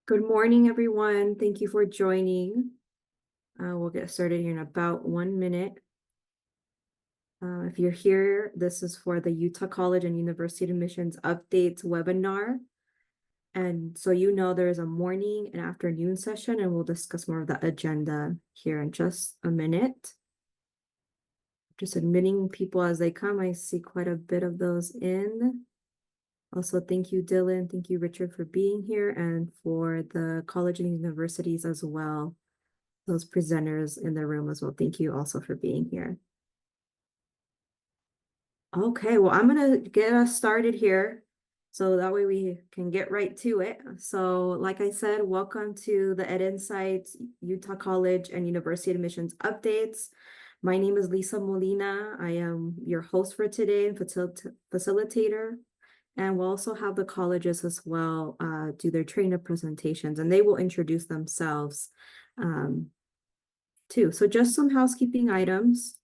Good morning, everyone. Thank you for joining. We'll get started here in about 1 minute. If you're here, this is for the Utah College and University Admissions Updates webinar. And so you know there is a morning and afternoon session, and we'll discuss more of the agenda here in just a minute. Just admitting people as they come. I see quite a bit of those in. Also, thank you, Dylan. Thank you, Richard, for being here, and for the college and universities as well. Those presenters in the room as well. Thank you also for being here. Okay, well, I'm going to get us started here, so that way we can get right to it. So like I said, welcome to the Ed Insights Utah College and University Admissions Updates. My name is Lisa Molina. I am your host for today and facilitator. And we'll also have the colleges as well do their trainer presentations, and they will introduce themselves too. So just some housekeeping items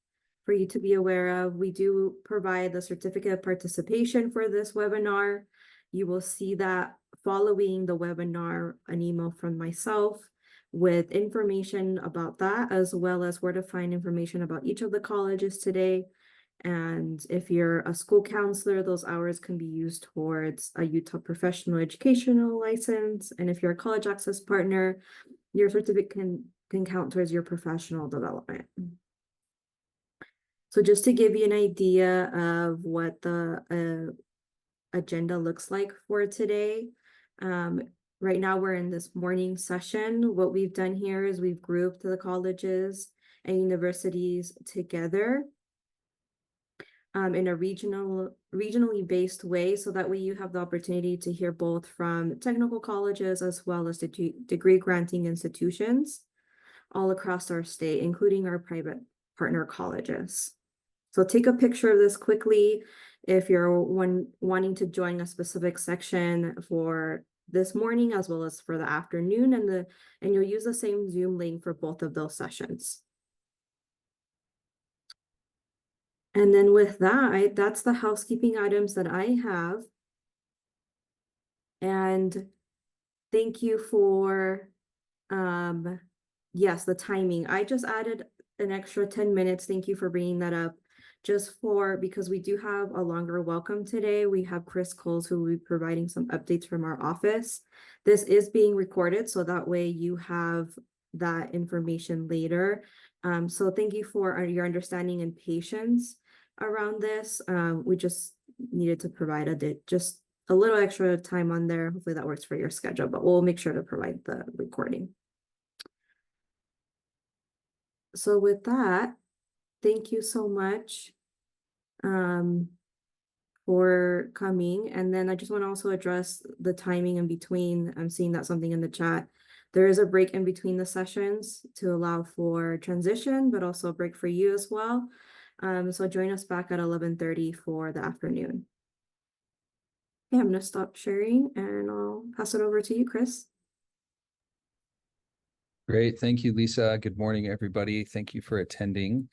for you to be aware of. We do provide the certificate of participation for this webinar. You will see that following the webinar, an email from myself with information about that, as well as where to find information about each of the colleges today. And if you're a school counselor, those hours can be used towards a Utah professional educational license. And if you're a college access partner, your certificate can count towards your professional development. So just to give you an idea of what the agenda looks like for today, right now we're in this morning session. What we've done here is we've grouped the colleges and universities together in a regionally based way, so that way you have the opportunity to hear both from technical colleges as well as the degree granting institutions all across our state, including our private partner colleges. So take a picture of this quickly if you're wanting to join a specific section for this morning as well as for the afternoon, and you'll use the same Zoom link for both of those sessions. And then with that, that's the housekeeping items that I have. And thank you for, yes, the timing. I just added an extra 10 minutes. Thank you for bringing that up. Because we do have a longer welcome today. We have Chris Coles, who will be providing some updates from our office. This is being recorded, so that way you have that information later. So thank you for your understanding and patience around this. We just needed to provide just a little extra time on there. Hopefully that works for your schedule, but we'll make sure to provide the recording. So with that, thank you so much for coming. And then I just want to also address the timing in between. I'm seeing that something in the chat. There is a break in between the sessions to allow for transition, but also a break for you as well. So join us back at 11:30 for the afternoon. Okay, I'm going to stop sharing and I'll pass it over to you, Chris. Great. Thank you, Lisa. Good morning, everybody. Thank you for attending.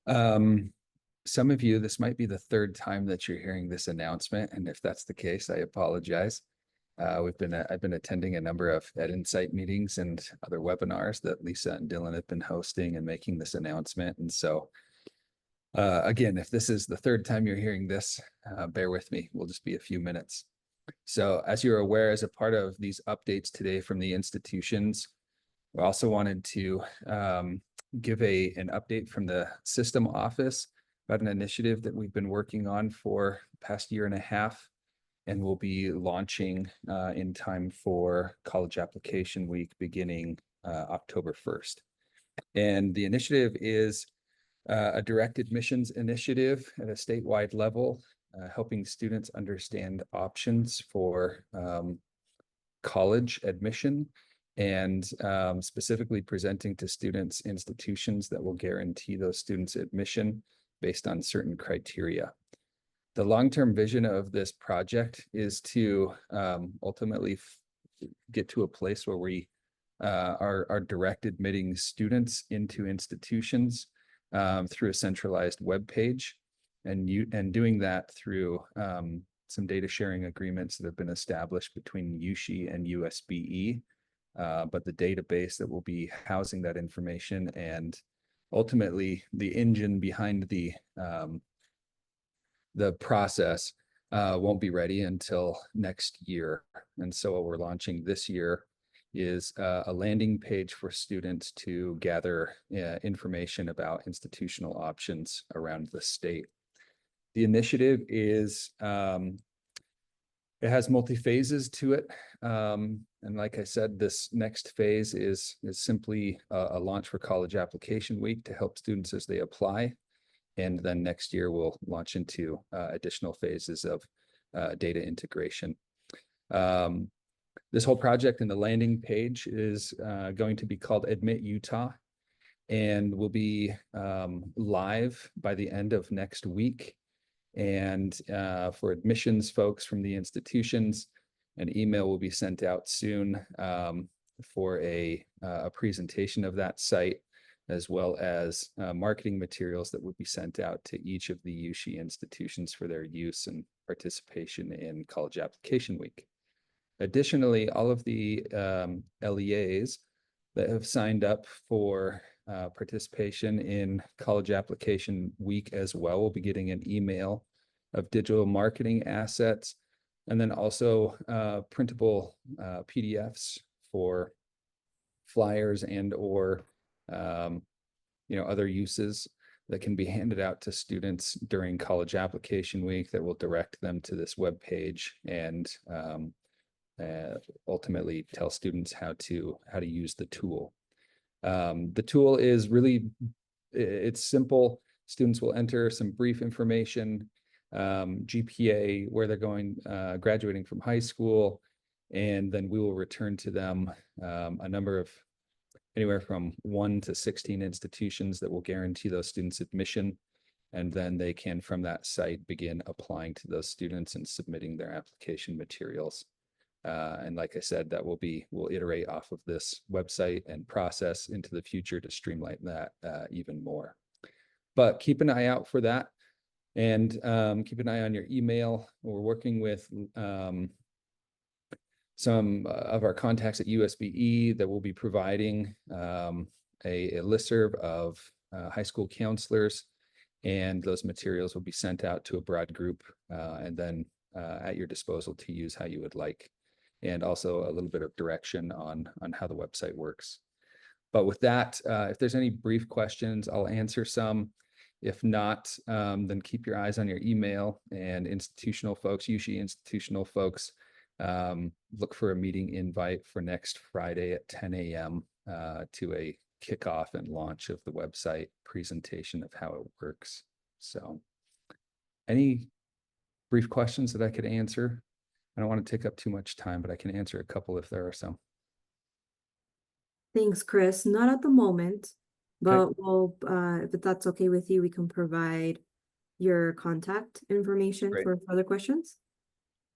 Some of you, this might be the third time that you're hearing this announcement. And if that's the case, I apologize. I've been attending a number of Ed Insight meetings and other webinars that Lisa and Dylan have been hosting and making this announcement. And so again, if this is the third time you're hearing this, bear with me. We'll just be a few minutes. So as you're aware, as a part of these updates today from the institutions, we also wanted to give an update from the system office about an initiative that we've been working on for the past year and a half, and we'll be launching in time for College Application Week beginning October 1st. And the initiative is a direct admissions initiative at a statewide level, helping students understand options for college admission, and specifically presenting to students institutions that will guarantee those students admission based on certain criteria. The long-term vision of this project is to ultimately get to a place where we are direct admitting students into institutions through a centralized web page, and doing that through some data sharing agreements that have been established between USHE and USBE but the database that will be housing that information and ultimately the engine behind the process won't be ready until next year. And so what we're launching this year is a landing page for students to gather information about institutional options around the state. The initiative is, it has multi-phases to it. And like I said, this next phase is simply a launch for College Application Week to help students as they apply. And then next year we'll launch into additional phases of data integration. This whole project and the landing page is going to be called Admit Utah and will be live by the end of next week. And for admissions folks from the institutions, an email will be sent out soon for a presentation of that site, as well as marketing materials that will be sent out to each of the USHE institutions for their use and participation in College Application Week. Additionally, all of the LEAs that have signed up for participation in College Application Week as well will be getting an email of digital marketing assets, and then also printable PDFs for flyers and or other uses that can be handed out to students during College Application Week that will direct them to this web page and ultimately tell students how to use the tool. The tool is really, it's simple. Students will enter some brief information, GPA, where they're going, graduating from high school, and then we will return to them a number of anywhere from 1 to 16 institutions that will guarantee those students admission. And then they can, from that site, begin applying to those students and submitting their application materials. And like I said, that we'll iterate off of this website and process into the future to streamline that even more. But keep an eye out for that, and keep an eye on your email. We're working with some of our contacts at USBE that will be providing a listserv of high school counselors, and those materials will be sent out to a broad group and then at your disposal to use how you would like, and also a little bit of direction on how the website works. But with that, if there's any brief questions, I'll answer some. If not, then keep your eyes on your email, and institutional folks, USHE institutional folks, look for a meeting invite for next Friday at 10 a.m. To a kickoff and launch of the website presentation of how it works. So any brief questions that I could answer? I don't want to take up too much time, but I can answer a couple if there are some. Thanks, Chris. Not at the moment, but Okay. we'll, if that's okay with you, we can provide your contact information Great. for further questions.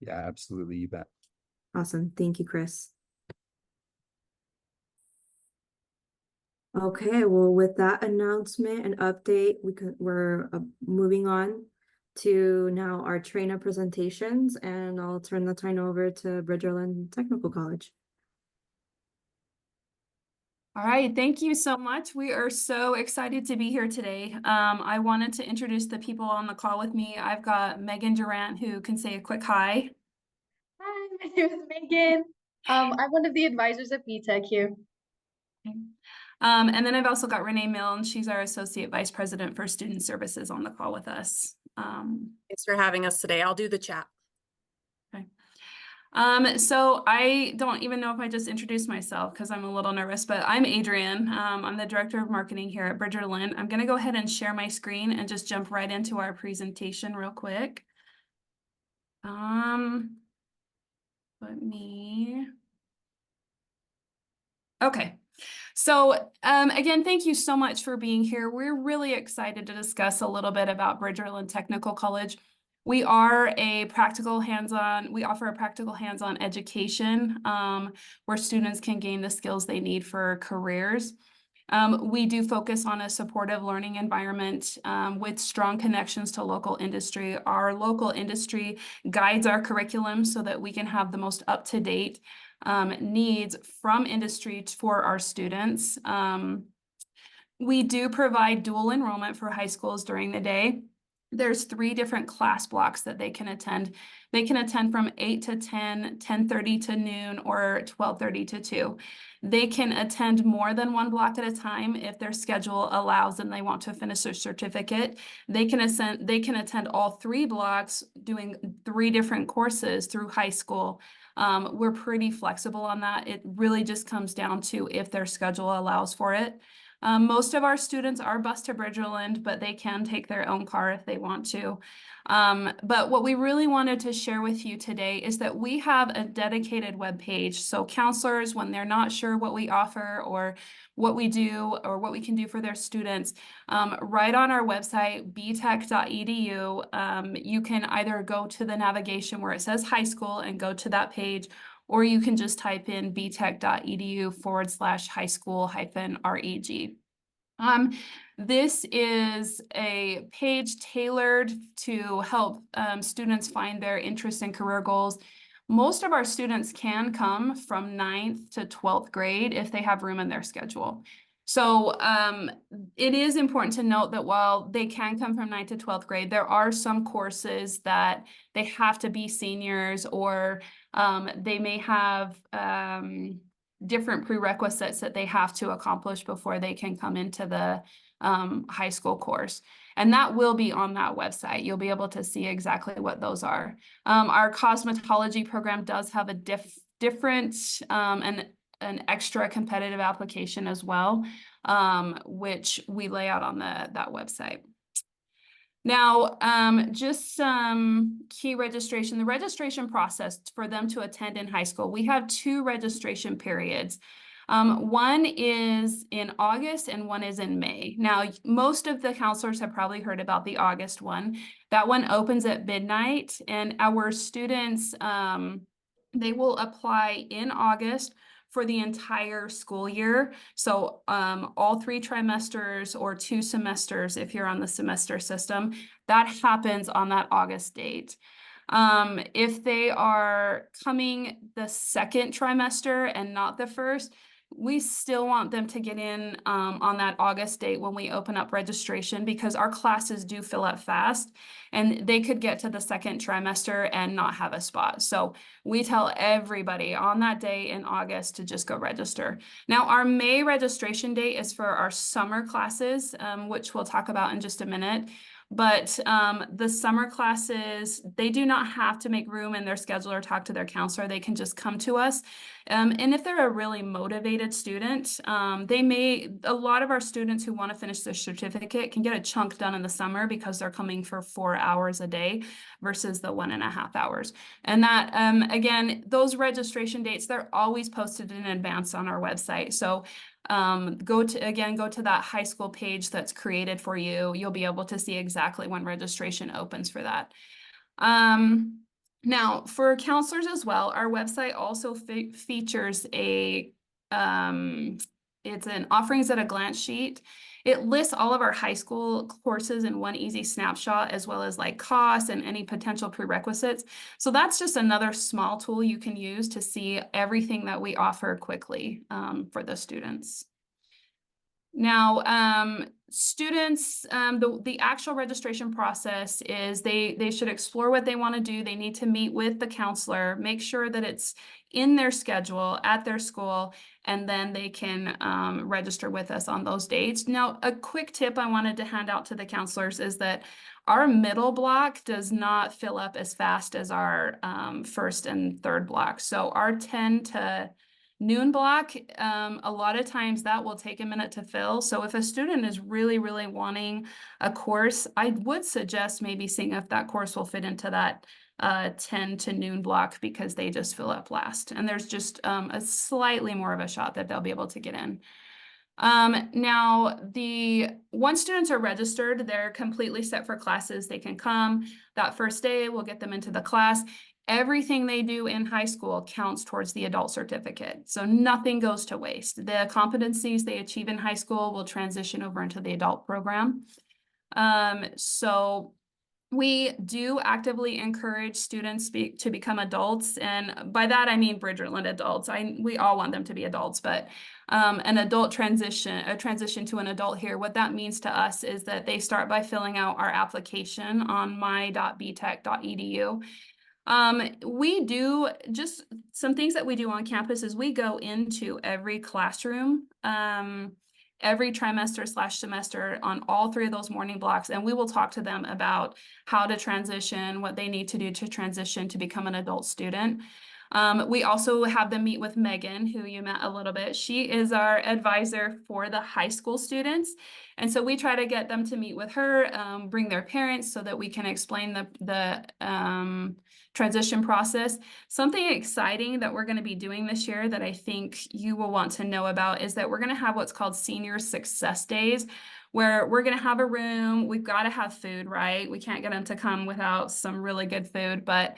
Yeah, absolutely. You bet. Awesome. Thank you, Chris. Okay, well, with that announcement and update, we're moving on to now our trainer presentations, and I'll turn the time over to Bridgerland Technical College. All right, thank you so much. We are so excited to be here today. I wanted to introduce the people on the call with me. I've got Megan Durant, who can say a quick hi. Hi, my name is Megan. I'm one of the advisors at BTech here. And then I've also got Renee Milne. She's our Associate Vice President for Student Services on the call with us. Thanks for having us today. I'll do the chat. Okay. So I don't even know if I just introduced myself because I'm a little nervous, but I'm Adrienne. I'm the Director of Marketing here at Bridgerland. I'm going to go ahead and share my screen and just jump right into our presentation real quick. Okay. So again, thank you so much for being here. We're really excited to discuss a little bit about Bridgerland Technical College. We are a practical hands-on, we offer a practical hands-on education where students can gain the skills they need for careers. We do focus on a supportive learning environment with strong connections to local industry. Our local industry guides our curriculum so that we can have the most up-to-date needs from industry for our students. We do provide dual enrollment for high schools during the day. There's 3 different class blocks that they can attend. They can attend from 8 to 10, 10:30 to noon, or 12:30 to 2. They can attend more than one block at a time if their schedule allows and they want to finish their certificate. They can attend all 3 blocks doing 3 different courses through high school. We're pretty flexible on that. It really just comes down to if their schedule allows for it. Most of our students are bused to Bridgerland, but they can take their own car if they want to. But what we really wanted to share with you today is that we have a dedicated webpage. So counselors, when they're not sure what we offer or what we do or what we can do for their students, right on our website, btech.edu, you can either go to the navigation where it says high school and go to that page, or you can just type in btech.edu/high school-reg. This is a page tailored to help students find their interests and career goals. Most of our students can come from 9th to 12th grade if they have room in their schedule. So it is important to note that while they can come from 9th to 12th grade, there are some courses that they have to be seniors, or they may have different prerequisites that they have to accomplish before they can come into the high school course. And that will be on that website. You'll be able to see exactly what those are. Our cosmetology program does have a different and an extra competitive application as well, which we lay out on that website. Now, just some key registration. The registration process for them to attend in high school, we have 2 registration periods. One is in August and one is in May. Now, most of the counselors have probably heard about the August one. That one opens at midnight, and our students, they will apply in August for the entire school year. So all 3 trimesters or 2 semesters, if you're on the semester system, that happens on that August date. If they are coming the 2nd trimester and not the 1st, we still want them to get in on that August date when we open up registration, because our classes do fill up fast and they could get to the 2nd trimester and not have a spot. So we tell everybody on that day in August to just go register. Now, our May registration date is for our summer classes, which we'll talk about in just a minute. But the summer classes, they do not have to make room in their schedule or talk to their counselor. They can just come to us. And if they're a really motivated student, a lot of our students who want to finish their certificate can get a chunk done in the summer because they're coming for 4 hours a day versus the 1.5 hours. And that, again, those registration dates, they're always posted in advance on our website. So go to that high school page that's created for you. You'll be able to see exactly when registration opens for that. Now, for counselors as well, our website also features it's an offerings at a glance sheet. It lists all of our high school courses in one easy snapshot, as well as like costs and any potential prerequisites. So that's just another small tool you can use to see everything that we offer quickly for the students. Now, students, the actual registration process is they should explore what they want to do. They need to meet with the counselor, make sure that it's in their schedule at their school, and then they can register with us on those dates. Now, a quick tip I wanted to hand out to the counselors is that our middle block does not fill up as fast as our 1st and 3rd block. So our 10 to noon block, a lot of times that will take a minute to fill. So if a student is really, really wanting a course, I would suggest maybe seeing if that course will fit into that 10 to noon block, because they just fill up last. And there's just a slightly more of a shot that they'll be able to get in. Now, once students are registered, they're completely set for classes. They can come that first day, we'll get them into the class. Everything they do in high school counts towards the adult certificate. So nothing goes to waste. The competencies they achieve in high school will transition over into the adult program. So We do actively encourage students to become adults, and by that I mean Bridgerland adults. We all want them to be adults, but a transition to an adult here, what that means to us is that they start by filling out our application on my.btech.edu. We do just some things that we do on campus is we go into every classroom, every trimester/semester on all 3 of those morning blocks, and we will talk to them about how to transition, what they need to do to transition to become an adult student. We also have them meet with Megan, who you met a little bit. She is our advisor for the high school students. And so we try to get them to meet with her, bring their parents so that we can explain the transition process. Something exciting that we're going to be doing this year that I think you will want to know about is that we're going to have what's called Senior Success Days, where we're going to have a room. We've got to have food, right? We can't get them to come without some really good food, but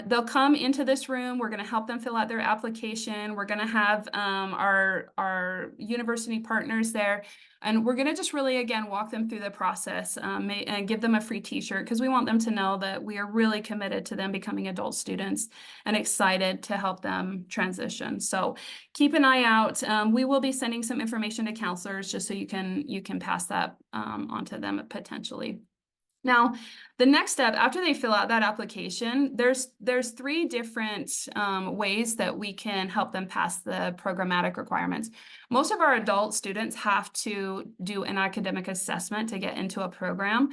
they'll come into this room. We're going to help them fill out their application. We're going to have our university partners there. And we're going to just really, again, walk them through the process and give them a free t-shirt because we want them to know that we are really committed to them becoming adult students and excited to help them transition. So keep an eye out. We will be sending some information to counselors just so you can pass that on to them potentially. Now, the next step after they fill out that application, there's 3 different ways that we can help them pass the programmatic requirements. Most of our adult students have to do an academic assessment to get into a program.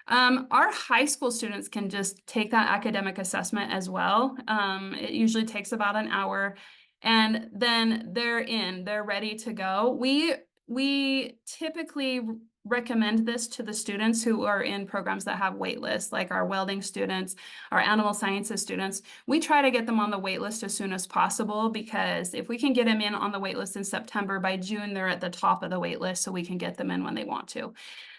Our high school students can just take that academic assessment as well. It usually takes about an hour, and then they're ready to go. We typically recommend this to the students who are in programs that have wait lists, like our welding students, our animal sciences students. We try to get them on the wait list as soon as possible because if we can get them in on the wait list in September, by June, they're at the top of the wait list, so we can get them in when they want to.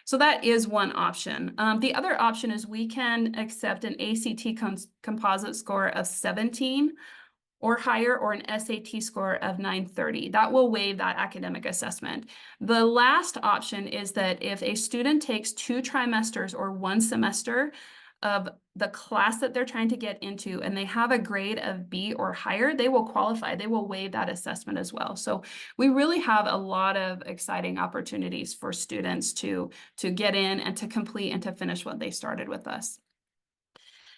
So that is one option. The other option is we can accept an ACT composite score of 17 or higher, or an SAT score of 930. That will waive that academic assessment. The last option is that if a student takes 2 trimesters or 1 semester of the class that they're trying to get into and they have a grade of B or higher, they will qualify. They will waive that assessment as well. So we really have a lot of exciting opportunities for students to get in and to complete and to finish what they started with us.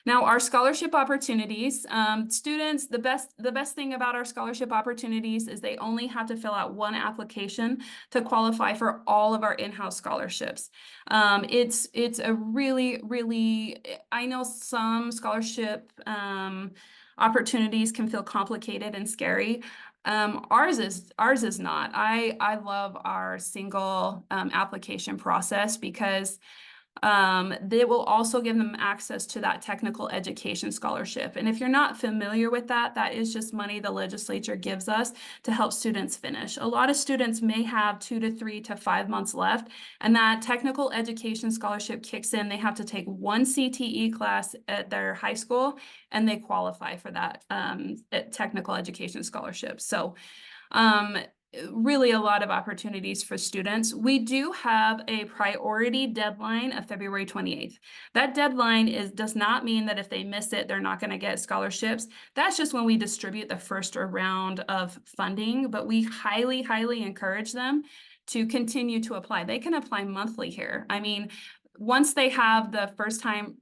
Now, our scholarship opportunities, students, the best thing about our scholarship opportunities is they only have to fill out 1 application to qualify for all of our in-house scholarships. It's a really, I know some scholarship opportunities can feel complicated and scary. Ours is not. I love our single application process because they will also give them access to that technical education scholarship. And if you're not familiar with that, that is just money the legislature gives us to help students finish. A lot of students may have 2 to 3 to 5 months left, and that technical education scholarship kicks in. They have to take 1 CTE class at their high school, and they qualify for that technical education scholarship. So really a lot of opportunities for students. We do have a priority deadline of February 28th. That deadline does not mean that if they miss it, they're not going to get scholarships. That's just when we distribute the first round of funding, but we highly encourage them to continue to apply. They can apply monthly here. I mean, once they have the first time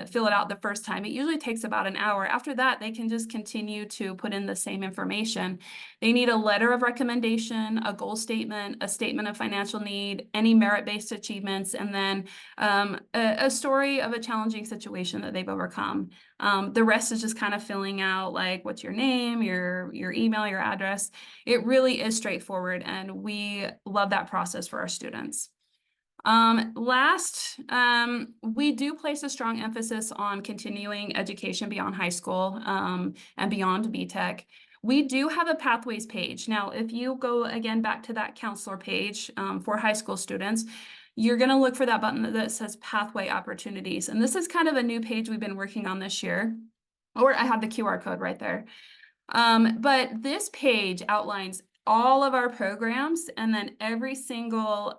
fill it out the first time, it usually takes about an hour. After that, they can just continue to put in the same information. They need a letter of recommendation, a goal statement, a statement of financial need, any merit-based achievements, and then a story of a challenging situation that they've overcome. The rest is just kind of filling out like what's your name, your email, your address. It really is straightforward, and we love that process for our students. We do place a strong emphasis on continuing education beyond high school and beyond BTech. We do have a pathways page. Now, if you go again back to that counselor page for high school students, you're going to look for that button that says pathway opportunities. And this is kind of a new page we've been working on this year. Or I have the QR code right there. But this page outlines all of our programs, and then every single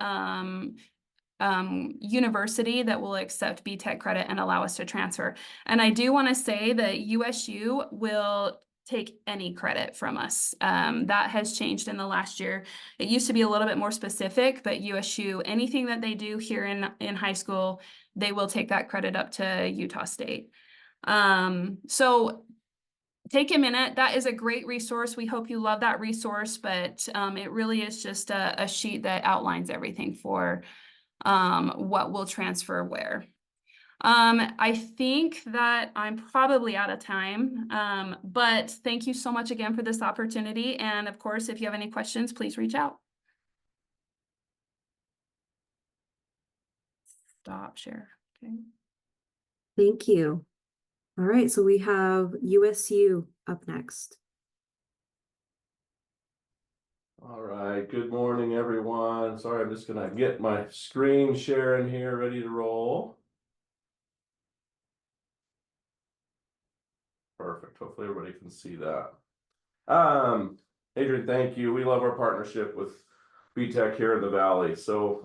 university that will accept BTech credit and allow us to transfer. And I do want to say that USU will take any credit from us. That has changed in the last year. It used to be a little bit more specific, but USU, anything that they do here in high school, they will take that credit up to Utah State. So take a minute. That is a great resource. We hope you love that resource, but it really is just a sheet that outlines everything for what will transfer where. I think that I'm probably out of time, but thank you so much again for this opportunity. And of course, if you have any questions, please reach out. Stop share. Okay. Thank you. All right, so we have USU up next. All right, good morning, everyone. Sorry, I'm just gonna get my screen share in here, ready to roll. Perfect, hopefully everybody can see that. Adrian, thank you. We love our partnership with BTech here in the Valley. So,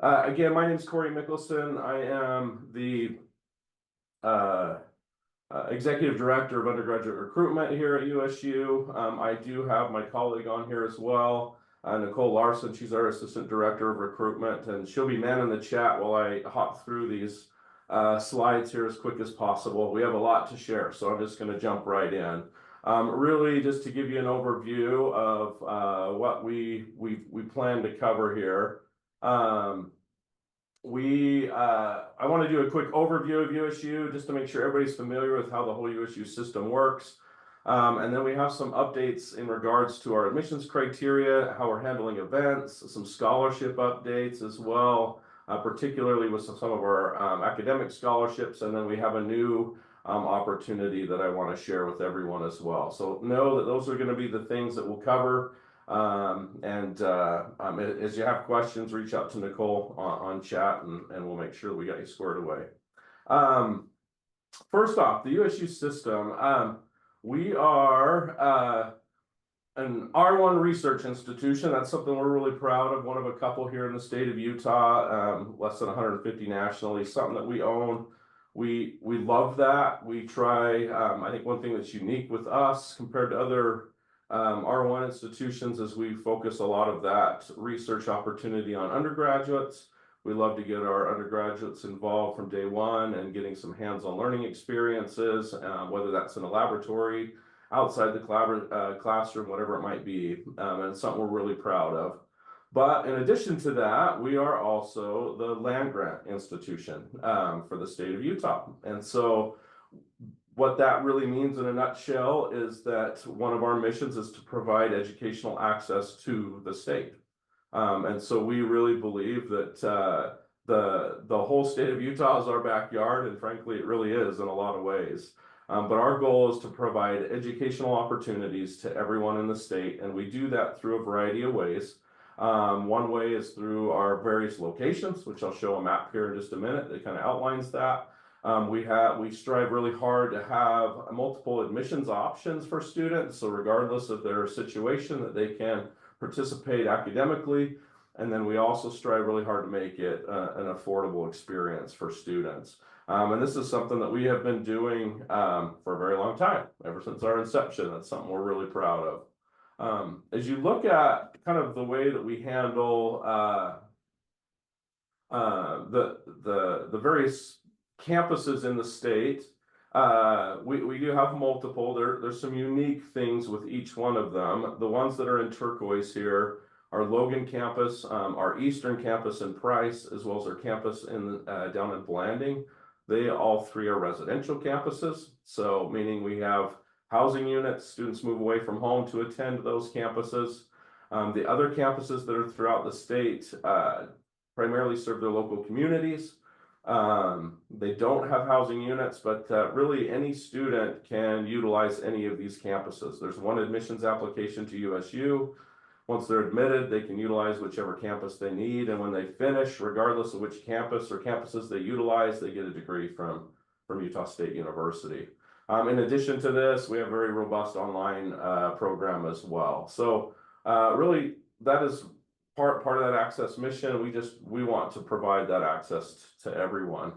again, my name is Corey Mickelson. I am the Executive Director of Undergraduate Recruitment here at USU. I do have my colleague on here as well, Nicole Larson. She's our Assistant Director of Recruitment, and she'll be manning the chat while I hop through these slides here as quick as possible. We have a lot to share, so I'm just going to jump right in. Really, just to give you an overview of what we plan to cover here. I want to do a quick overview of USU just to make sure everybody's familiar with how the whole USU system works. And then we have some updates in regards to our admissions criteria, how we're handling events, some scholarship updates as well, particularly with some of our academic scholarships. And then we have a new opportunity that I want to share with everyone as well. So know that those are going to be the things that we'll cover. As you have questions, reach out to Nicole on chat and we'll make sure that we got you squared away. First off, the USU system, we are an R1 research institution. That's something we're really proud of, one of a couple here in the state of Utah, less than 150 nationally, something that we own. We love that. We try, I think one thing that's unique with us compared to other R1 institutions is we focus a lot of that research opportunity on undergraduates. We love to get our undergraduates involved from day one and getting some hands-on learning experiences, whether that's in a laboratory, outside the classroom, whatever it might be, and it's something we're really proud of. But in addition to that, we are also the land grant institution for the state of Utah. And so what that really means in a nutshell is that one of our missions is to provide educational access to the state. And so we really believe that the whole state of Utah is our backyard, and frankly, it really is in a lot of ways. But our goal is to provide educational opportunities to everyone in the state, and we do that through a variety of ways. One way is through our various locations, which I'll show a map here in just a minute that kind of outlines that. We strive really hard to have multiple admissions options for students, so regardless of their situation, that they can participate academically. And then we also strive really hard to make it an affordable experience for students. And this is something that we have been doing for a very long time, ever since our inception. That's something we're really proud of. As you look at kind of the way that we handle the various campuses in the state, we do have multiple. There's some unique things with each one of them. The ones that are in turquoise here, our Logan campus, our Eastern campus in Price, as well as our campus in down in Blanding. They all three are residential campuses. So meaning we have housing units, students move away from home to attend those campuses. The other campuses that are throughout the state primarily serve their local communities. They don't have housing units, but really any student can utilize any of these campuses. There's one admissions application to USU. Once they're admitted, they can utilize whichever campus they need. And when they finish, regardless of which campus or campuses they utilize, they get a degree from Utah State University. In addition to this, we have a very robust online program as well. So really, that is part of that access mission. We want to provide that access to everyone.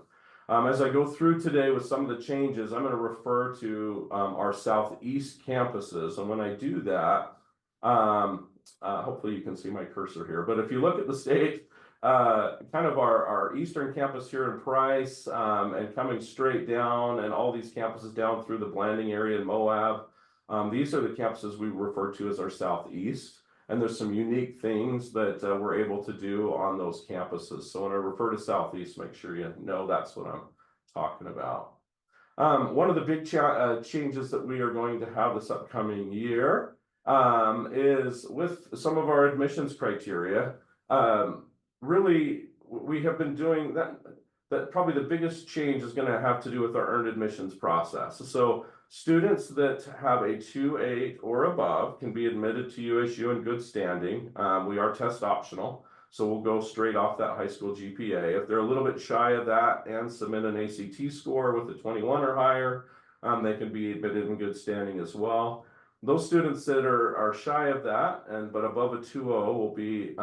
As I go through today with some of the changes, I'm going to refer to our southeast campuses. And when I do that, hopefully you can see my cursor here. But if you look at the state, kind of our eastern campus here in Price, and coming straight down, and all these campuses down through the Blanding area in Moab, these are the campuses we refer to as our southeast. And there's some unique things that we're able to do on those campuses. So when I refer to southeast, make sure you know that's what I'm talking about. One of the big changes that we are going to have this upcoming year is with some of our admissions criteria. Really, we have been doing that probably the biggest change is going to have to do with our earned admissions process. So students that have a 2.8 or above can be admitted to USU in good standing. We are test optional, so we'll go straight off that high school GPA. If they're a little bit shy of that and submit an ACT score with a 21 or higher, they can be admitted in good standing as well. Those students that are shy of that but above a 2.0 will be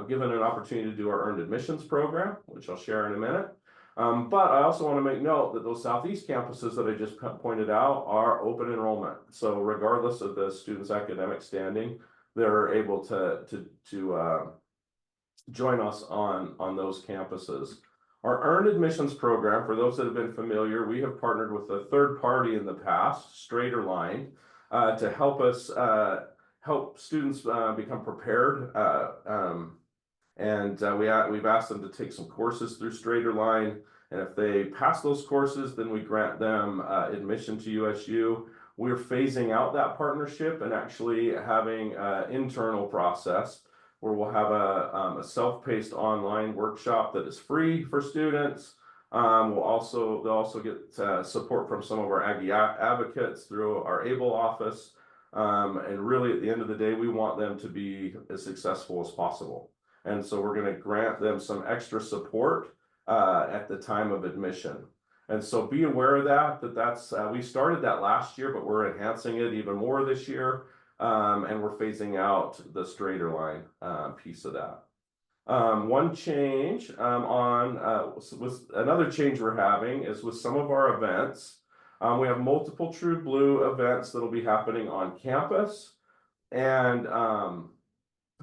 given an opportunity to do our earned admissions program, which I'll share in a minute. But I also want to make note that those southeast campuses that I just pointed out are open enrollment. So regardless of the student's academic standing, they're able to join us on those campuses. Our earned admissions program, for those that have been familiar, we have partnered with a third party in the past, Straighter Line, to help us help students become prepared. We've asked them to take some courses through Straighter Line, and if they pass those courses, then we grant them admission to USU. We're phasing out that partnership and actually having an internal process where we'll have a self-paced online workshop that is free for students. They'll also get support from some of our Aggie advocates through our ABLE office. And really, at the end of the day, we want them to be as successful as possible. And so we're going to grant them some extra support at the time of admission. And so be aware of that's we started that last year, but we're enhancing it even more this year. And we're phasing out the Straighter Line piece of that. One change with another change we're having is with some of our events. We have multiple True Blue events that'll be happening on campus and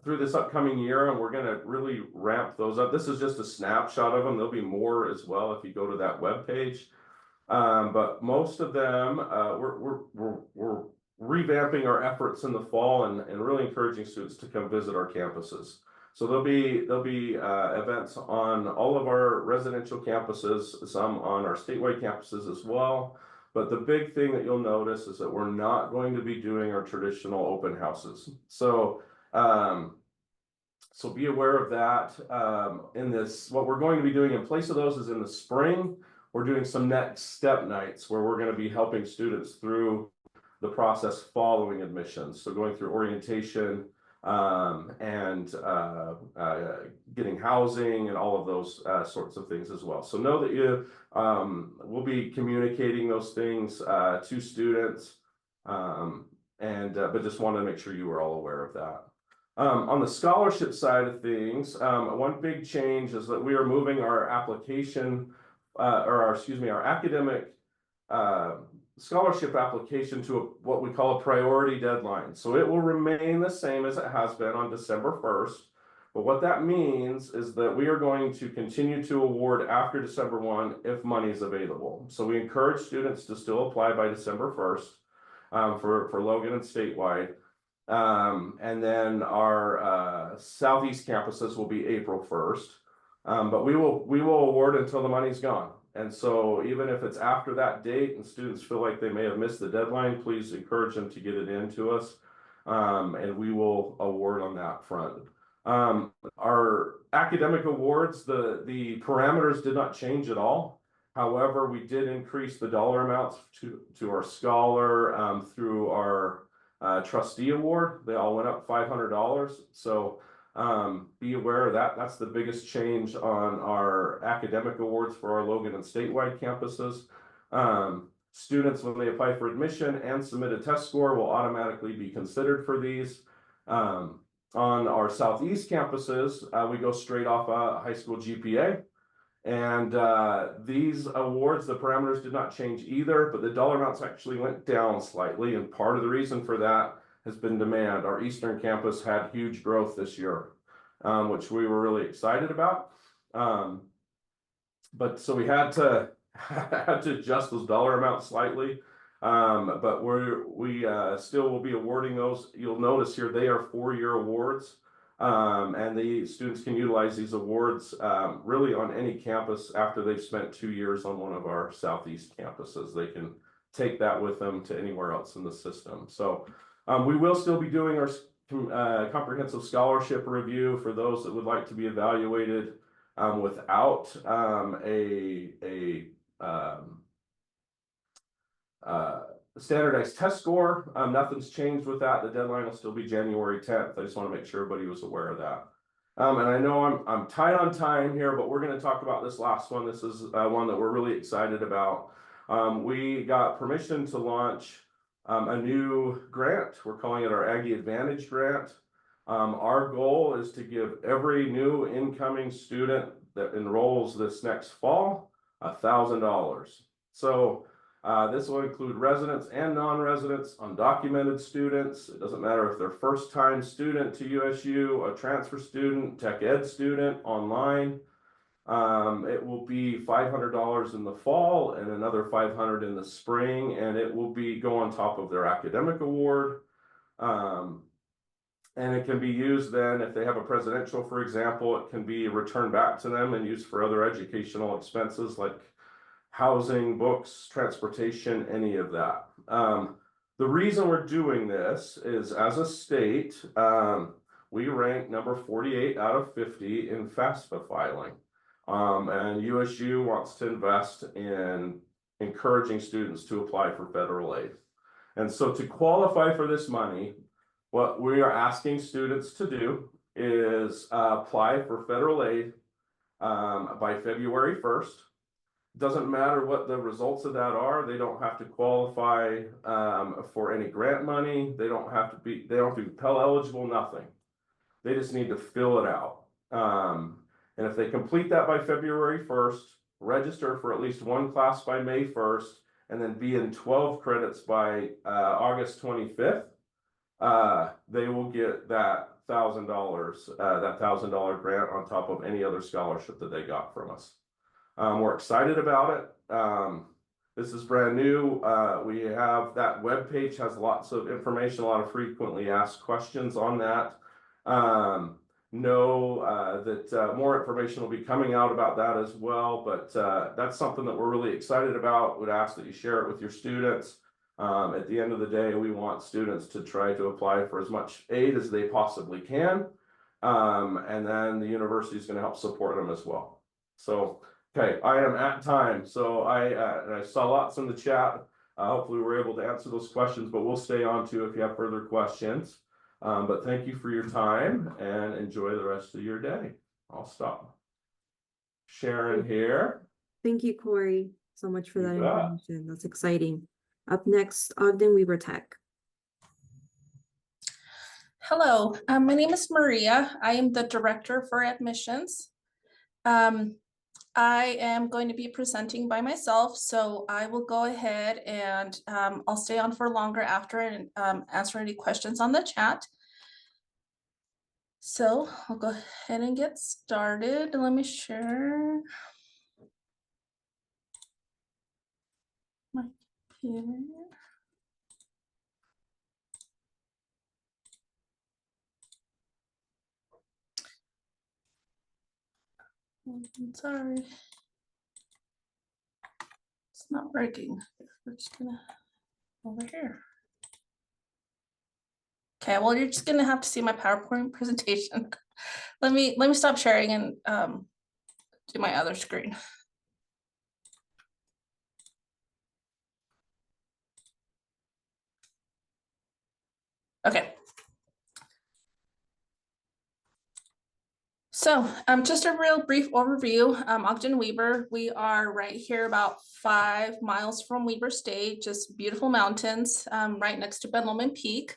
through this upcoming year, and we're going to really ramp those up. This is just a snapshot of them. There'll be more as well if you go to that webpage. But most of them, we're revamping our efforts in the fall and really encouraging students to come visit our campuses. So there'll be events on all of our residential campuses, some on our statewide campuses as well. But the big thing that you'll notice is that we're not going to be doing our traditional open houses. So be aware of that. What we're going to be doing in place of those is in the spring, we're doing some next step nights where we're going to be helping students through the process following admissions. So going through orientation and getting housing and all of those sorts of things as well. So know that we'll be communicating those things to students, but just want to make sure you are all aware of that. On the scholarship side of things, one big change is that we are moving our application, our academic scholarship application to what we call a priority deadline. So it will remain the same as it has been on December 1st. But what that means is that we are going to continue to award after December 1 if money is available. So we encourage students to still apply by December 1st for Logan and statewide. And then our Southeast campuses will be April 1st. But we will award until the money's gone. And so even if it's after that date and students feel like they may have missed the deadline, please encourage them to get it in to us. And we will award on that front. Our academic awards, the parameters did not change at all. However, we did increase the dollar amounts to our scholar through our trustee award. They all went up $500. So be aware of that. That's the biggest change on our academic awards for our Logan and statewide campuses. Students, when they apply for admission and submit a test score, will automatically be considered for these. On our southeast campuses, we go straight off a high school GPA. And these awards, the parameters did not change either, but the dollar amounts actually went down slightly. And part of the reason for that has been demand. Our Eastern campus had huge growth this year, which we were really excited about. But so we had to adjust those dollar amounts slightly. But we still will be awarding those. You'll notice here they are 4-year awards. And the students can utilize these awards really on any campus after they've spent 2 years on one of our southeast campuses. They can take that with them to anywhere else in the system. So we will still be doing our comprehensive scholarship review for those that would like to be evaluated without standardized test score. Nothing's changed with that. The deadline will still be January 10th. I just want to make sure everybody was aware of that. And I know I'm tight on time here, but we're going to talk about this last one. This is one that we're really excited about. We got permission to launch a new grant. We're calling it our Aggie Advantage Grant. Our goal is to give every new incoming student that enrolls this next fall $1,000. So this will include residents and non-residents, undocumented students. It doesn't matter if they're first-time student to USU, a transfer student, tech ed student, online. It will be $500 in the fall and another $500 in the spring, and it will go on top of their academic award. And it can be used then, if they have a presidential, for example, it can be returned back to them and used for other educational expenses like housing, books, transportation, any of that. The reason we're doing this is, as a state, we rank number 48 out of 50 in FAFSA filing. And USU wants to invest in encouraging students to apply for federal aid. And so to qualify for this money, what we are asking students to do is apply for federal aid by February 1st. Doesn't matter what the results of that are. They don't have to qualify for any grant money. They don't have to be Pell eligible, nothing. They just need to fill it out. And if they complete that by February 1st, register for at least one class by May 1st, and then be in 12 credits by August 25th, they will get that $1,000, that $1,000 grant on top of any other scholarship that they got from us. We're excited about it. This is brand new. We have that webpage has lots of information, a lot of frequently asked questions on that. Know that more information will be coming out about that as well, but that's something that we're really excited about. Would ask that you share it with your students. At the end of the day, we want students to try to apply for as much aid as they possibly can. And then the university is going to help support them as well. So, okay, I am at time. So I saw lots in the chat. Hopefully we're able to answer those questions, but we'll stay on to if you have further questions. But thank you for your time and enjoy the rest of your day. I'll stop sharing here. Thank you, Corey, so much for You that bet. information. That's exciting. Up next, Ogden Weaver Tech. Hello, my name is Maria. I am the director for admissions. I am going to be presenting by myself, so I will go ahead and I'll stay on for longer after and answer any questions on the chat. So I'll go ahead and get started. Let me share my computer. I'm sorry. It's not working. We're just gonna over here. Okay, well, you're just gonna have to see my PowerPoint presentation. Let me stop sharing and do my other screen. Okay. So just a real brief overview. Ogden Weaver, we are right here about 5 miles from Weber State, just beautiful mountains right next to Ben Lomond Peak.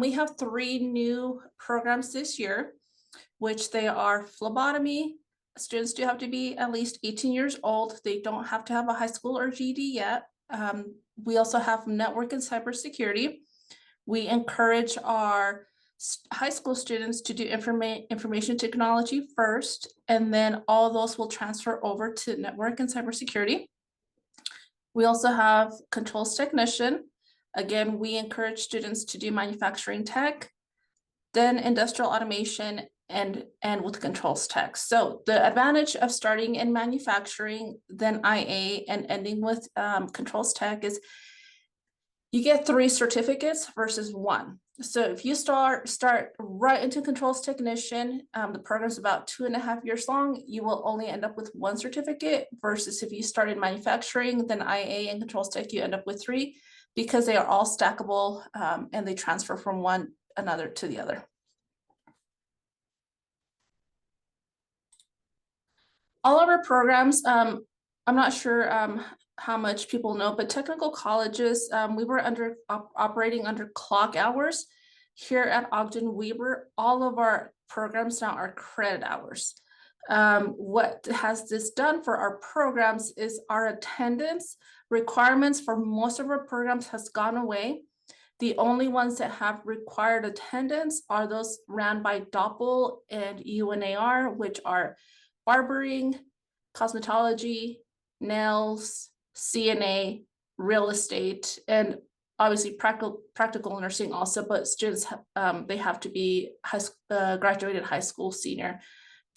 We have 3 new programs this year, which they are phlebotomy. Students do have to be at least 18 years old. They don't have to have a high school or GED yet. We also have network and cybersecurity. We encourage our high school students to do information technology first, and then all those will transfer over to network and cybersecurity. We also have controls technician. Again, we encourage students to do manufacturing tech, then industrial automation, and with controls tech. So the advantage of starting in manufacturing, then IA, and ending with controls tech is you get 3 certificates versus 1. So if you start right into controls technician, the program's about 2.5 years long, you will only end up with 1 certificate, versus if you start in manufacturing, then IA and controls tech, you end up with 3, because they are all stackable, and they transfer from one another to the other. All of our programs, I'm not sure how much people know, but technical colleges, we were operating under clock hours. Here at Ogden, all of our programs now are credit hours. What has this done for our programs is our attendance requirements for most of our programs has gone away. The only ones that have required attendance are those ran by Doppel and UNAR, which are barbering, cosmetology, nails, CNA, real estate, and obviously practical nursing also, but students they have to be graduated high school senior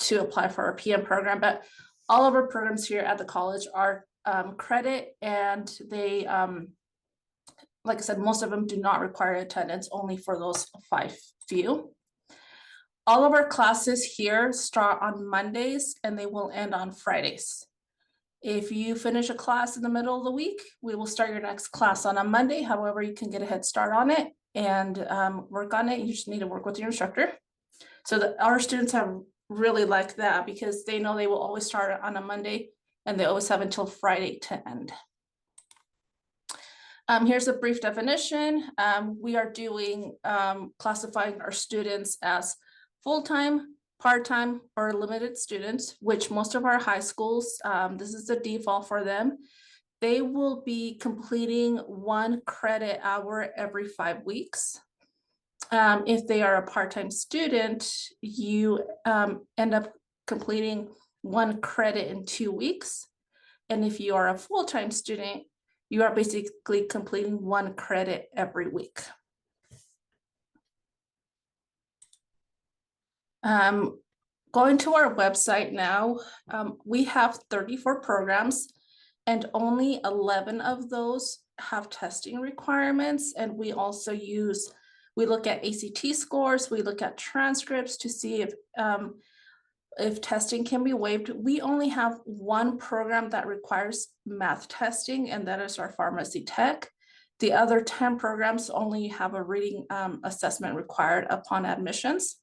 to apply for our PM program. But all of our programs here at the college are credit, and they like I said, most of them do not require attendance, only for those 5 few. All of our classes here start on Mondays and they will end on Fridays. If you finish a class in the middle of the week, we will start your next class on a Monday. However, you can get a head start on it and work on it. You just need to work with your instructor. So our students have really liked that, because they know they will always start on a Monday and they always have until Friday to end. Here's a brief definition. We are doing classifying our students as full-time, part-time, or limited students, which most of our high schools, this is the default for them. They will be completing 1 credit hour every 5 weeks. If they are a part-time student, you end up completing 1 credit in 2 weeks. And if you are a full-time student, you are basically completing 1 credit every week. Going to our website now, we have 34 programs, and only 11 of those have testing requirements. And we also we look at ACT scores, we look at transcripts to see if testing can be waived. We only have 1 program that requires math testing, and that is our pharmacy tech. The other 10 programs only have a reading assessment required upon admissions.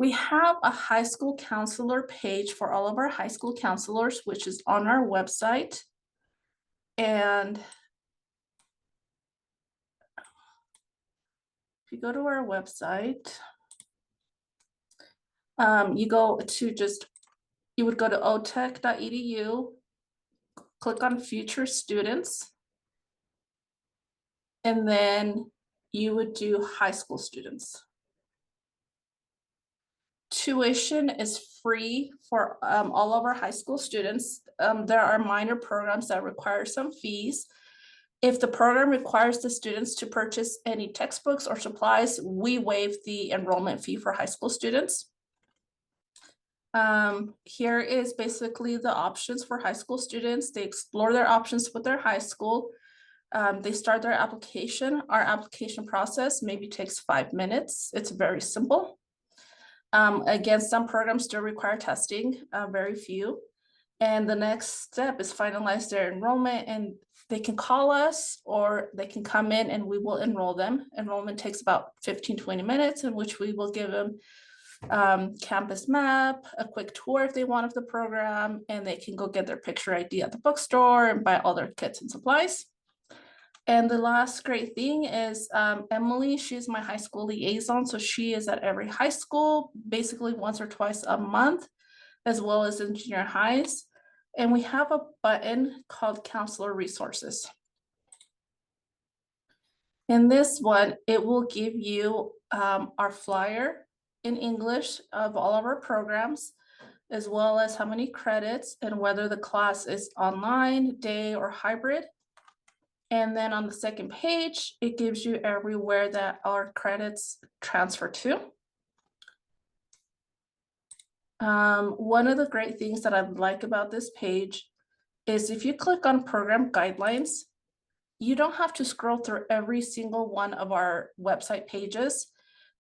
We have a high school counselor page for all of our high school counselors, which is on our website. And if you go to our website, you would go to otech.edu, click on future students, and then you would do high school students. Tuition is free for all of our high school students. There are minor programs that require some fees. If the program requires the students to purchase any textbooks or supplies, we waive the enrollment fee for high school students. Here is basically the options for high school students. They explore their options with their high school. They start their application. Our application process maybe takes 5 minutes. It's very simple. Again, some programs still require testing, very few. And the next step is finalize their enrollment, and they can call us or they can come in and we will enroll them. Enrollment takes about 15-20 minutes, in which we will give them campus map, a quick tour if they want of the program, and they can go get their picture ID at the bookstore and buy all their kits and supplies. And the last great thing is Emily, she's my high school liaison. So she is at every high school, basically once or twice a month, as well as in junior highs. And we have a button called Counselor Resources. In this one, it will give you our flyer in English of all of our programs, as well as how many credits and whether the class is online, day, or hybrid. And then on the second page, it gives you everywhere that our credits transfer to. One of the great things that I like about this page is if you click on program guidelines, you don't have to scroll through every single one of our website pages.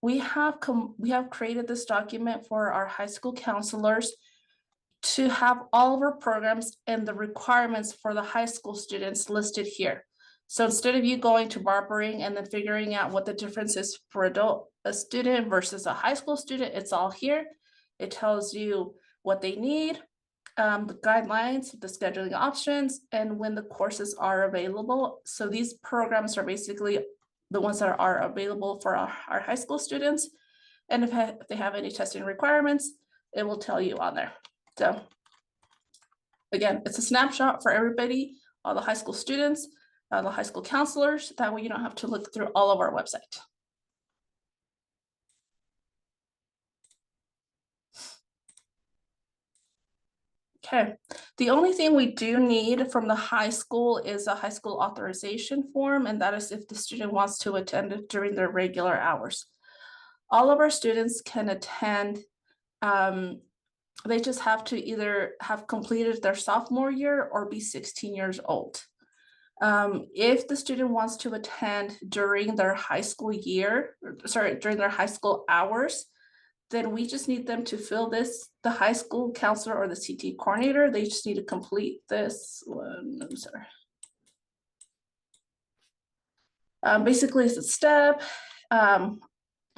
We have created this document for our high school counselors to have all of our programs and the requirements for the high school students listed here. So instead of you going to barbering and then figuring out what the difference is for a student versus a high school student, it's all here. It tells you what they need, the guidelines, the scheduling options, and when the courses are available. So these programs are basically the ones that are available for our high school students. And if they have any testing requirements, it will tell you on there. So again, it's a snapshot for everybody, all the high school students, the high school counselors. That way you don't have to look through all of our website. Okay, the only thing we do need from the high school is a high school authorization form, and that is if the student wants to attend it during their regular hours. All of our students can attend. They just have to either have completed their sophomore year or be 16 years old. If the student wants to attend during their high school year, during their high school hours, then we just need them to fill this, the high school counselor or the CT coordinator, they just need to complete this one, I'm sorry. Basically it's a step.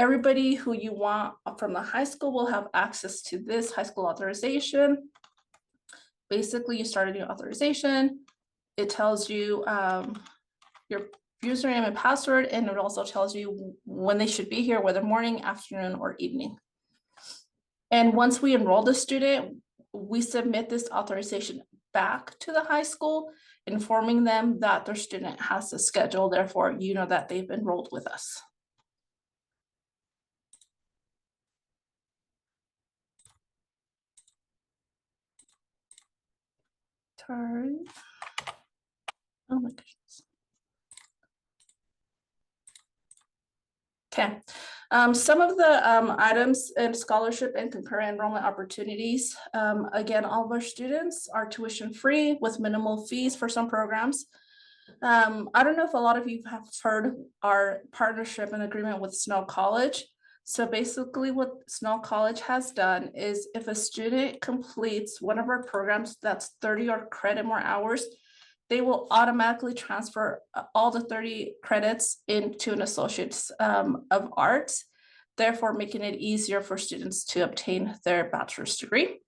Everybody who you want from the high school will have access to this high school authorization. Basically you start a new authorization. It tells you your username and password, and it also tells you when they should be here, whether morning, afternoon, or evening. And once we enroll the student, we submit this authorization back to the high school, informing them that their student has a schedule. Therefore, you know that they've enrolled with us. Turn. Oh my goodness. Okay, some of the items in scholarship and concurrent enrollment opportunities. Again, all of our students are tuition free with minimal fees for some programs. I don't know if a lot of you have heard our partnership and agreement with Snow College. So basically what Snow College has done is if a student completes one of our programs that's 30 or credit more hours, they will automatically transfer all the 30 credits into an associate's of arts, therefore making it easier for students to obtain their bachelor's degree.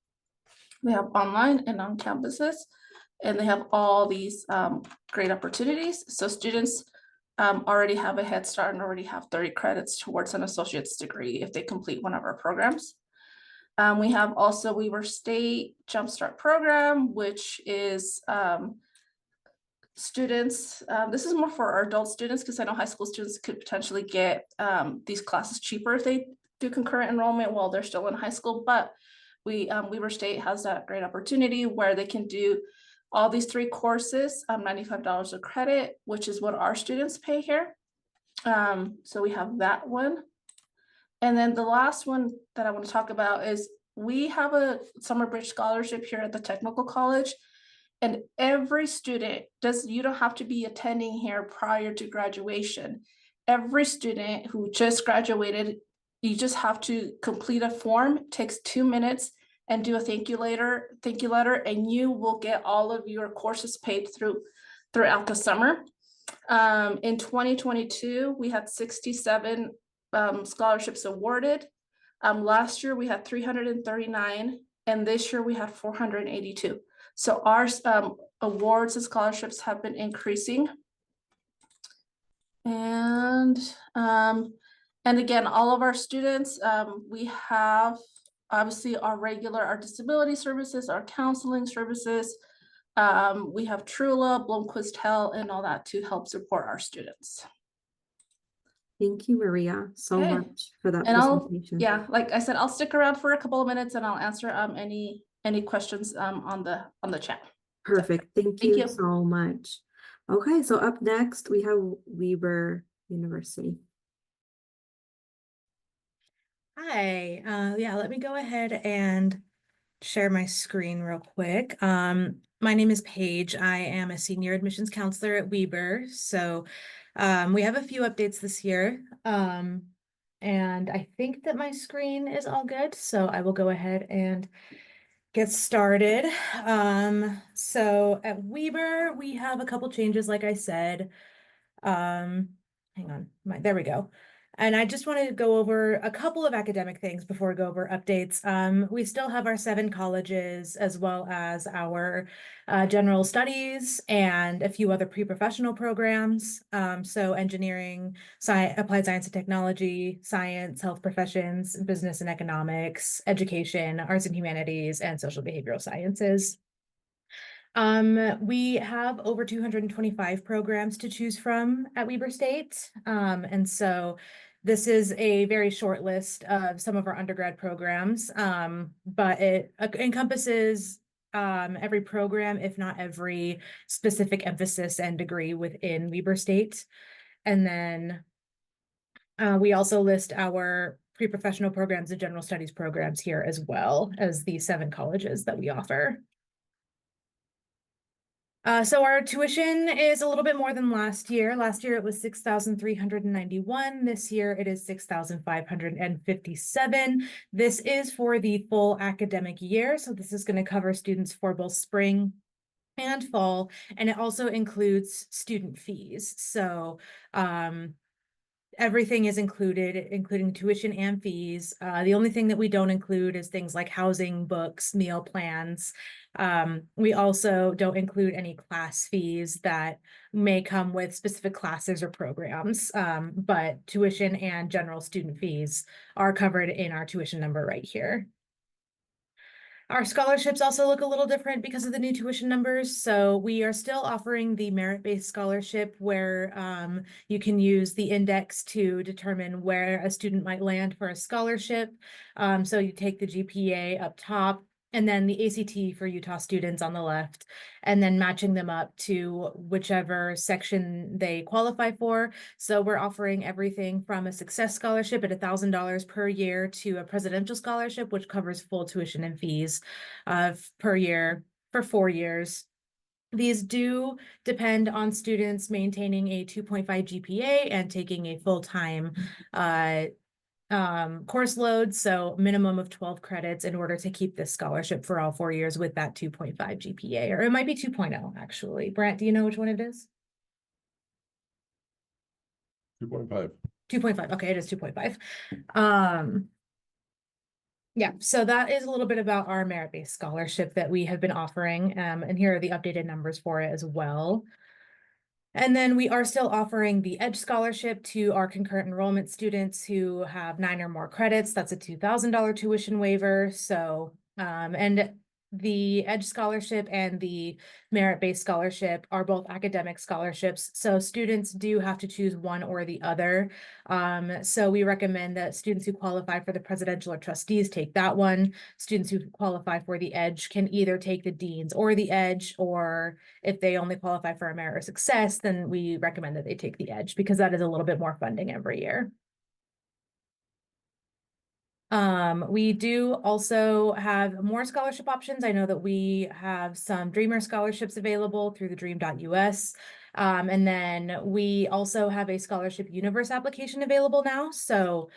They have online and on campuses, and they have all these great opportunities. So students already have a head start and already have 30 credits towards an associate's degree if they complete one of our programs. We have also Weber State Jumpstart Program, which is students, this is more for our adult students because I know high school students could potentially get these classes cheaper if they do concurrent enrollment while they're still in high school, but Weber State has that great opportunity where they can do all these 3 courses, $95 a credit, which is what our students pay here. So we have that one. And then the last one that I want to talk about is we have a summer bridge scholarship here at the Technical College. And every student you don't have to be attending here prior to graduation. Every student who just graduated, you just have to complete a form. It takes 2 minutes and do a thank you letter, and you will get all of your courses paid throughout the summer. In 2022, we had 67 scholarships awarded. Last year we had 339, and this year we had 482. So our awards and scholarships have been increasing. And again, all of our students, we have obviously our disability services, our counseling services. We have Tooele, Blomquist Health, and all that to help support our students. Thank you, Maria, so Okay. much for that And presentation. yeah, like I said, I'll stick around for a couple of minutes and I'll answer any questions on the chat. Perfect. Thank Thank you you. so much. Okay, so up next we have Weber University. Hi, yeah, let me go ahead and share my screen real quick. My name is Paige. I am a senior admissions counselor at Weber. So we have a few updates this year. And I think that my screen is all good. So I will go ahead and get started. So at Weber, we have a couple changes, like I said. Hang on, there we go. And I just wanted to go over a couple of academic things before we go over updates. We still have our 7 colleges as well as our general studies and a few other pre-professional programs. So engineering, applied science and technology, science, health professions, business and economics, education, arts and humanities, and social behavioral sciences. We have over 225 programs to choose from at Weber State. And so this is a very short list of some of our undergrad programs, but it encompasses every program, if not every specific emphasis and degree within Weber State. And then we also list our pre-professional programs and general studies programs here as well as the 7 colleges that we offer. So our tuition is a little bit more than last year. Last year it was $6,391. This year it is $6,557. This is for the full academic year. So this is going to cover students for both spring and fall, and it also includes student fees. So everything is included, including tuition and fees. The only thing that we don't include is things like housing, books, meal plans. We also don't include any class fees that may come with specific classes or programs, but tuition and general student fees are covered in our tuition number right here. Our scholarships also look a little different because of the new tuition numbers. So we are still offering the merit-based scholarship where you can use the index to determine where a student might land for a scholarship. So you take the GPA up top, and then the ACT for Utah students on the left, and then matching them up to whichever section they qualify for. So we're offering everything from a success scholarship at $1,000 per year to a presidential scholarship, which covers full tuition and fees per year for 4 years. These do depend on students maintaining a 2.5 GPA and taking a full-time course load, so minimum of 12 credits in order to keep this scholarship for all 4 years with that 2.5 GPA, or it might be 2.0 actually. Brent, do you know which one it is? 2.5. 2.5. Okay, it is 2.5. Yeah, so that is a little bit about our merit-based scholarship that we have been offering, and here are the updated numbers for it as well. And then we are still offering the EDGE scholarship to our concurrent enrollment students who have 9 or more credits. That's a $2,000 tuition waiver. So, and the EDGE scholarship and the merit-based scholarship are both academic scholarships. So students do have to choose one or the other. So we recommend that students who qualify for the presidential or trustees take that one. Students who qualify for the EDGE can either take the deans or the EDGE, or if they only qualify for a merit or success, then we recommend that they take the EDGE because that is a little bit more funding every year. We do also have more scholarship options. I know that we have some Dreamer scholarships available through the dream.us. And then we also have a scholarship universe application available now. So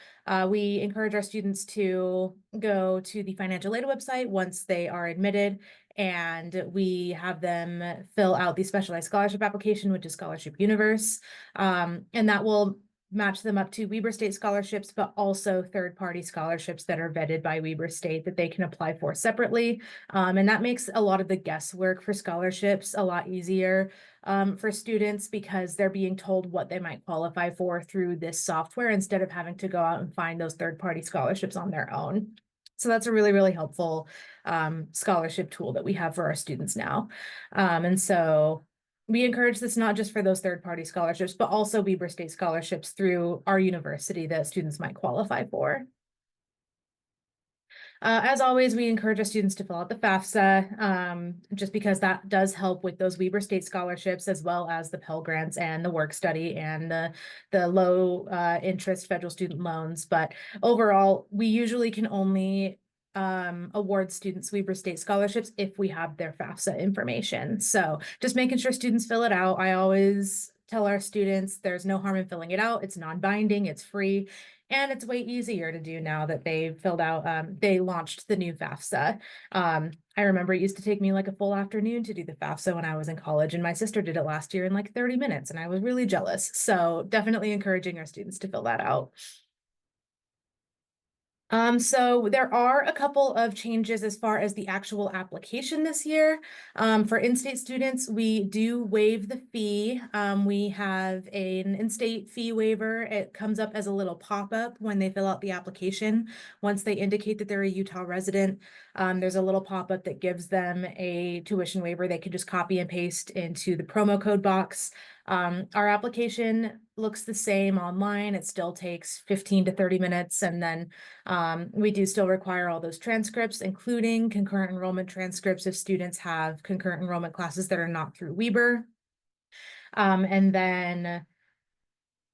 we encourage our students to go to the financial aid website once they are admitted, and we have them fill out the specialized scholarship application, which is Scholarship Universe. And that will match them up to Weber State scholarships, but also third-party scholarships that are vetted by Weber State that they can apply for separately. And that makes a lot of the guesswork for scholarships a lot easier for students because they're being told what they might qualify for through this software instead of having to go out and find those third-party scholarships on their own. So that's a really, really helpful scholarship tool that we have for our students now. And so we encourage this not just for those third-party scholarships, but also Weber State scholarships through our university that students might qualify for. As always, we encourage our students to fill out the FAFSA, just because that does help with those Weber State scholarships, as well as the Pell Grants and the work study and the low interest federal student loans. But overall, we usually can only award students Weber State scholarships if we have their FAFSA information. So just making sure students fill it out. I always tell our students there's no harm in filling it out. It's non-binding, it's free, and it's way easier to do now that they've filled out, they launched the new FAFSA. I remember it used to take me like a full afternoon to do the FAFSA when I was in college, and my sister did it last year in like 30 minutes, and I was really jealous. So definitely encouraging our students to fill that out. So there are a couple of changes as far as the actual application this year. For in-state students, we do waive the fee. We have an in-state fee waiver. It comes up as a little pop-up when they fill out the application. Once they indicate that they're a Utah resident, there's a little pop-up that gives them a tuition waiver. They can just copy and paste into the promo code box. Our application looks the same online. It still takes 15 to 30 minutes. And then we do still require all those transcripts, including concurrent enrollment transcripts if students have concurrent enrollment classes that are not through Weber. And then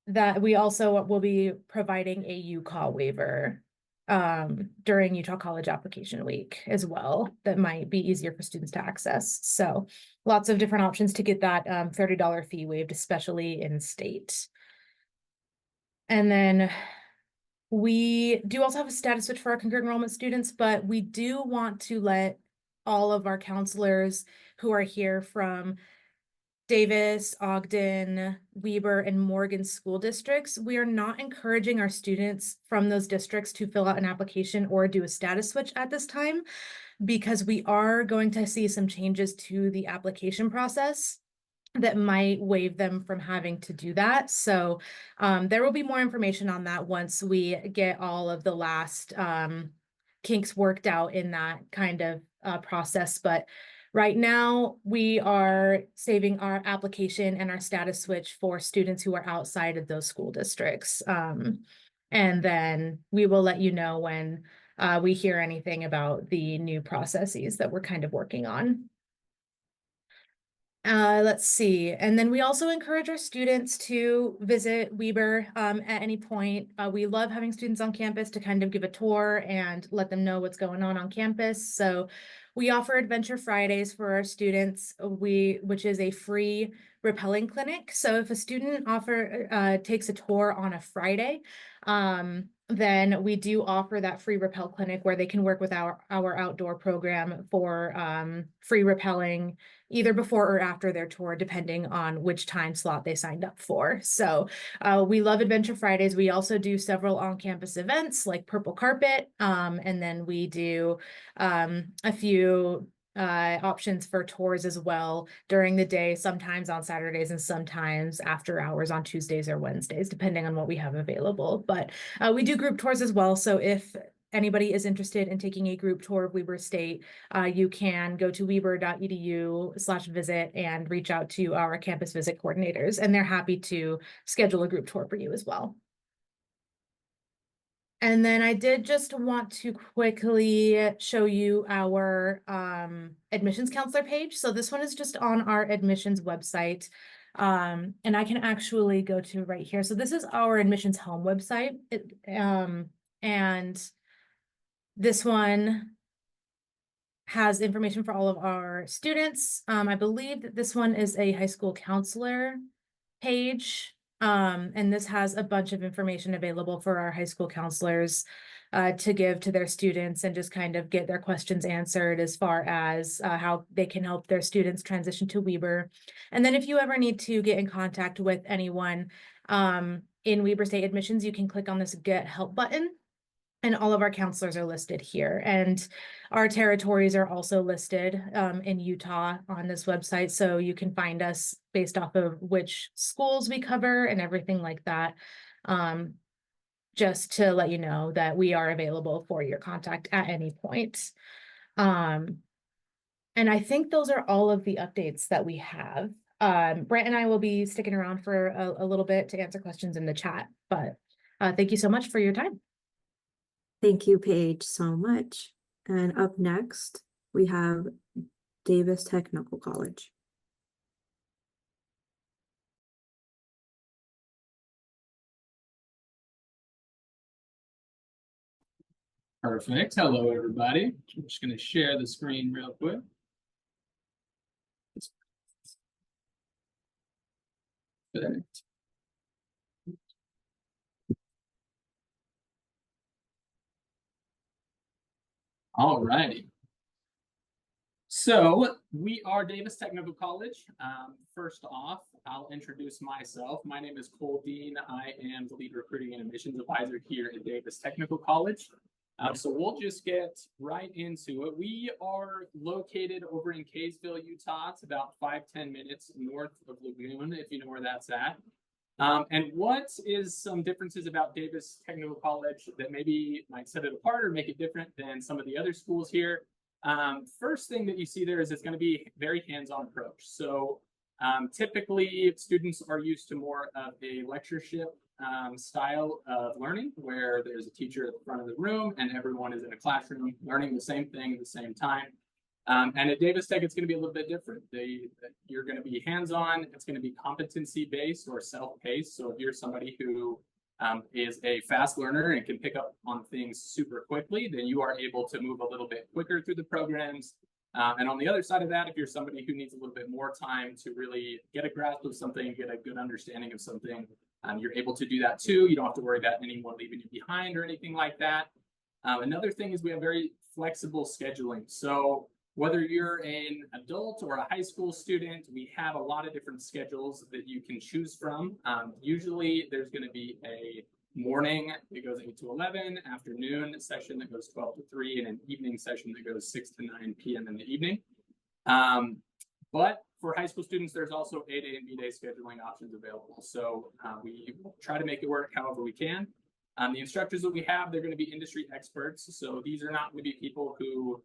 that we also will be providing a UCall waiver during Utah College application week as well. That might be easier for students to access. So lots of different options to get that $30 fee waived, especially in state. And then we do also have a status switch for our concurrent enrollment students, but we do want to let all of our counselors who are here from Davis, Ogden, Weber, and Morgan school districts, we are not encouraging our students from those districts to fill out an application or do a status switch at this time, because we are going to see some changes to the application process that might waive them from having to do that. So there will be more information on that once we get all of the last kinks worked out in that kind of process. But right now, we are saving our application and our status switch for students who are outside of those school districts. And then we will let you know when we hear anything about the new processes that we're kind of working on. Let's see. And then we also encourage our students to visit Weber at any point. We love having students on campus to kind of give a tour and let them know what's going on campus. So we offer Adventure Fridays for our students, which is a free rappelling clinic. So if a student takes a tour on a Friday, then we do offer that free rappel clinic where they can work with our outdoor program for free rappelling either before or after their tour, depending on which time slot they signed up for. So we love Adventure Fridays. We also do several on-campus events like Purple Carpet, and then we do a few options for tours as well during the day, sometimes on Saturdays and sometimes after hours on Tuesdays or Wednesdays, depending on what we have available. But we do group tours as well. So if anybody is interested in taking a group tour of Weber State, you can go to weber.edu/visit and reach out to our campus visit coordinators, and they're happy to schedule a group tour for you as well. And then I did just want to quickly show you our admissions counselor page. So this one is just on our admissions website. And I can actually go to right here. So this is our admissions home website. And this one has information for all of our students. I believe that this one is a high school counselor page. And this has a bunch of information available for our high school counselors to give to their students and just kind of get their questions answered as far as how they can help their students transition to Weber. And then if you ever need to get in contact with anyone, in Weber State admissions, you can click on this Get Help button. And all of our counselors are listed here. And our territories are also listed in Utah on this website. So you can find us based off of which schools we cover and everything like that. Just to let you know that we are available for your contact at any point. And I think those are all of the updates that we have. Brent and I will be sticking around for a little bit to answer questions in the chat, but thank you so much for your time. Thank you, Paige, so much. And up next, we have Davis Technical College. Perfect. Hello, everybody. I'm just going to share the screen real quick. Perfect. All righty. So we are Davis Technical College. First off, I'll introduce myself. My name is Cole Dean. I am the lead recruiting and admissions advisor here at Davis Technical College. So we'll just get right into it. We are located over in Kaysville, Utah. It's about 5-10 minutes north of Lagoon, if you know where that's at. And what is some differences about Davis Technical College that maybe might set it apart or make it different than some of the other schools here? First thing that you see there is it's going to be very hands-on approach. So typically students are used to more of a lectureship style of learning where there's a teacher at the front of the room and everyone is in a classroom learning the same thing at the same time. And at Davis Tech, it's going to be a little bit different. You're going to be hands-on. It's going to be competency-based or self-paced. So if you're somebody who is a fast learner and can pick up on things super quickly, then you are able to move a little bit quicker through the programs. And on the other side of that, if you're somebody who needs a little bit more time to really get a grasp of something, get a good understanding of something, you're able to do that too. You don't have to worry about anyone leaving you behind or anything like that. Another thing is we have very flexible scheduling. So whether you're an adult or a high school student, we have a lot of different schedules that you can choose from. Usually there's going to be a morning that goes 8 to 11, afternoon session that goes 12 to 3, and an evening session that goes 6 to 9 p.m. in the evening. But for high school students, there's also A-day and B-day scheduling options available. So we try to make it work however we can. The instructors that we have, they're going to be industry experts. So these are not going to be people who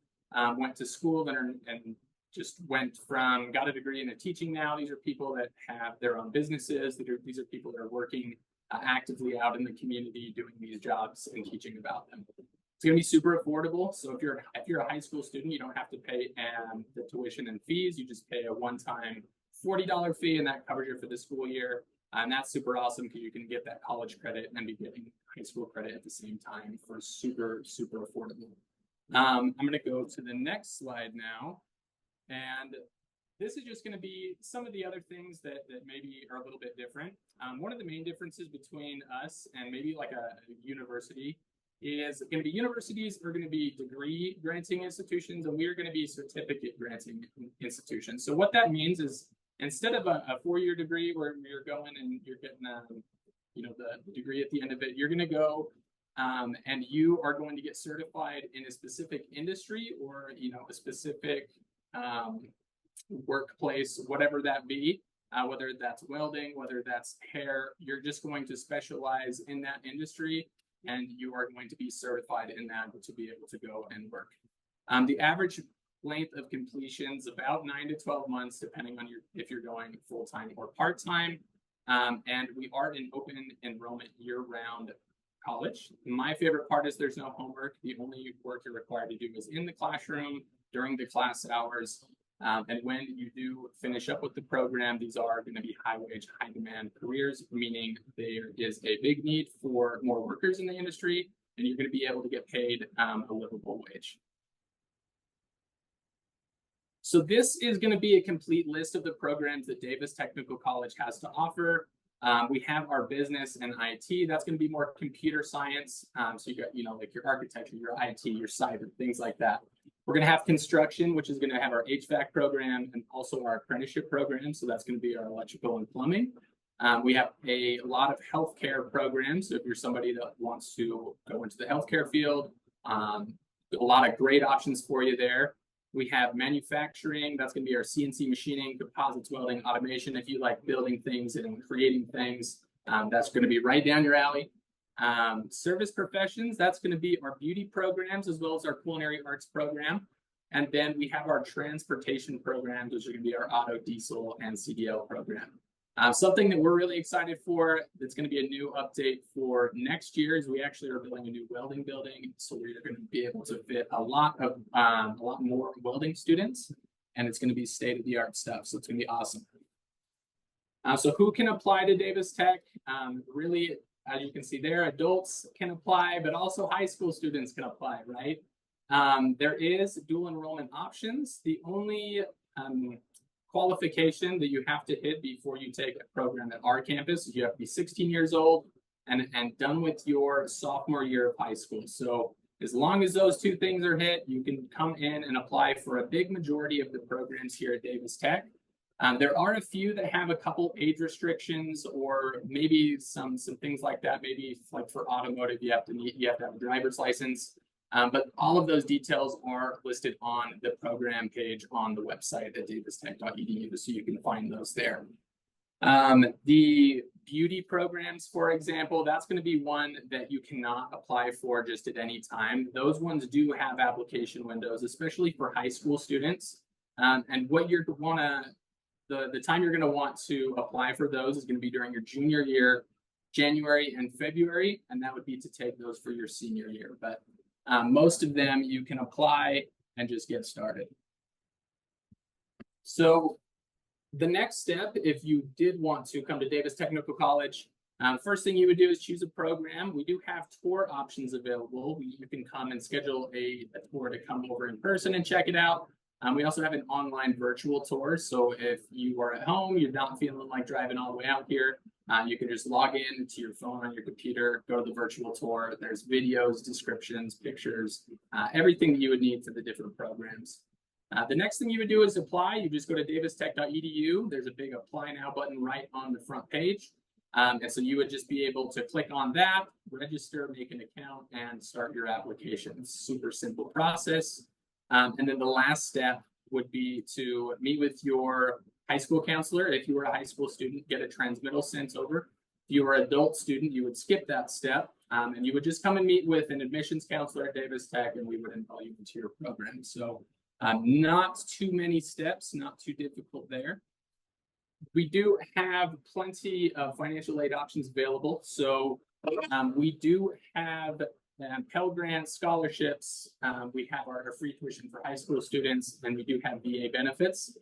went to school and just got a degree in teaching now. These are people that have their own businesses. These are people that are working actively out in the community doing these jobs and teaching about them. It's going to be super affordable. So if you're a high school student, you don't have to pay the tuition and fees. You just pay a one-time $40 fee, and that covers you for the school year. And that's super awesome because you can get that college credit and be getting high school credit at the same time for super, super affordable. I'm going to go to the next slide now. And this is just going to be some of the other things that maybe are a little bit different. One of the main differences between us and maybe like a university is going to be universities are going to be degree granting institutions, and we are going to be certificate granting institutions. So what that means is instead of a 4-year degree where you're going and you're getting the degree at the end of it, you're going to go and you are going to get certified in a specific industry or a specific workplace, whatever that be, whether that's welding, whether that's hair. You're just going to specialize in that industry, and you are going to be certified in that to be able to go and work. The average length of completion is about 9 to 12 months, depending on if you're going full-time or part-time. And we are an open enrollment year-round college. My favorite part is there's no homework. The only work you're required to do is in the classroom during the class hours. And when you do finish up with the program, these are going to be high-wage, high-demand careers, meaning there is a big need for more workers in the industry, and you're going to be able to get paid a livable wage. So this is going to be a complete list of the programs that Davis Technical College has to offer. We have our business and IT. That's going to be more computer science. So you got, like your architecture, your IT, your cyber, things like that. We're going to have construction, which is going to have our HVAC program and also our apprenticeship program. So that's going to be our electrical and plumbing. We have a lot of healthcare programs. So if you're somebody that wants to go into the healthcare field, a lot of great options for you there. We have manufacturing. That's going to be our CNC machining, composites, welding, automation. If you like building things and creating things, that's going to be right down your alley. Service professions, that's going to be our beauty programs as well as our culinary arts program. And then we have our transportation programs, which are going to be our auto, diesel, and CDL program. Something that we're really excited for, that's going to be a new update for next year, is we actually are building a new welding building. So we're going to be able to fit a lot more welding students, and it's going to be state-of-the-art stuff. So it's going to be awesome. So who can apply to Davis Tech? Really, as you can see there, adults can apply, but also high school students can apply, right? There is dual enrollment options. The only qualification that you have to hit before you take a program at our campus is you have to be 16 years old and done with your sophomore year of high school. So as long as those two things are hit, you can come in and apply for a big majority of the programs here at Davis Tech. There are a few that have a couple age restrictions, or maybe some things like that. Maybe like for automotive, you have to have a driver's license. But all of those details are listed on the program page on the website at davistech.edu, so you can find those there. The beauty programs, for example, that's going to be one that you cannot apply for just at any time. Those ones do have application windows, especially for high school students. And what you're going to, the time you're going to want to apply for those is going to be during your junior year, January and February, and that would be to take those for your senior year. But most of them you can apply and just get started. So the next step, if you did want to come to Davis Technical College, first thing you would do is choose a program. We do have tour options available. You can come and schedule a tour to come over in person and check it out. We also have an online virtual tour. So if you are at home, you're not feeling like driving all the way out here, you can just log in to your phone on your computer, go to the virtual tour. There's videos, descriptions, pictures, everything that you would need for the different programs. The next thing you would do is apply. You just go to davistech.edu. There's a big apply now button right on the front page. And so you would just be able to click on that, register, make an account, and start your application. It's a super simple process. And then the last step would be to meet with your high school counselor. If you were a high school student, get a transmittal sent over. If you were an adult student, you would skip that step, and you would just come and meet with an admissions counselor at Davis Tech, and we would enroll you into your program. So not too many steps, not too difficult there. We do have plenty of financial aid options available. So we do have Pell Grant scholarships. We have our free tuition for high school students, and we do have VA benefits.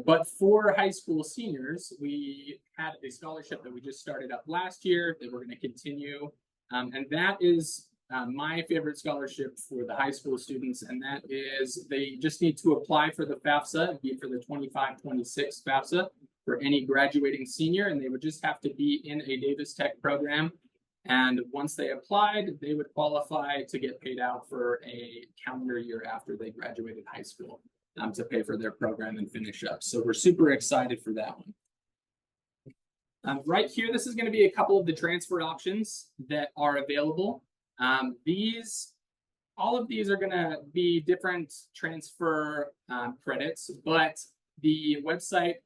But for high school seniors, we had a scholarship that we just started up last year that we're going to continue. And that is my favorite scholarship for the high school students. And that is, they just need to apply for the FAFSA, be for the 25-26 FAFSA for any graduating senior. And they would just have to be in a Davis Tech program. And once they applied, they would qualify to get paid out for a calendar year after they graduated high school to pay for their program and finish up. So we're super excited for that one. Right here, this is going to be a couple of the transfer options that are available. All of these are going to be different transfer credits, but the website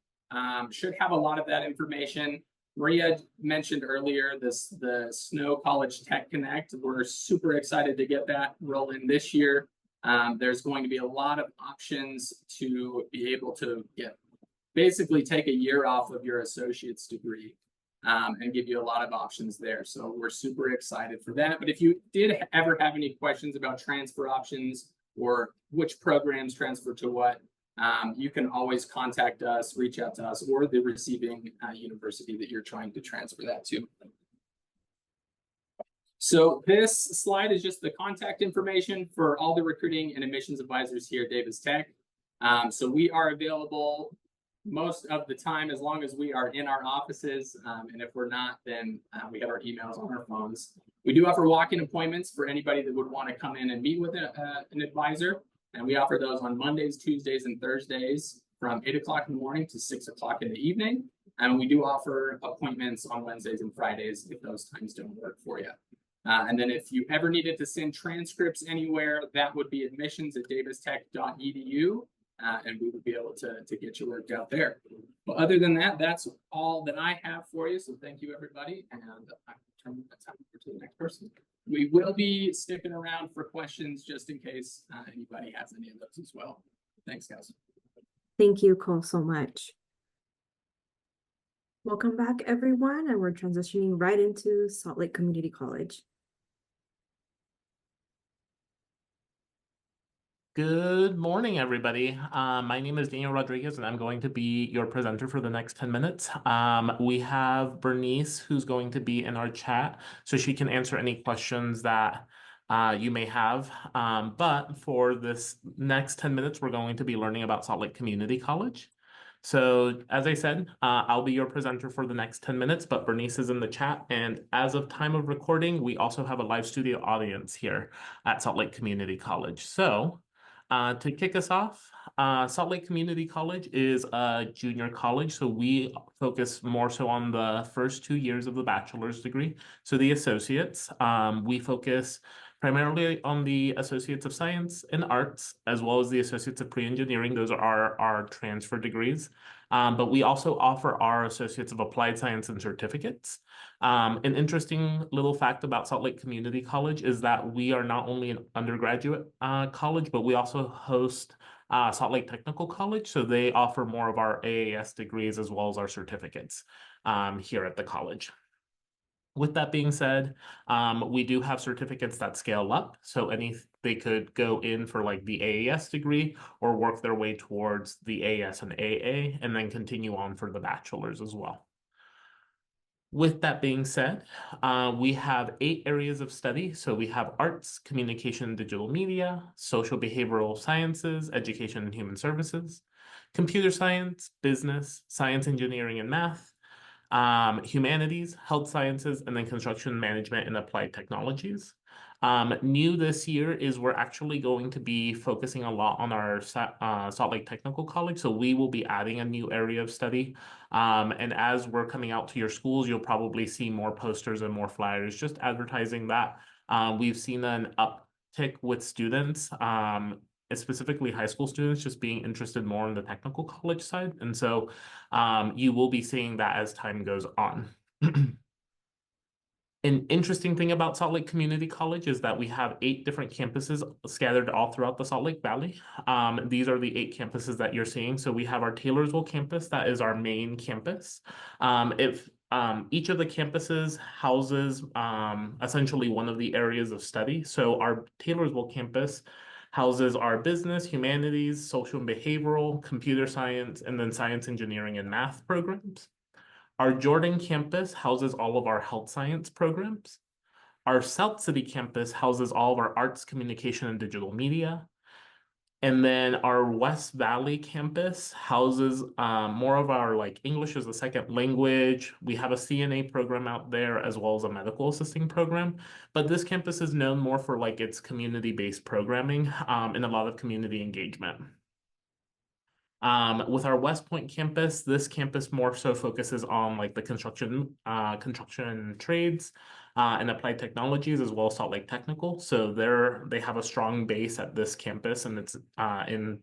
should have a lot of that information. Maria mentioned earlier the Snow College Tech Connect. We're super excited to get that rolling this year. There's going to be a lot of options to be able to basically take a year off of your associate's degree and give you a lot of options there. So we're super excited for that. But if you did ever have any questions about transfer options or which programs transfer to what, you can always contact us, reach out to us, or the receiving university that you're trying to transfer that to. So this slide is just the contact information for all the recruiting and admissions advisors here at Davis Tech. So we are available most of the time as long as we are in our offices. And if we're not, then we have our emails on our phones. We do offer walk-in appointments for anybody that would want to come in and meet with an advisor. And we offer those on Mondays, Tuesdays, and Thursdays from 8 o'clock in the morning to 6 o'clock in the evening. And we do offer appointments on Wednesdays and Fridays if those times don't work for you. And then if you ever needed to send transcripts anywhere, that would be admissions@davistech.edu. And we would be able to get you worked out there. But other than that, that's all that I have for you. So thank you, everybody. And I turn the time over to the next person. We will be sticking around for questions just in case anybody has any of those as well. Thanks, guys. Thank you, Cole, so much. Welcome back, everyone, and we're transitioning right into Salt Lake Community College. Good morning, everybody. My name is Daniel Rodriguez, and I'm going to be your presenter for the next 10 minutes. We have Bernice, who's going to be in our chat, so she can answer any questions that you may have. But for this next 10 minutes, we're going to be learning about Salt Lake Community College. So as I said, I'll be your presenter for the next 10 minutes, but Bernice is in the chat. And as of time of recording, we also have a live studio audience here at Salt Lake Community College. So to kick us off, Salt Lake Community College is a junior college. So we focus more so on the first 2 years of the bachelor's degree. So the associates, we focus primarily on the Associates of Science and Arts, as well as the Associates of Pre-Engineering. Those are our transfer degrees. But we also offer our Associates of Applied Science and certificates. An interesting little fact about Salt Lake Community College is that we are not only an undergraduate college, but we also host Salt Lake Technical College. So they offer more of our AAS degrees as well as our certificates here at the college. With that being said, we do have certificates that scale up. So they could go in for like the AAS degree or work their way towards the AS and AA and then continue on for the bachelor's as well. With that being said, we have 8 areas of study. So we have arts, communication and digital media, social behavioral sciences, education and human services, computer science, business, science, engineering and math, humanities, health sciences, and then construction management and applied technologies. New this year is we're actually going to be focusing a lot on our Salt Lake Technical College. So we will be adding a new area of study. And as we're coming out to your schools, you'll probably see more posters and more flyers just advertising that. We've seen an uptick with students, specifically high school students, just being interested more in the technical college side. And so you will be seeing that as time goes on. An interesting thing about Salt Lake Community College is that we have 8 different campuses scattered all throughout the Salt Lake Valley. These are the 8 campuses that you're seeing. So we have our Taylorsville campus, that is our main campus. Each of the campuses houses essentially one of the areas of study. So our Taylorsville campus houses our business, humanities, social and behavioral, computer science, and then science, engineering, and math programs. Our Jordan campus houses all of our health science programs. Our South City campus houses all of our arts, communication, and digital media. And then our West Valley campus houses more of our like English as a second language. We have a CNA program out there as well as a medical assisting program. But this campus is known more for like its community-based programming and a lot of community engagement. With our West Point campus, this campus more so focuses on like the construction trades and applied technologies as well as Salt Lake Technical. So they have a strong base at this campus, and it's in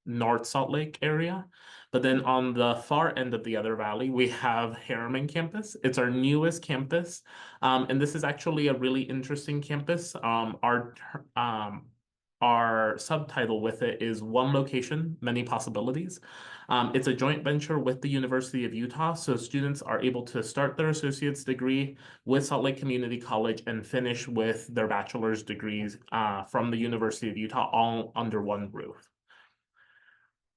North Salt Lake area. But then on the far end of the other valley, we have Harriman campus. It's our newest campus. And this is actually a really interesting campus. Our subtitle with it is One Location, Many Possibilities. It's a joint venture with the University of Utah. So students are able to start their associate's degree with Salt Lake Community College and finish with their bachelor's degrees from the University of Utah, all under one roof.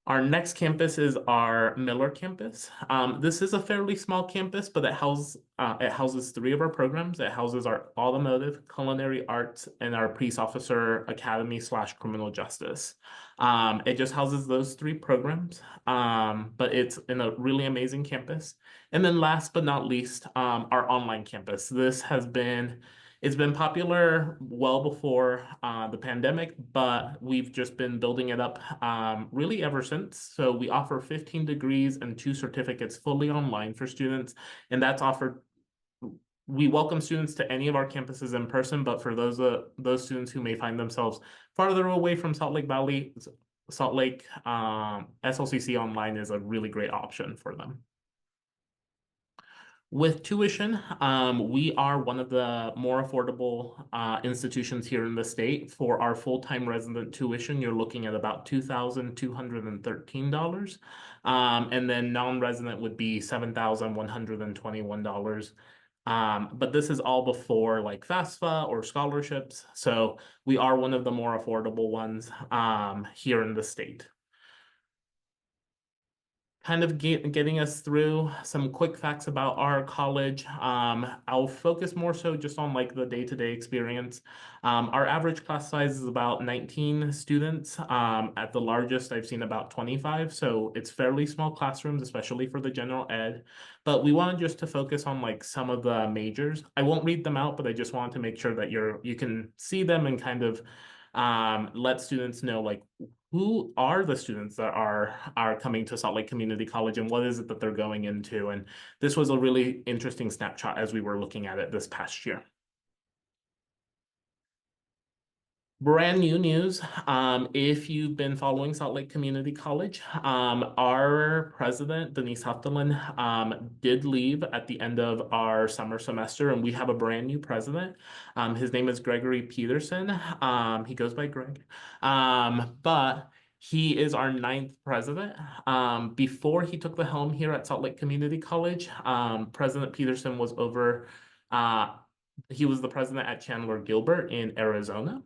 Our next campus is our Miller campus. This is a fairly small campus, but it houses 3 of our programs. It houses our automotive, culinary arts, and our police officer academy / criminal justice. It just houses those 3 programs, but it's in a really amazing campus. And then last but not least, our online campus. This has been It's been popular well before the pandemic, but we've just been building it up really ever since. So we offer 15 degrees and 2 certificates fully online for students, and that's offered. We welcome students to any of our campuses in person, but for those students who may find themselves farther away from Salt Lake Valley, Salt Lake, SLCC Online is a really great option for them. With tuition, we are one of the more affordable institutions here in the state. For our full-time resident tuition, you're looking at about $2,213. And then non-resident would be $7,121. But this is all before like FAFSA or scholarships. So we are one of the more affordable ones here in the state. Kind of getting us through some quick facts about our college. I'll focus more so just on like the day-to-day experience. Our average class size is about 19 students. At the largest, I've seen about 25. So it's fairly small classrooms, especially for the general ed. But we wanted just to focus on like some of the majors. I won't read them out, but I just wanted to make sure that you can see them and kind of let students know like who are the students that are coming to Salt Lake Community College and what is it that they're going into. And this was a really interesting snapshot as we were looking at it this past year. Brand new news. If you've been following Salt Lake Community College, our president, Denise Hoftelin, did leave at the end of our summer semester, and we have a brand new president. His name is Gregory Peterson. He goes by Greg. But he is our 9th president. Before he took the helm here at Salt Lake Community College, President Peterson was he was the president at Chandler Gilbert in Arizona.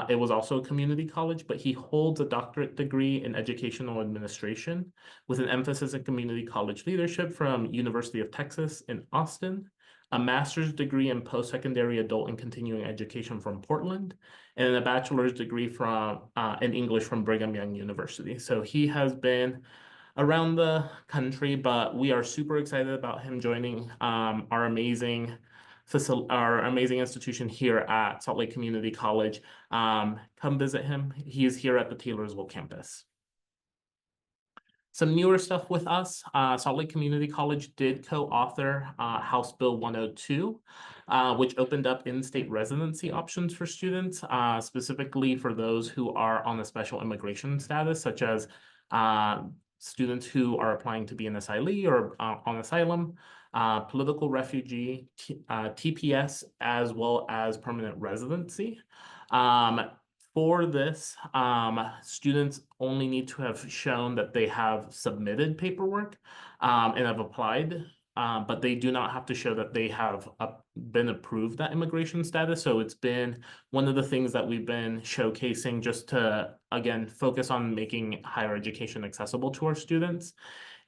It was also a community college, but he holds a doctorate degree in educational administration with an emphasis in community college leadership from University of Texas in Austin, a master's degree in post-secondary adult and continuing education from Portland, and a bachelor's degree in English from Brigham Young University. So he has been around the country, but we are super excited about him joining our amazing institution here at Salt Lake Community College. Come visit him. He is here at the Taylorsville campus. Some newer stuff with us. Salt Lake Community College did co-author House Bill 102, which opened up in-state residency options for students, specifically for those who are on a special immigration status, such as students who are applying to be an asylee or on asylum, political refugee, TPS, as well as permanent residency. For this, students only need to have shown that they have submitted paperwork and have applied, but they do not have to show that they have been approved that immigration status. So it's been one of the things that we've been showcasing just to, again, focus on making higher education accessible to our students.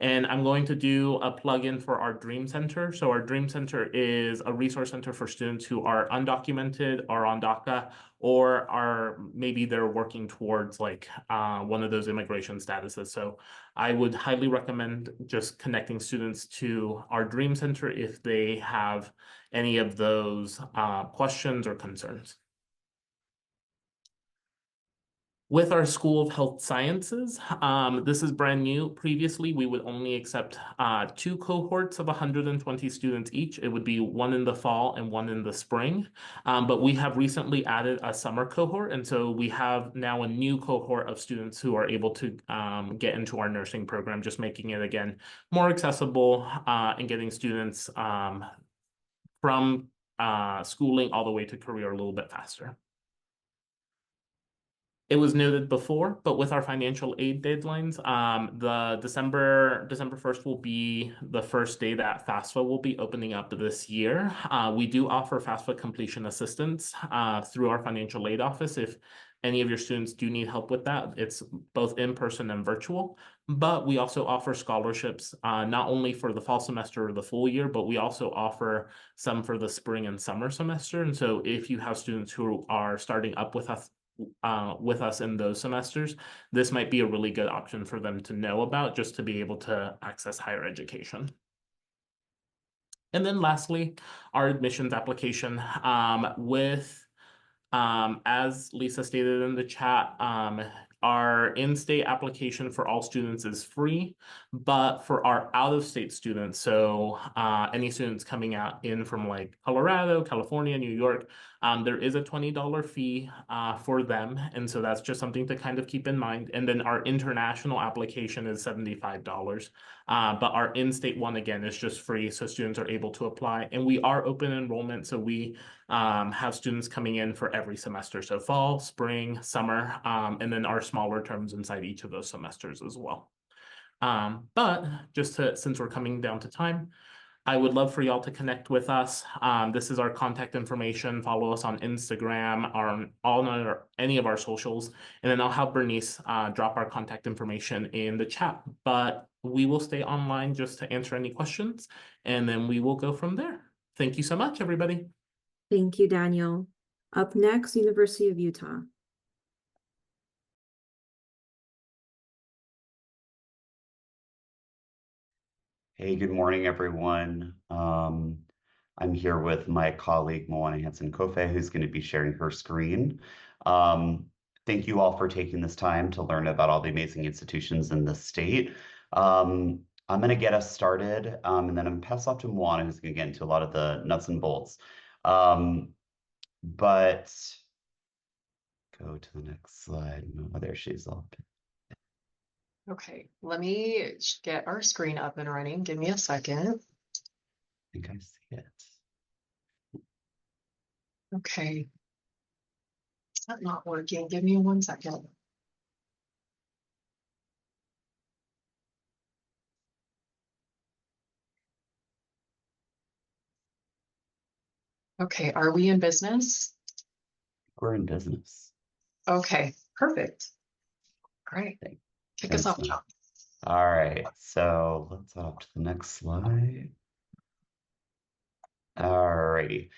And I'm going to do a plug-in for our Dream Center. So our Dream Center is a resource center for students who are undocumented, are on DACA, or maybe they're working towards like one of those immigration statuses. So I would highly recommend just connecting students to our Dream Center if they have any of those questions or concerns. With our School of Health Sciences, this is brand new. Previously, we would only accept 2 cohorts of 120 students each. It would be one in the fall and one in the spring. But we have recently added a summer cohort. And so we have now a new cohort of students who are able to get into our nursing program, just making it, again, more accessible and getting students from schooling all the way to career a little bit faster. It was noted before, but with our financial aid deadlines, the December 1st will be the first day that FAFSA will be opening up this year. We do offer FAFSA completion assistance through our financial aid office. If any of your students do need help with that, it's both in person and virtual. But we also offer scholarships, not only for the fall semester or the full year, but we also offer some for the spring and summer semester. And so if you have students who are starting up with us in those semesters, this might be a really good option for them to know about just to be able to access higher education. And then lastly, our admissions application as Lisa stated in the chat, our in-state application for all students is free, but for our out-of-state students, so any students coming in from like Colorado, California, New York, there is a $20 fee for them, and so that's just something to kind of keep in mind. And then our international application is $75, but our in-state one again is just free, so students are able to apply. And we are open enrollment, so we have students coming in for every semester, so fall, spring, summer, and then our smaller terms inside each of those semesters as well. But just since we're coming down to time, I would love for y'all to connect with us. This is our contact information. Follow us on Instagram or any of our socials, and then I'll have Bernice drop our contact information in the chat. But we will stay online just to answer any questions, and then we will go from there. Thank you so much, everybody. Thank you, Daniel. Up next, University of Utah. Hey, good morning, everyone. I'm here with my colleague, Moana Hansen-Kofe, who's going to be sharing her screen. Thank you all for taking this time to learn about all the amazing institutions in the state. I'm going to get us started, and then I'm going to pass off to Moana, who's going to get into a lot of the nuts and bolts. But go to the next slide. Oh, there she is. Okay, let me get our screen up and running. Give me a second. I think I see it. Okay. Is that not working? Give me 1 second. Okay, are we in business? We're in business. Okay, perfect. Great. Kick us off, John. All right, so let's hop to the next slide. All righty.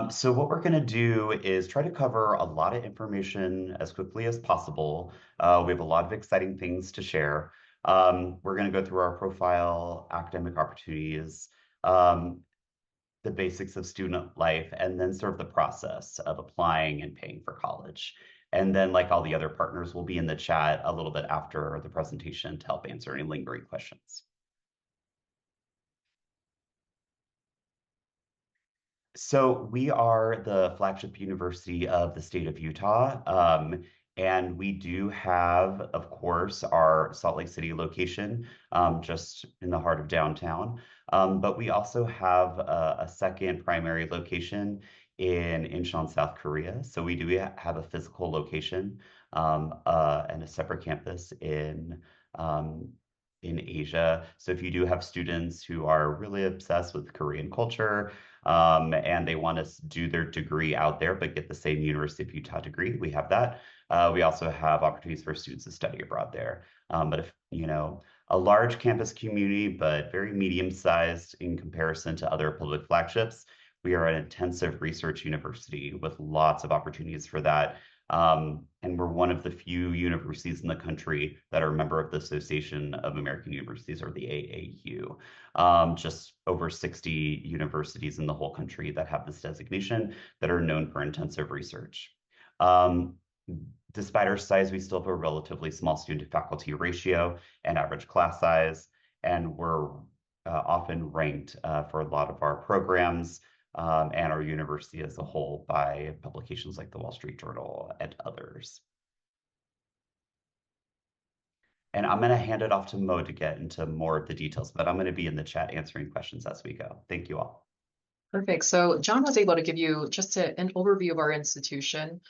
So what we're going to do is try to cover a lot of information as quickly as possible. We have a lot of exciting things to share. We're going to go through our profile, academic opportunities, the basics of student life, and then sort of the process of applying and paying for college. And then, like all the other partners, we'll be in the chat a little bit after the presentation to help answer any lingering questions. So we are the flagship university of the state of Utah. And we do have, of course, our Salt Lake City location just in the heart of downtown. But we also have a second primary location in Incheon, South Korea. So we do have a physical location and a separate campus in Asia. So if you do have students who are really obsessed with Korean culture and they want to do their degree out there but get the same University of Utah degree, we have that. We also have opportunities for students to study abroad there. But if, a large campus community, but very medium-sized in comparison to other public flagships, we are an intensive research university with lots of opportunities for that. And we're one of the few universities in the country that are a member of the Association of American Universities, or the AAU. Just over 60 universities in the whole country that have this designation that are known for intensive research. Despite our size, we still have a relatively small student-to-faculty ratio and average class size, and we're often ranked for a lot of our programs and our university as a whole by publications like the Wall Street Journal and others. And I'm going to hand it off to Mo to get into more of the details, but I'm going to be in the chat answering questions as we go. Thank you all. Perfect. So John was able to give you just an overview of our institution.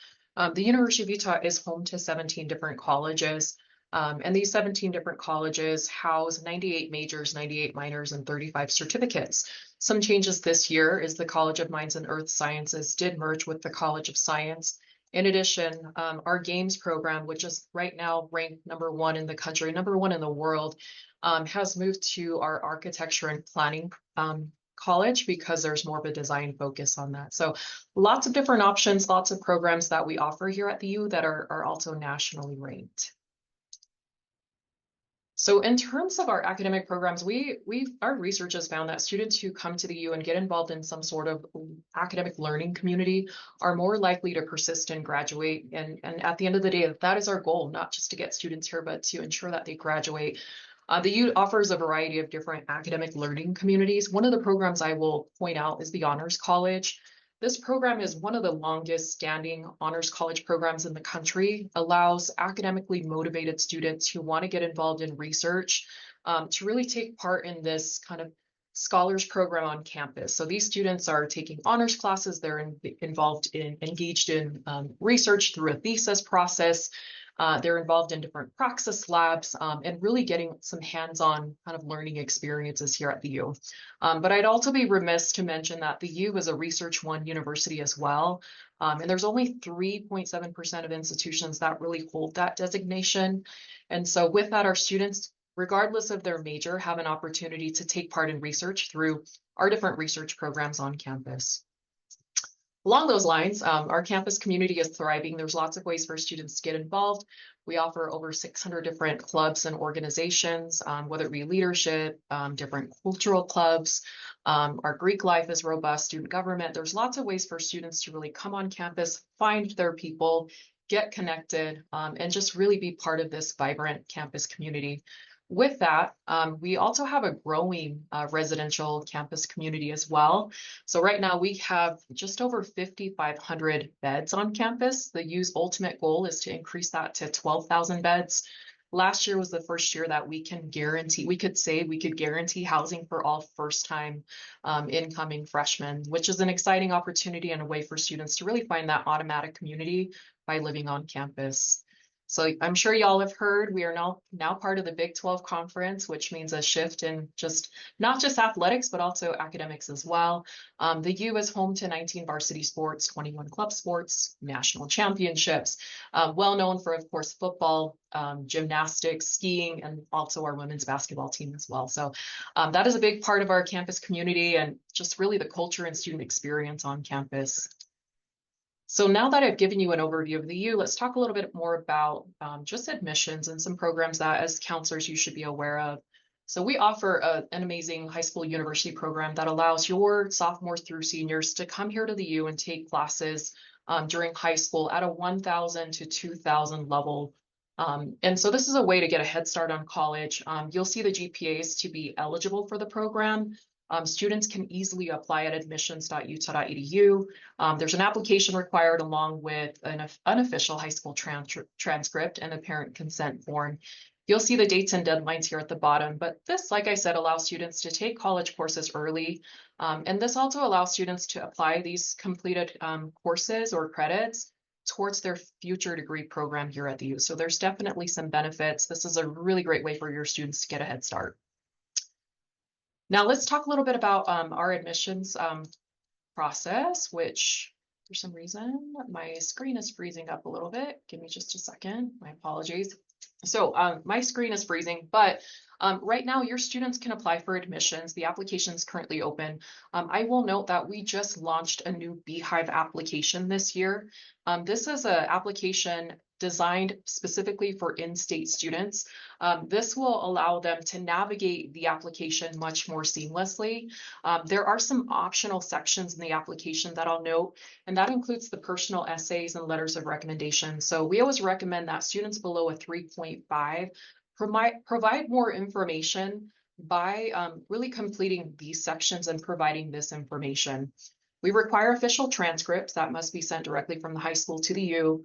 The University of Utah is home to 17 different colleges. And these 17 different colleges house 98 majors, 98 minors, and 35 certificates. Some changes this year is the College of Mines and Earth Sciences did merge with the College of Science. In addition, our games program, which is right now ranked #1 in the country, #1 in the world, has moved to our architecture and planning college because there's more of a design focus on that. So lots of different options, lots of programs that we offer here at the U that are also nationally ranked. So in terms of our academic programs, our research has found that students who come to the U and get involved in some sort of academic learning community are more likely to persist and graduate. And at the end of the day, that is our goal, not just to get students here, but to ensure that they graduate. The U offers a variety of different academic learning communities. One of the programs I will point out is the Honors College. This program is one of the longest standing honors college programs in the country, allows academically motivated students who want to get involved in research to really take part in this kind of scholars program on campus. So these students are taking honors classes, they're engaged in research through a thesis process. They're involved in different praxis labs and really getting some hands-on kind of learning experiences here at the U. But I'd also be remiss to mention that the U is a Research One university as well. And there's only 3.7% of institutions that really hold that designation. And so with that, our students, regardless of their major, have an opportunity to take part in research through our different research programs on campus. Along those lines, our campus community is thriving. There's lots of ways for students to get involved. We offer over 600 different clubs and organizations, whether it be leadership, different cultural clubs. Our Greek life is robust, student government. There's lots of ways for students to really come on campus, find their people, get connected, and just really be part of this vibrant campus community. With that, we also have a growing residential campus community as well. So right now we have just over 5,500 beds on campus. The U's ultimate goal is to increase that to 12,000 beds. Last year was the first year that we could guarantee housing for all first-time incoming freshmen, which is an exciting opportunity and a way for students to really find that automatic community by living on campus. So I'm sure y'all have heard we are now part of the Big 12 Conference, which means a shift in not just athletics, but also academics as well. The U is home to 19 varsity sports, 21 club sports, national championships, well known for, of course, football, gymnastics, skiing, and also our women's basketball team as well. So that is a big part of our campus community and just really the culture and student experience on campus. So now that I've given you an overview of the U, let's talk a little bit more about just admissions and some programs that as counselors you should be aware of. So we offer an amazing high school university program that allows your sophomores through seniors to come here to the U and take classes during high school at a 1,000 to 2,000 level. And so this is a way to get a head start on college. You'll see the GPAs to be eligible for the program. Students can easily apply at admissions.utah.edu. There's an application required along with an unofficial high school transcript and a parent consent form. You'll see the dates and deadlines here at the bottom, but this, like I said, allows students to take college courses early. And this also allows students to apply these completed courses or credits towards their future degree program here at the U. So there's definitely some benefits. This is a really great way for your students to get a head start. Now let's talk a little bit about our admissions process, which for some reason my screen is freezing up a little bit. Give me just a second, my apologies. So my screen is freezing, but right now your students can apply for admissions. The application is currently open. I will note that we just launched a new Beehive application this year. This is an application designed specifically for in-state students. This will allow them to navigate the application much more seamlessly. There are some optional sections in the application that I'll note, and that includes the personal essays and letters of recommendation. So we always recommend that students below a 3.5 provide more information by really completing these sections and providing this information. We require official transcripts that must be sent directly from the high school to the U.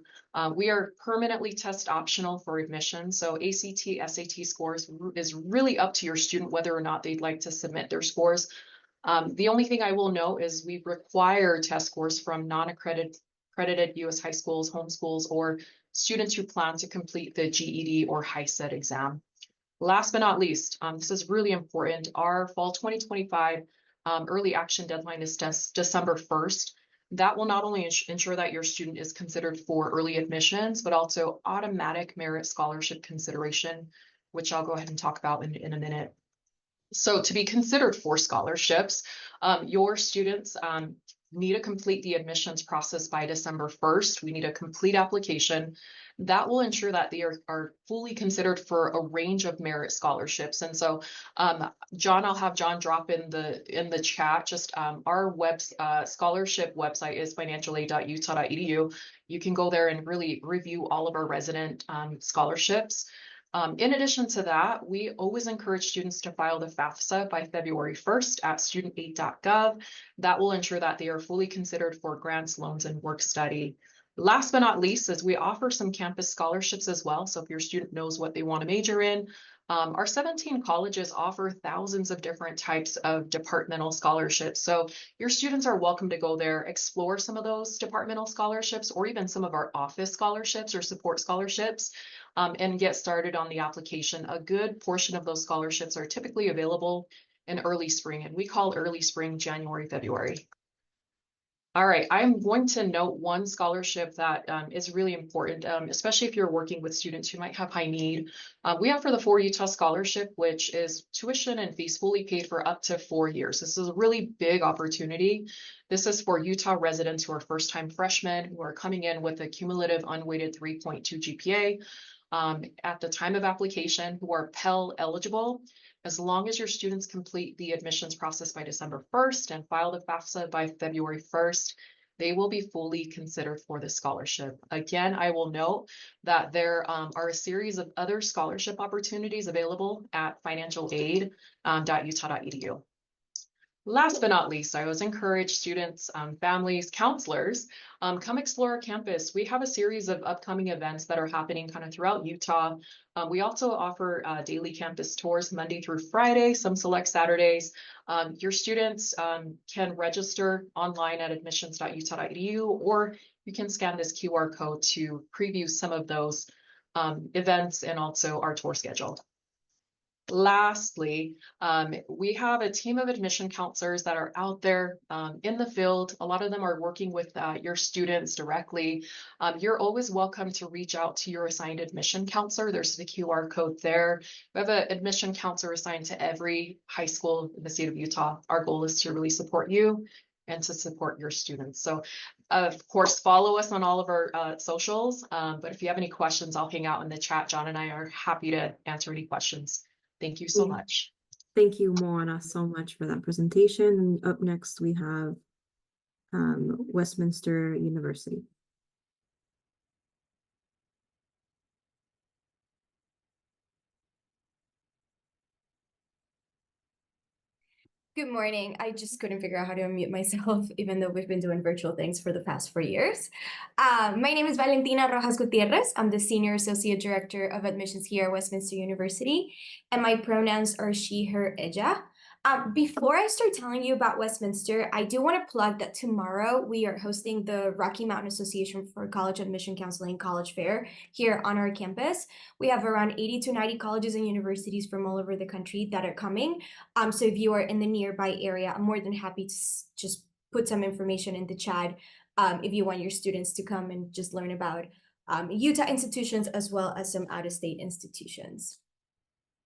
We are permanently test optional for admission. So ACT, SAT scores is really up to your student whether or not they'd like to submit their scores. The only thing I will note is we require test scores from non-accredited US high schools, homeschools, or students who plan to complete the GED or HiSET exam. Last but not least, this is really important. Our fall 2025 early action deadline is December 1st. That will not only ensure that your student is considered for early admissions, but also automatic merit scholarship consideration, which I'll go ahead and talk about in a minute. So to be considered for scholarships, your students need to complete the admissions process by December 1st. We need a complete application. That will ensure that they are fully considered for a range of merit scholarships. And so, John, I'll have John drop in the chat. Just our scholarship website is financialaid.utah.edu. You can go there and really review all of our resident scholarships. In addition to that, we always encourage students to file the FAFSA by February 1st at studentaid.gov. That will ensure that they are fully considered for grants, loans, and work study. Last but not least is we offer some campus scholarships as well. So if your student knows what they want to major in, our 17 colleges offer thousands of different types of departmental scholarships. So your students are welcome to go there, explore some of those departmental scholarships, or even some of our office scholarships or support scholarships, and get started on the application. A good portion of those scholarships are typically available in early spring, and we call early spring January, February. All right, I'm going to note one scholarship that is really important, especially if you're working with students who might have high need. We offer the For Utah Scholarship, which is tuition and fees fully paid for up to 4 years. This is a really big opportunity. This is for Utah residents who are first-time freshmen who are coming in with a cumulative unweighted 3.2 GPA at the time of application, who are Pell eligible. As long as your students complete the admissions process by December 1st and file the FAFSA by February 1st, they will be fully considered for the scholarship. Again, I will note that there are a series of other scholarship opportunities available at financialaid.utah.edu. Last but not least, I always encourage students, families, counselors, come explore our campus. We have a series of upcoming events that are happening kind of throughout Utah. We also offer daily campus tours Monday through Friday, some select Saturdays. Your students can register online at admissions.utah.edu, or you can scan this QR code to preview some of those events and also our tour schedule. Lastly, we have a team of admission counselors that are out there in the field. A lot of them are working with your students directly. You're always welcome to reach out to your assigned admission counselor. There's the QR code there. We have an admission counselor assigned to every high school in the state of Utah. Our goal is to really support you and to support your students. So of course, follow us on all of our socials. But if you have any questions, I'll hang out in the chat. John and I are happy to answer any questions. Thank you so much. Thank you, Moana, so much for that presentation. And up next, we have Westminster University. Good morning. I just couldn't figure out how to unmute myself, even though we've been doing virtual things for the past 4 years. My name is Valentina Rojas Gutierrez. I'm the Senior Associate Director of Admissions here at Westminster University, and my pronouns are she, her, ella. Before I start telling you about Westminster, I do want to plug that tomorrow we are hosting the Rocky Mountain Association for College Admission Counseling College Fair here on our campus. We have around 80 to 90 colleges and universities from all over the country that are coming. So if you are in the nearby area, I'm more than happy to just put some information in the chat if you want your students to come and just learn about Utah institutions as well as some out-of-state institutions.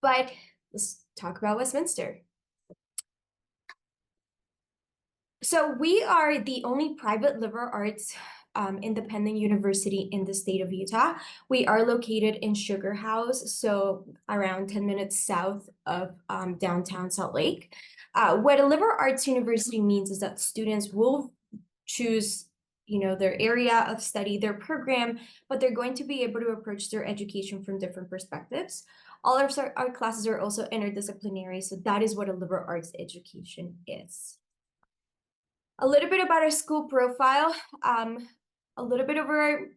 But let's talk about Westminster. So we are the only private liberal arts independent university in the state of Utah. We are located in Sugar House, so around 10 minutes south of downtown Salt Lake. What a liberal arts university means is that students will choose their area of study, their program, but they're going to be able to approach their education from different perspectives. All of our classes are also interdisciplinary, so that is what a liberal arts education is. A little bit about our school profile. A little bit over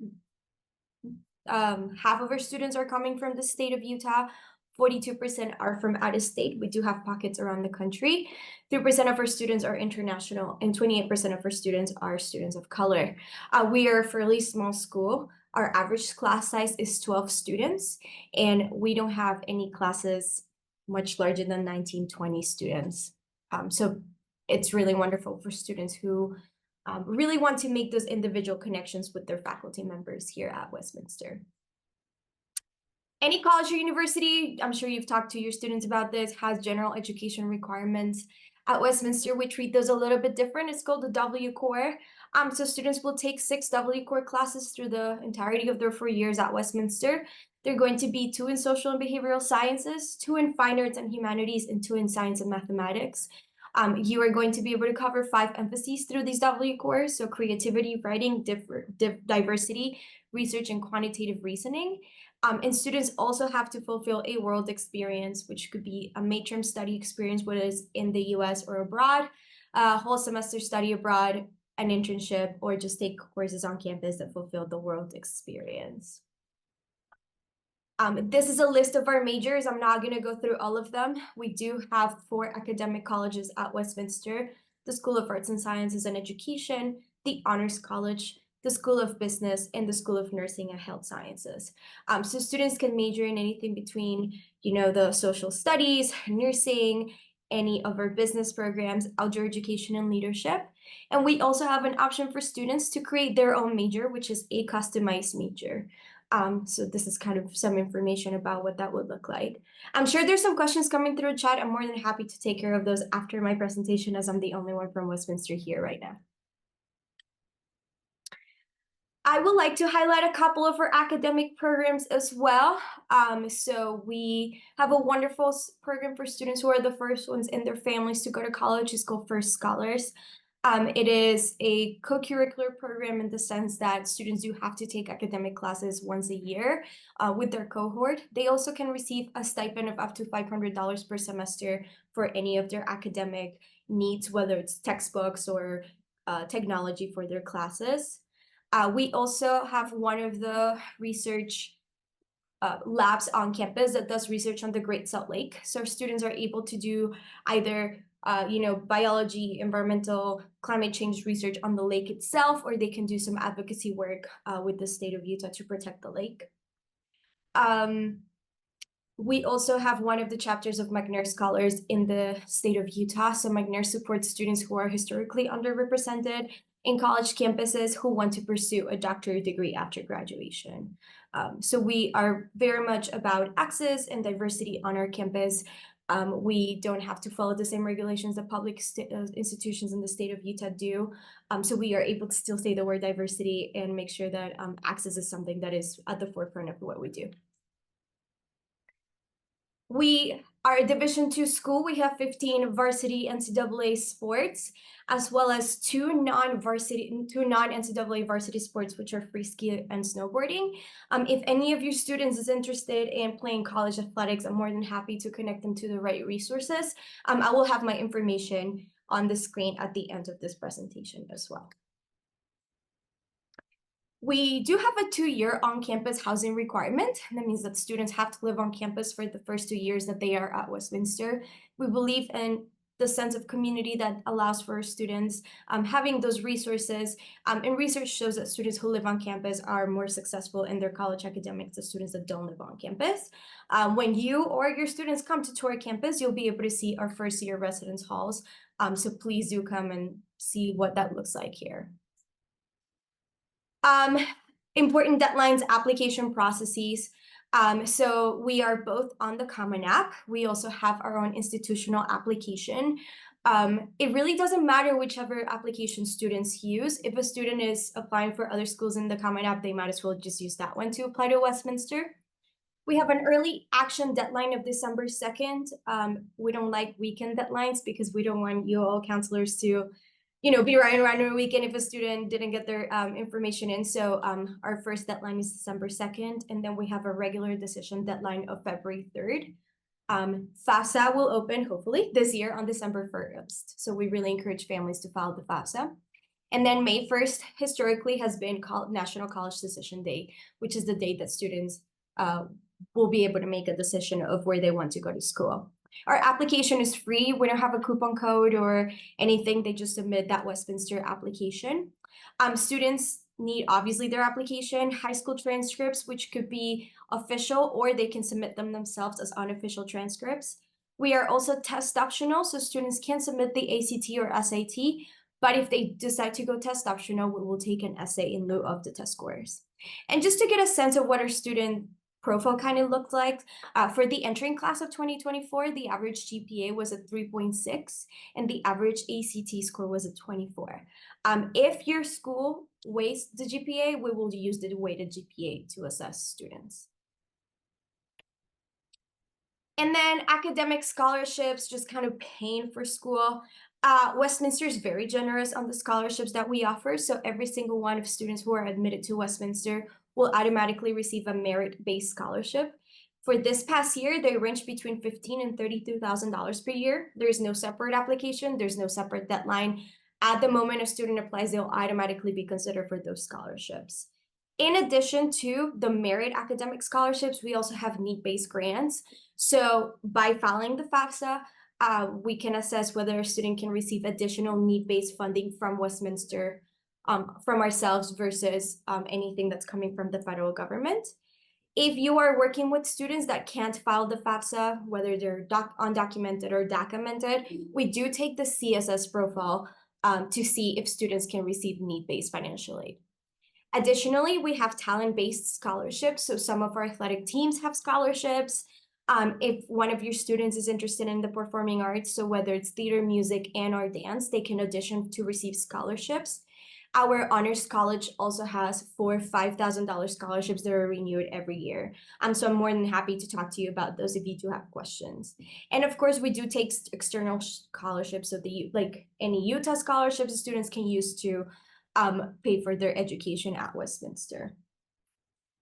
half of our students are coming from the state of Utah. 42% are from out of state. We do have pockets around the country. 3% of our students are international, and 28% of our students are students of color. We are a fairly small school. Our average class size is 12 students, and we don't have any classes much larger than 19, 20 students. So it's really wonderful for students who really want to make those individual connections with their faculty members here at Westminster. Any college or university, I'm sure you've talked to your students about this, has general education requirements. At Westminster, we treat those a little bit different. It's called the W Core. So students will take 6 W Core classes through the entirety of their 4 years at Westminster. They're going to be 2 in social and behavioral sciences, 2 in fine arts and humanities, and 2 in science and mathematics. You are going to be able to cover 5 emphases through these W cores, so creativity, writing, diversity, research, and quantitative reasoning. And students also have to fulfill a world experience, which could be a midterm study experience, whether it's in the US or abroad, a whole semester study abroad, an internship, or just take courses on campus that fulfill the world experience. This is a list of our majors. I'm not going to go through all of them. We do have 4 academic colleges at Westminster: the School of Arts and Sciences and Education, the Honors College, the School of Business, and the School of Nursing and Health Sciences. So students can major in anything between, the social studies, nursing, any of our business programs, outdoor education, and leadership. And we also have an option for students to create their own major, which is a customized major. So this is kind of some information about what that would look like. I'm sure there's some questions coming through chat. I'm more than happy to take care of those after my presentation, as I'm the only one from Westminster here right now. I would like to highlight a couple of our academic programs as well. So we have a wonderful program for students who are the first ones in their families to go to college. It's called First Scholars. It is a co-curricular program in the sense that students do have to take academic classes once a year with their cohort. They also can receive a stipend of up to $500 per semester for any of their academic needs, whether it's textbooks or technology for their classes. We also have one of the research labs on campus that does research on the Great Salt Lake. So students are able to do either biology, environmental, climate change research on the lake itself, or they can do some advocacy work with the state of Utah to protect the lake. We also have one of the chapters of McNair Scholars in the state of Utah. So McNair supports students who are historically underrepresented in college campuses who want to pursue a doctorate degree after graduation. So we are very much about access and diversity on our campus. We don't have to follow the same regulations that public institutions in the state of Utah do. So we are able to still say the word diversity and make sure that access is something that is at the forefront of what we do. We are a Division II school. We have 15 varsity NCAA sports, as well as 2 non-NCAA varsity sports, which are free ski and snowboarding. If any of your students is interested in playing college athletics, I'm more than happy to connect them to the right resources. I will have my information on the screen at the end of this presentation as well. We do have a 2-year on-campus housing requirement. That means that students have to live on campus for the first 2 years that they are at Westminster. We believe in the sense of community that allows for students having those resources. And research shows that students who live on campus are more successful in their college academics than students that don't live on campus. When you or your students come to tour campus, you'll be able to see our first-year residence halls. So please do come and see what that looks like here. Important deadlines, application processes. So we are both on the Common App. We also have our own institutional application. It really doesn't matter whichever application students use. If a student is applying for other schools in the Common App, they might as well just use that one to apply to Westminster. We have an early action deadline of December 2nd. We don't like weekend deadlines because we don't want you all counselors to be running around on a weekend if a student didn't get their information in. So our first deadline is December 2nd, and then we have a regular decision deadline of February 3rd. FAFSA will open, hopefully, this year on December 1st. So we really encourage families to file the FAFSA. And then May 1st, historically, has been called National College Decision Day, which is the date that students will be able to make a decision of where they want to go to school. Our application is free. We don't have a coupon code or anything. They just submit that Westminster application. Students need, obviously, their application, high school transcripts, which could be official, or they can submit them themselves as unofficial transcripts. We are also test optional, so students can submit the ACT or SAT, but if they decide to go test optional, we will take an essay in lieu of the test scores. And just to get a sense of what our student profile kind of looked like. For the entering class of 2024, the average GPA was a 3.6 and the average ACT score was a 24. If your school weights the GPA, we will use the weighted GPA to assess students. And then academic scholarships, just kind of paying for school. Westminster is very generous on the scholarships that we offer. So every single one of students who are admitted to Westminster will automatically receive a merit-based scholarship. For this past year, they range between $15,000 and $32,000 per year. There's no separate application. There's no separate deadline. At the moment a student applies, they'll automatically be considered for those scholarships. In addition to the merit academic scholarships, we also have need-based grants. So by filing the FAFSA, we can assess whether a student can receive additional need-based funding from Westminster, from ourselves versus anything that's coming from the federal government. If you are working with students that can't file the FAFSA, whether they're undocumented or documented, we do take the CSS profile to see if students can receive need-based financial aid. Additionally, we have talent-based scholarships. So some of our athletic teams have scholarships. If one of your students is interested in the performing arts, so whether it's theater, music, and or dance, they can audition to receive scholarships. Our honors college also has 4 $5,000 scholarships that are renewed every year. So I'm more than happy to talk to you about those if you do have questions. And of course, we do take external scholarships, so like any Utah scholarships students can use to pay for their education at Westminster.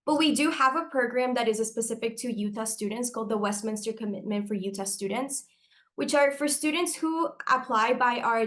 But we do have a program that is specific to Utah students called the Westminster Commitment for Utah Students, which are for students who apply by our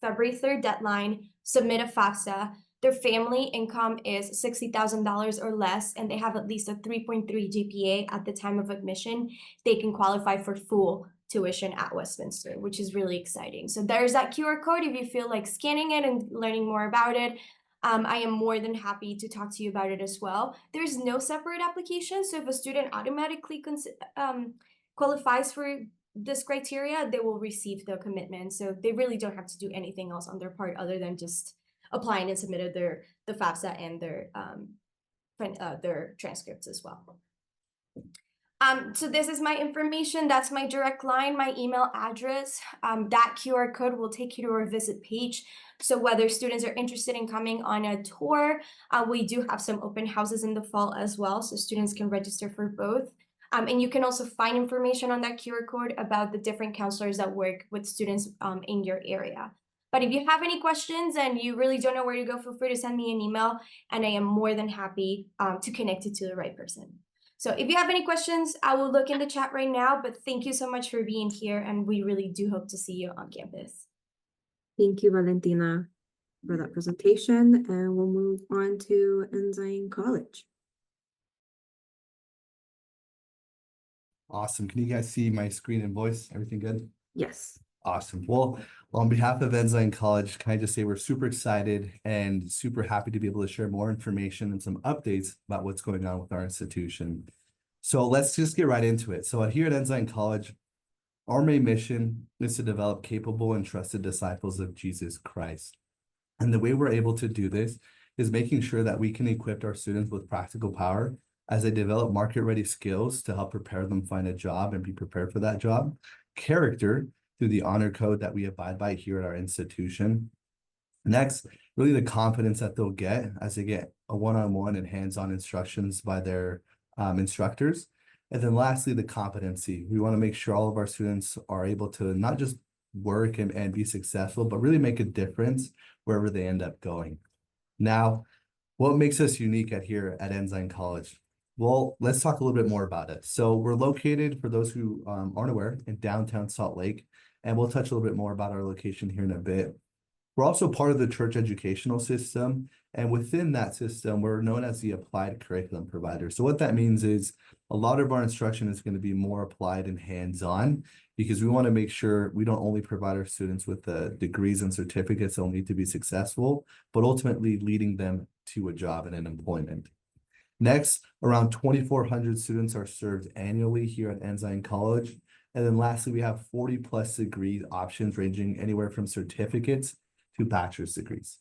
February 3rd deadline, submit a FAFSA, their family income is $60,000 or less, and they have at least a 3.3 GPA at the time of admission, they can qualify for full tuition at Westminster, which is really exciting. So there's that QR code if you feel like scanning it and learning more about it. I am more than happy to talk to you about it as well. There's no separate application, so if a student automatically qualifies for this criteria, they will receive the commitment. So they really don't have to do anything else on their part other than just applying and submitted the FAFSA and their transcripts as well. So this is my information. That's my direct line, my email address. That QR code will take you to our visit page. So whether students are interested in coming on a tour, we do have some open houses in the fall as well, so students can register for both. And you can also find information on that QR code about the different counselors that work with students in your area. But if you have any questions and you really don't know where to go, feel free to send me an email, and I am more than happy to connect you to the right person. So if you have any questions, I will look in the chat right now, but thank you so much for being here, and we really do hope to see you on campus. Thank you, Valentina, for that presentation, and we'll move on to Ensign College. Awesome. Can you guys see my screen and voice? Everything good? Yes. Awesome. Well, on behalf of Ensign College, can I just say we're super excited and super happy to be able to share more information and some updates about what's going on with our institution. So let's just get right into it. So here at Ensign College, our main mission is to develop capable and trusted disciples of Jesus Christ. And the way we're able to do this is making sure that we can equip our students with practical power as they develop market-ready skills to help prepare them find a job and be prepared for that job, character through the honor code that we abide by here at our institution. Next, really the confidence that they'll get as they get a one-on-one and hands-on instructions by their instructors. And then lastly, the competency. We want to make sure all of our students are able to not just work and be successful, but really make a difference wherever they end up going. Now, what makes us unique here at Ensign College? Well, let's talk a little bit more about it. So we're located, for those who aren't aware, in downtown Salt Lake, and we'll touch a little bit more about our location here in a bit. We're also part of the church educational system, and within that system, we're known as the applied curriculum provider. So what that means is a lot of our instruction is going to be more applied and hands-on, because we want to make sure we don't only provide our students with the degrees and certificates they'll need to be successful, but ultimately leading them to a job and an employment. Next, around 2,400 students are served annually here at Ensign College. And then lastly, we have 40+ degree options ranging anywhere from certificates to bachelor's degrees.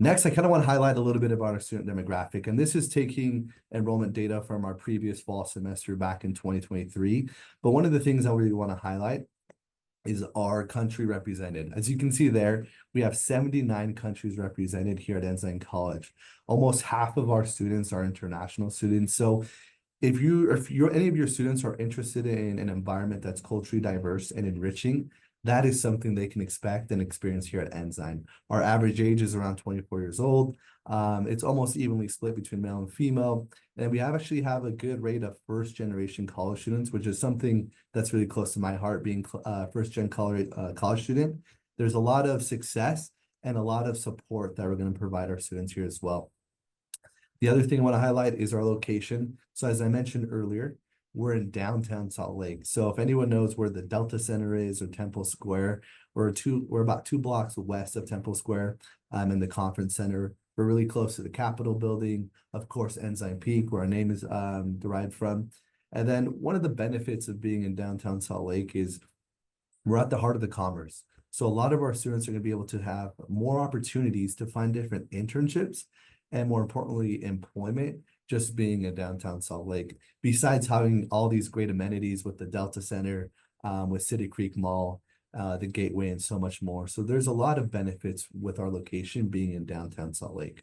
Next, I kind of want to highlight a little bit about our student demographic, and this is taking enrollment data from our previous fall semester back in 2023. But one of the things I really want to highlight is our country represented. As you can see there, we have 79 countries represented here at Ensign College. Almost half of our students are international students. So if any of your students are interested in an environment that's culturally diverse and enriching, that is something they can expect and experience here at Ensign. Our average age is around 24 years old. It's almost evenly split between male and female. And we actually have a good rate of first-generation college students, which is something that's really close to my heart, being first-gen college student. There's a lot of success and a lot of support that we're going to provide our students here as well. The other thing I want to highlight is our location. So as I mentioned earlier, we're in downtown Salt Lake. So if anyone knows where the Delta Center is or Temple Square, we're about 2 blocks west of Temple Square in the conference center. We're really close to the Capitol building, of course, Ensign Peak, where our name is derived from. And then one of the benefits of being in downtown Salt Lake is we're at the heart of the commerce. So a lot of our students are going to be able to have more opportunities to find different internships and, more importantly, employment, just being in downtown Salt Lake, besides having all these great amenities with the Delta Center, with City Creek Mall, the Gateway, and so much more. So there's a lot of benefits with our location being in downtown Salt Lake.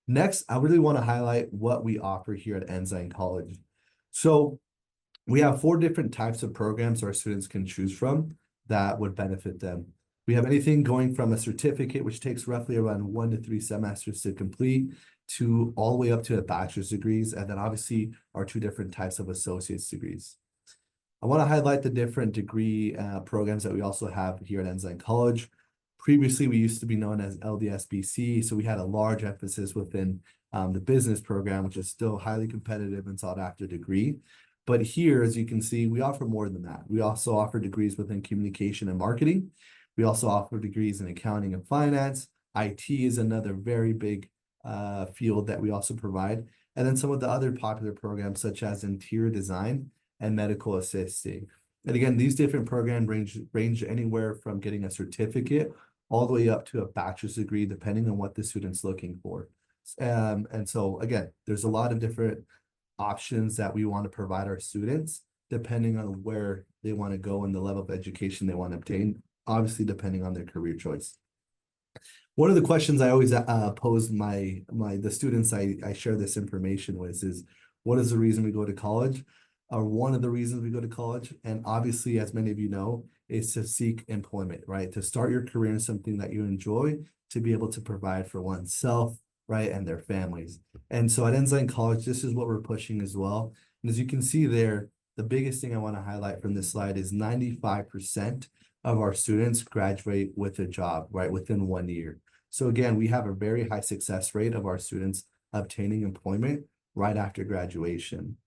Next, I really want to highlight what we offer here at Ensign College. So we have 4 different types of programs our students can choose from that would benefit them. We have anything going from a certificate, which takes roughly around 1 to 3 semesters to complete, to all the way up to a bachelor's degrees, and then obviously our 2 different types of associate's degrees. I want to highlight the different degree programs that we also have here at Ensign College. Previously, we used to be known as LDSBC, so we had a large emphasis within the business program, which is still highly competitive and sought after degree. But here, as you can see, we offer more than that. We also offer degrees within communication and marketing. We also offer degrees in accounting and finance. IT is another very big field that we also provide. And then some of the other popular programs such as interior design and medical assisting. And again, these different programs range anywhere from getting a certificate all the way up to a bachelor's degree, depending on what the student's looking for. And so again, there's a lot of different options that we want to provide our students, depending on where they want to go and the level of education they want to obtain, obviously depending on their career choice. One of the questions I always pose the students I share this information with is, what is the reason we go to college? Or one of the reasons we go to college, and obviously, as many of you know, is to seek employment, right? To start your career in something that you enjoy, to be able to provide for oneself, right, and their families. And so at Ensign College, this is what we're pushing as well. And as you can see there, the biggest thing I want to highlight from this slide is 95% of our students graduate with a job, right, within 1 year. So again, we have a very high success rate of our students obtaining employment right after graduation.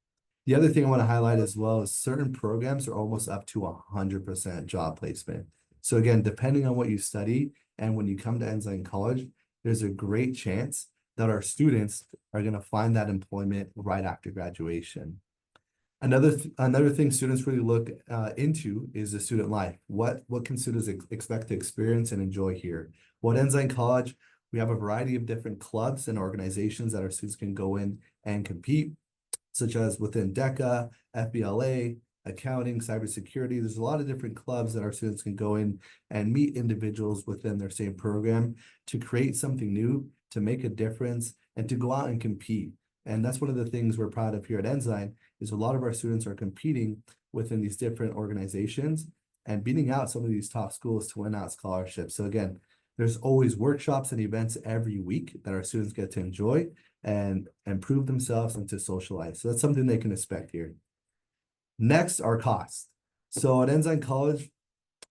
The other thing I want to highlight as well is certain programs are almost up to 100% job placement. So again, depending on what you study and when you come to Ensign College, there's a great chance that our students are going to find that employment right after graduation. Another thing students really look into is the student life. What can students expect to experience and enjoy here? Well, at Ensign College, we have a variety of different clubs and organizations that our students can go in and compete, such as within DECA, FBLA, accounting, cybersecurity. There's a lot of different clubs that our students can go in and meet individuals within their same program to create something new, to make a difference, and to go out and compete. And that's one of the things we're proud of here at Ensign, is a lot of our students are competing within these different organizations and beating out some of these top schools to win out scholarships. So again, there's always workshops and events every week that our students get to enjoy and improve themselves and to socialize. So that's something they can expect here. Next, our costs. So at Ensign College,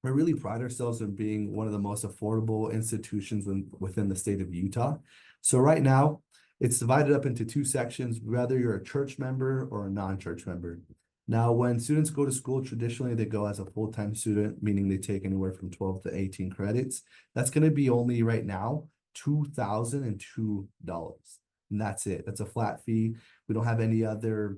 we really pride ourselves in being one of the most affordable institutions within the state of Utah. So right now, it's divided up into 2 sections, whether you're a church member or a non-church member. Now, when students go to school, traditionally they go as a full-time student, meaning they take anywhere from 12 to 18 credits. That's going to be only right now $2,002. And that's it. That's a flat fee. We don't have any other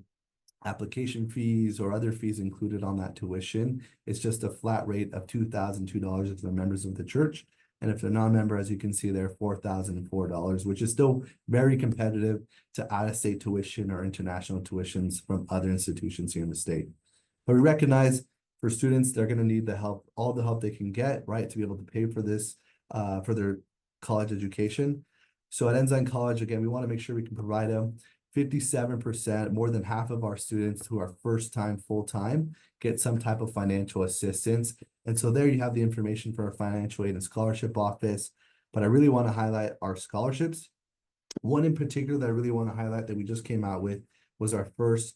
application fees or other fees included on that tuition. It's just a flat rate of $2,002 if they're members of the church. And if they're non-member, as you can see, they're $4,004, which is still very competitive to out-of-state tuition or international tuitions from other institutions here in the state. But we recognize for students, they're going to need the help, all the help they can get, right, to be able to pay for this, for their college education. So at Ensign College, again, we want to make sure we can provide them 57%, more than half of our students who are first-time, full-time, get some type of financial assistance. And so there you have the information for our financial aid and scholarship office. But I really want to highlight our scholarships. One in particular that I really want to highlight that we just came out with was our first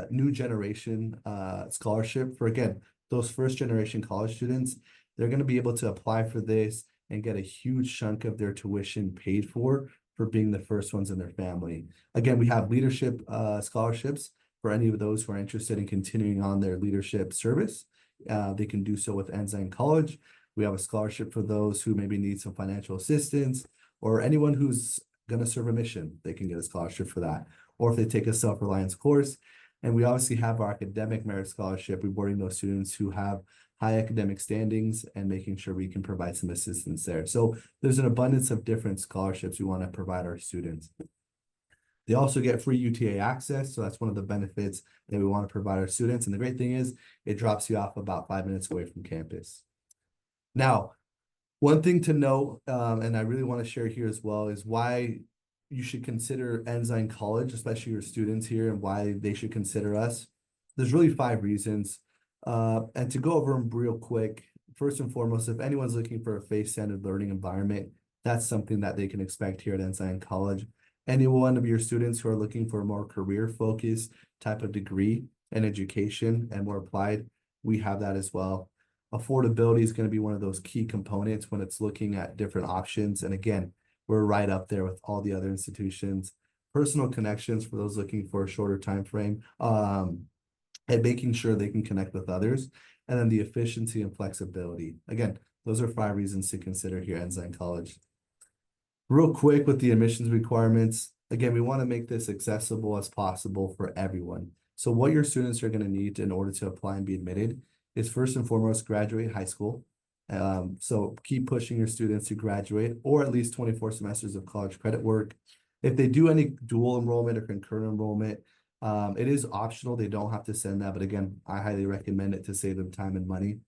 new generation scholarship for, again, those first generation college students. They're going to be able to apply for this and get a huge chunk of their tuition paid for being the first ones in their family. Again, we have leadership scholarships for any of those who are interested in continuing on their leadership service. They can do so with Ensign College. We have a scholarship for those who maybe need some financial assistance, or anyone who's going to serve a mission, they can get a scholarship for that. Or if they take a self-reliance course. And we obviously have our academic merit scholarship, rewarding those students who have high academic standings and making sure we can provide some assistance there. So there's an abundance of different scholarships we want to provide our students. They also get free UTA access. So that's one of the benefits that we want to provide our students. And the great thing is it drops you off about 5 minutes away from campus. Now, one thing to note, and I really want to share here as well, is why you should consider Ensign College, especially your students here, and why they should consider us. There's really 5 reasons. And to go over them real quick, first and foremost, if anyone's looking for a face-centered learning environment, that's something that they can expect here at Ensign College. Any one of your students who are looking for a more career-focused type of degree and education and more applied, we have that as well. Affordability is going to be one of those key components when it's looking at different options. And again, we're right up there with all the other institutions. Personal connections for those looking for a shorter time frame, and making sure they can connect with others. And then the efficiency and flexibility. Again, those are 5 reasons to consider here at Ensign College. Real quick with the admissions requirements, again, we want to make this accessible as possible for everyone. So what your students are going to need in order to apply and be admitted is first and foremost graduate high school. So keep pushing your students to graduate, or at least 24 semesters of college credit work. If they do any dual enrollment or concurrent enrollment, it is optional. They don't have to send that, but again, I highly recommend it to save them time and money.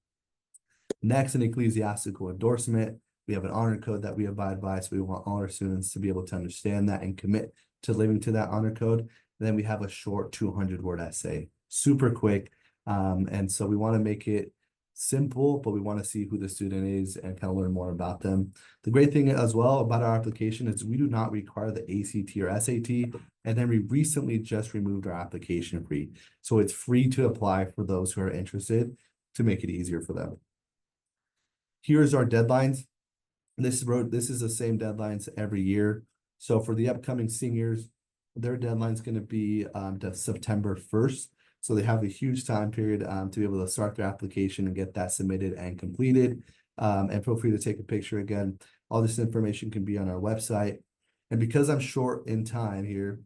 Next, an ecclesiastical endorsement. We have an honor code that we abide by, so we want all our students to be able to understand that and commit to living to that honor code. And then we have a short 200-word essay, super quick. And so we want to make it simple, but we want to see who the student is and kind of learn more about them. The great thing as well about our application is we do not require the ACT or SAT, and then we recently just removed our application fee. So it's free to apply for those who are interested, to make it easier for them. Here's our deadlines. This is the same deadlines every year. So for the upcoming seniors, their deadline is going to be to September 1st. So they have a huge time period to be able to start their application and get that submitted and completed. And feel free to take a picture again. All this information can be on our website. And because I'm short in time here,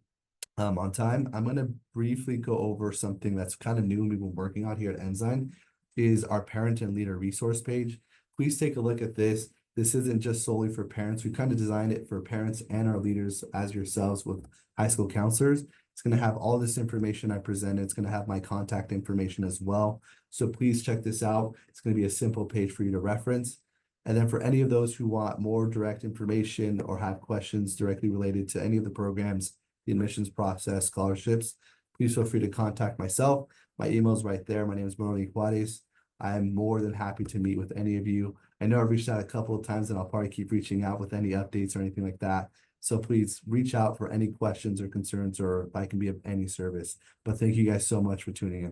on time, I'm going to briefly go over something that's kind of new and we've been working on here at Ensign, is our parent and leader resource page. Please take a look at this. This isn't just solely for parents. We kind of designed it for parents and our leaders as yourselves with high school counselors. It's going to have all this information I presented. It's going to have my contact information as well. So please check this out. It's going to be a simple page for you to reference. And then for any of those who want more direct information or have questions directly related to any of the programs, the admissions process, scholarships, please feel free to contact myself. My email is right there. My name is Moroni Juarez. I am more than happy to meet with any of you. I know I've reached out a couple of times and I'll probably keep reaching out with any updates or anything like that. So please reach out for any questions or concerns, or if I can be of any service. But thank you guys so much for tuning in.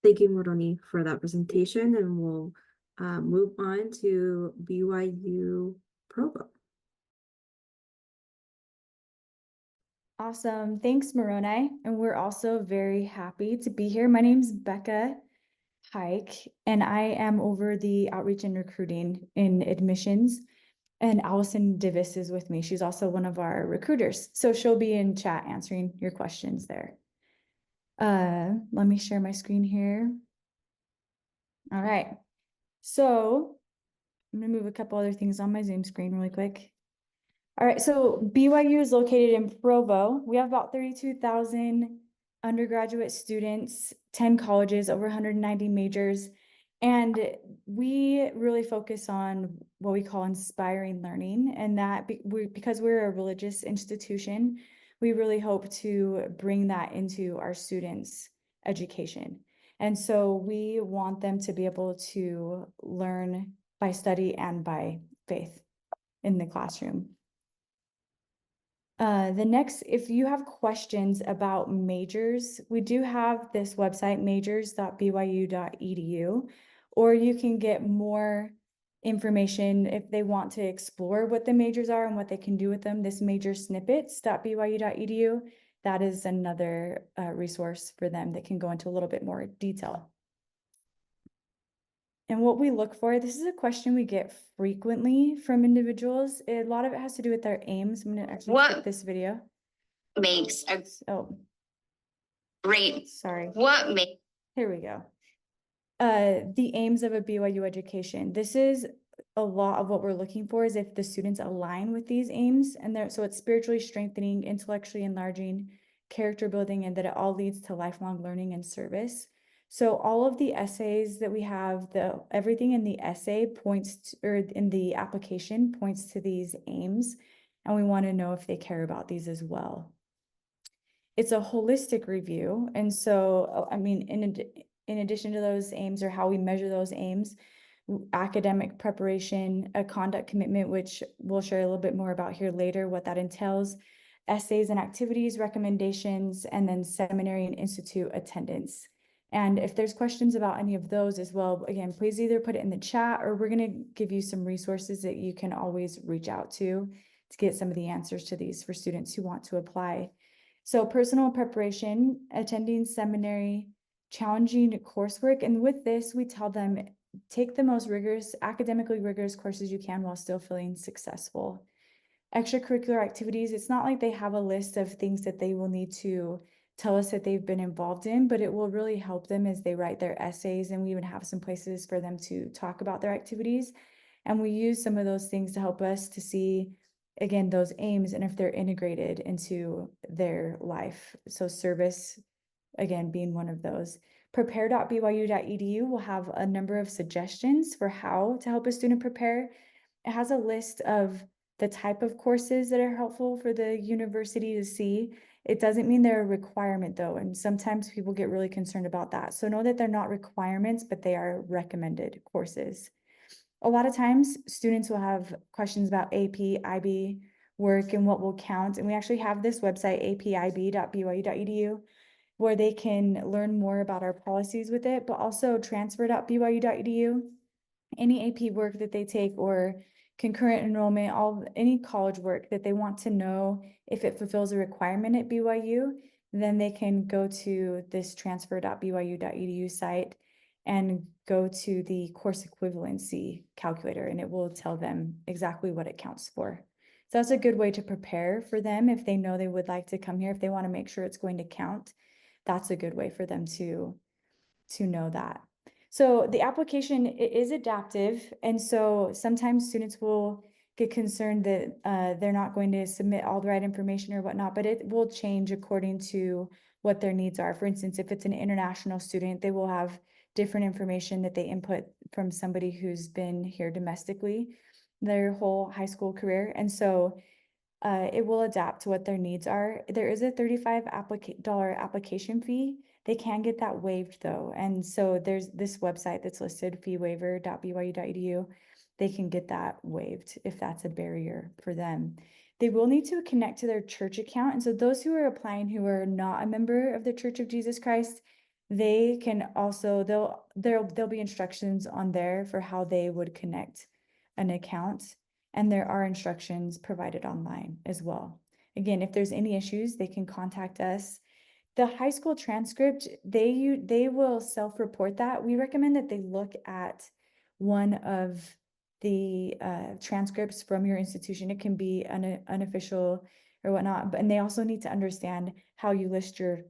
Thank you, Moroni, for that presentation, and we'll move on to BYU-Provo. Awesome. Thanks, Moroni. And we're also very happy to be here. My name's Becca Hike, and I am over the outreach and recruiting in admissions. And Allison Davis is with me. She's also one of our recruiters. So she'll be in chat answering your questions there. Let me share my screen here. All right. So I'm gonna move a couple other things on my Zoom screen really quick. All right, so BYU is located in Provo. We have about 32,000 undergraduate students, 10 colleges, over 190 majors. And we really focus on what we call inspiring learning. And that because we're a religious institution, we really hope to bring that into our students' education. And so we want them to be able to learn by study and by faith in the classroom. The next, if you have questions about majors, we do have this website, majors.byu.edu, or you can get more information if they want to explore what the majors are and what they can do with them. This majorsnippets.byu.edu, that is another resource for them that can go into a little bit more detail. And what we look for, this is a question we get frequently from individuals. A lot of it has to do with their aims. I'm gonna actually skip this video. Makes a great, Sorry. what makes Here we go. The aims of a BYU education. This is a lot of what we're looking for, is if the students align with these aims, and so it's spiritually strengthening, intellectually enlarging, character building, and that it all leads to lifelong learning and service. So all of the essays that we have, everything in the essay or in the application points to these aims, and we want to know if they care about these as well. It's a holistic review, and so, I mean, in addition to those aims, or how we measure those aims, academic preparation, a conduct commitment, which we'll share a little bit more about here later, what that entails, essays and activities, recommendations, and then seminary and institute attendance. And if there's questions about any of those as well, again, please either put it in the chat, or we're going to give you some resources that you can always reach out to get some of the answers to these for students who want to apply. So personal preparation, attending seminary, challenging coursework. And with this, we tell them, take the most academically rigorous courses you can while still feeling successful. Extracurricular activities, it's not like they have a list of things that they will need to tell us that they've been involved in, but it will really help them as they write their essays, and we even have some places for them to talk about their activities. And we use some of those things to help us to see, again, those aims and if they're integrated into their life. So service, again, being one of those. Prepare.byu.edu will have a number of suggestions for how to help a student prepare. It has a list of the type of courses that are helpful for the university to see. It doesn't mean they're a requirement though, and sometimes people get really concerned about that. So know that they're not requirements, but they are recommended courses. A lot of times students will have questions about AP, IB work and what will count. And we actually have this website, apib.byu.edu, where they can learn more about our policies with it, but also transfer.byu.edu. Any AP work that they take, or concurrent enrollment, any college work that they want to know if it fulfills a requirement at BYU, then they can go to this transfer.byu.edu site and go to the course equivalency calculator, and it will tell them exactly what it counts for. So that's a good way to prepare for them if they know they would like to come here, if they want to make sure it's going to count. That's a good way for them to know that. So the application is adaptive, and so sometimes students will get concerned that they're not going to submit all the right information or whatnot, but it will change according to what their needs are. For instance, if it's an international student, they will have different information that they input from somebody who's been here domestically their whole high school career, and so it will adapt to what their needs are. There is a $35 application fee. They can get that waived though. And so there's this website that's listed, feewaiver.byu.edu. They can get that waived if that's a barrier for them. They will need to connect to their church account. And so those who are applying who are not a member of the Church of Jesus Christ, they can also, there'll be instructions on there for how they would connect an account. And there are instructions provided online as well. Again, if there's any issues, they can contact us. The high school transcript, they will self-report that. We recommend that they look at one of the transcripts from your institution. It can be unofficial or whatnot, and they also need to understand how you list your,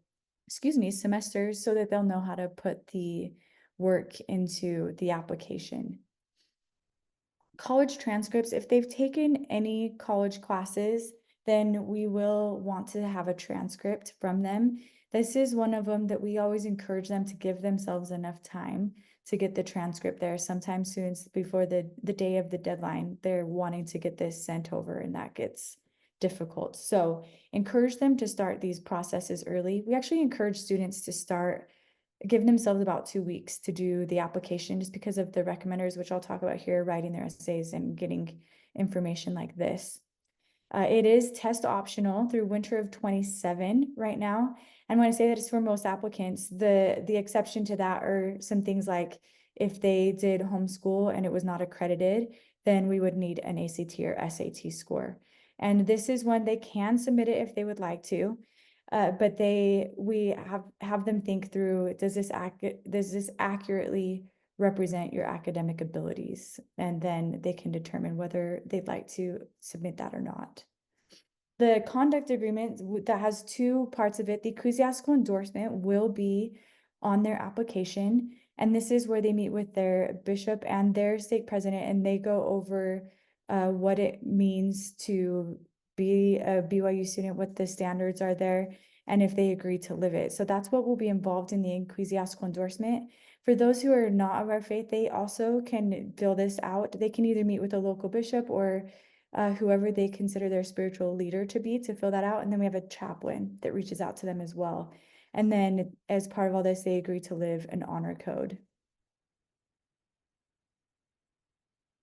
semesters, so that they'll know how to put the work into the application. college transcripts, if they've taken any college classes, then we will want to have a transcript from them. This is one of them that we always encourage them to give themselves enough time to get the transcript there. Sometimes students, before the day of the deadline, they're wanting to get this sent over, and that gets difficult. So encourage them to start these processes early. We actually encourage students to give themselves about 2 weeks to do the application, just because of the recommenders, which I'll talk about here, writing their essays and getting information like this. It is test optional through winter of 27 right now. And when I say that it's for most applicants, the exception to that are some things like if they did homeschool and it was not accredited, then we would need an ACT or SAT score. And this is when they can submit it if they would like to. But we have them think through, does this accurately represent your academic abilities? And then they can determine whether they'd like to submit that or not. The conduct agreement that has 2 parts of it, the ecclesiastical endorsement will be on their application. And this is where they meet with their bishop and their stake president, and they go over what it means to be a BYU student, what the standards are there, and if they agree to live it. So that's what will be involved in the ecclesiastical endorsement. For those who are not of our faith, they also can fill this out. They can either meet with a local bishop or whoever they consider their spiritual leader to be, to fill that out. And then we have a chaplain that reaches out to them as well. And then as part of all this, they agree to live an honor code.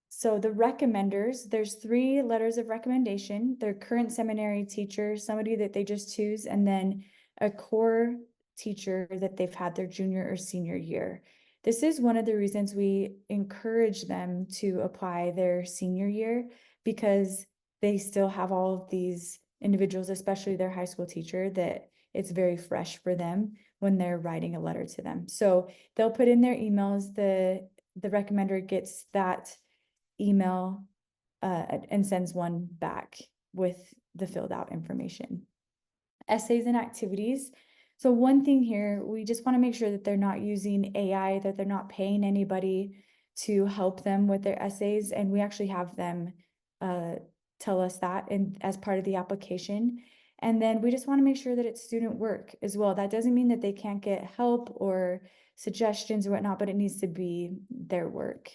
So the recommenders, there's 3 letters of recommendation: their current seminary teacher, somebody that they just choose, and then a core teacher that they've had their junior or senior year. This is one of the reasons we encourage them to apply their senior year, because they still have all of these individuals, especially their high school teacher, that it's very fresh for them when they're writing a letter to them. So they'll put in their emails, the recommender gets that email and sends one back with the filled out information. Essays and activities. So one thing here, we just want to make sure that they're not using AI, that they're not paying anybody to help them with their essays. And we actually have them tell us that as part of the application. And then we just want to make sure that it's student work as well. That doesn't mean that they can't get help or suggestions or whatnot, but it needs to be their work.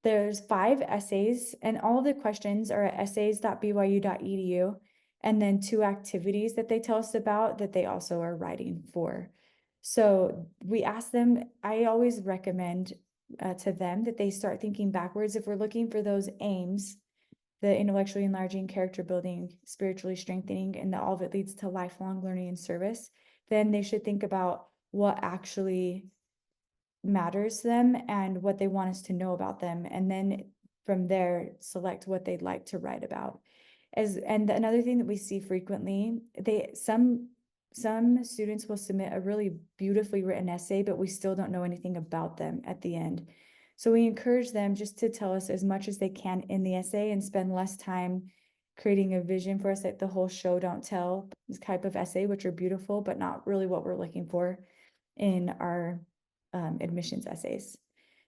There's 5 essays, and all of the questions are at essays.byu.edu, and then 2 activities that they tell us about that they also are writing for. So we ask them, I always recommend to them that they start thinking backwards. If we're looking for those aims, the intellectually enlarging, character building, spiritually strengthening, and that all of it leads to lifelong learning and service, then they should think about what actually matters to them and what they want us to know about them, and then from there select what they'd like to write about. And another thing that we see frequently, some students will submit a really beautifully written essay, but we still don't know anything about them at the end. So we encourage them just to tell us as much as they can in the essay and spend less time creating a vision for us, like the whole show don't tell type of essay, which are beautiful, but not really what we're looking for in our admissions essays.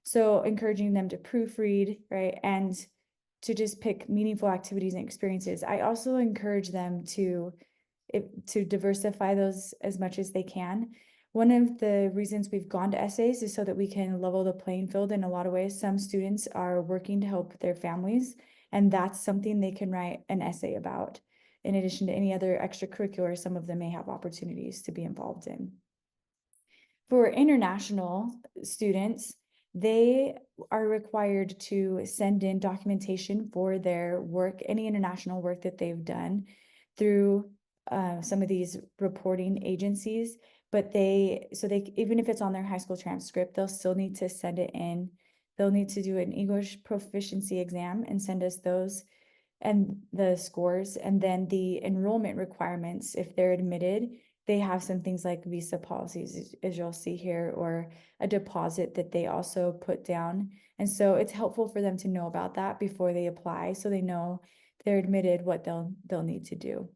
So encouraging them to proofread, right, and to just pick meaningful activities and experiences. I also encourage them to diversify those as much as they can. One of the reasons we've gone to essays is so that we can level the playing field in a lot of ways. Some students are working to help their families, and that's something they can write an essay about. In addition to any other extracurricular, some of them may have opportunities to be involved in. For international students, they are required to send in documentation for their work, any international work that they've done through some of these reporting agencies. But even if it's on their high school transcript, they'll still need to send it in. They'll need to do an English proficiency exam and send us those and the scores. And then the enrollment requirements, if they're admitted, they have some things like visa policies, as you'll see here, or a deposit that they also put down. And so it's helpful for them to know about that before they apply, so they know if they're admitted what they'll need to do.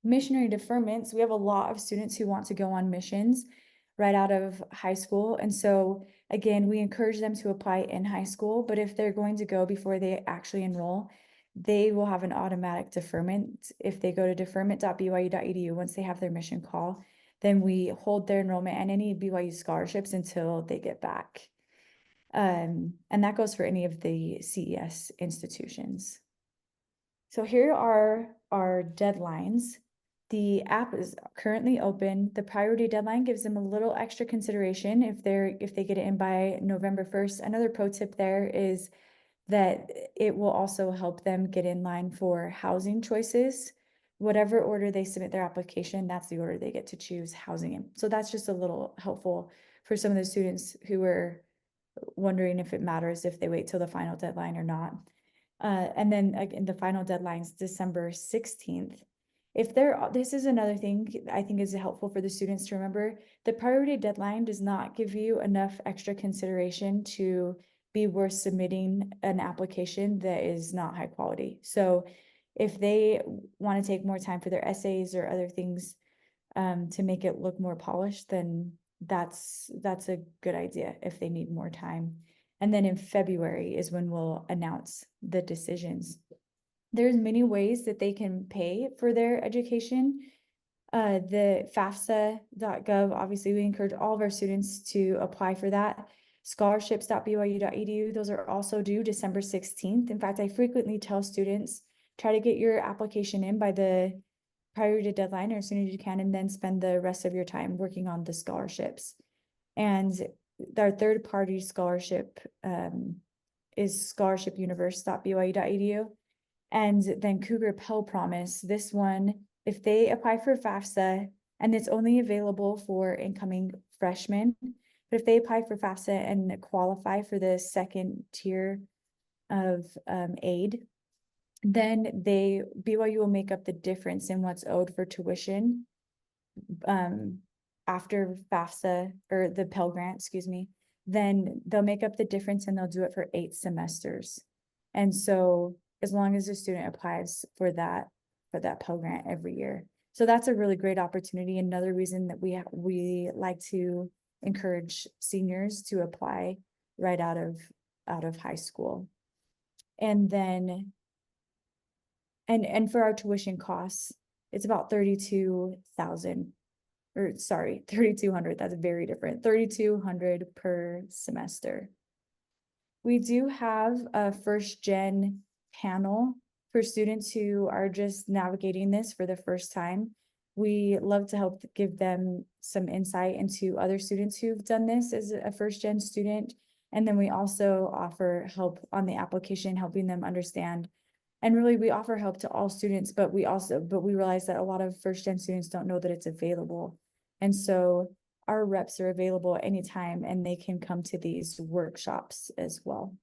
Missionary deferments, we have a lot of students who want to go on missions right out of high school. And so Again, we encourage them to apply in high school, but if they're going to go before they actually enroll, they will have an automatic deferment. If they go to deferment.byu.edu, once they have their mission call, then we hold their enrollment and any BYU scholarships until they get back. And that goes for any of the CES institutions. So here are our deadlines. The app is currently open. The priority deadline gives them a little extra consideration if they get it in by November 1st. Another pro tip there is that it will also help them get in line for housing choices. Whatever order they submit their application, that's the order they get to choose housing in. So that's just a little helpful for some of the students who are wondering if it matters if they wait till the final deadline or not. And then again, the final deadline's December 16th. This is another thing I think is helpful for the students to remember. The priority deadline does not give you enough extra consideration to be worth submitting an application that is not high quality. So if they want to take more time for their essays or other things to make it look more polished, then that's a good idea if they need more time. And then in February is when we'll announce the decisions. There's many ways that they can pay for their education. The FAFSA.gov, obviously we encourage all of our students to apply for that. Scholarships.byu.edu, those are also due December 16th. In fact, I frequently tell students, try to get your application in by the priority deadline or as soon as you can, and then spend the rest of your time working on the scholarships. And our third-party scholarship is scholarshipuniverse.byu.edu. And then Cougar Pell Promise, this one, if they apply for FAFSA, and it's only available for incoming freshmen, but if they apply for FAFSA and qualify for the second tier of aid, then BYU will make up the difference in what's owed for tuition after FAFSA or the Pell Grant, excuse me. Then they'll make up the difference and they'll do it for 8 semesters. And so as long as the student applies for that Pell Grant every year. So that's a really great opportunity. Another reason that we like to encourage seniors to apply right out of high school. And then and for our tuition costs, it's about $3,200. That's very different. $3,200 per semester. We do have a first gen panel for students who are just navigating this for the first time. We love to help give them some insight into other students who've done this as a first gen student. And then we also offer help on the application, helping them understand. And really we offer help to all students, but we realize that a lot of first gen students don't know that it's available. And so our reps are available anytime and they can come to these workshops as well.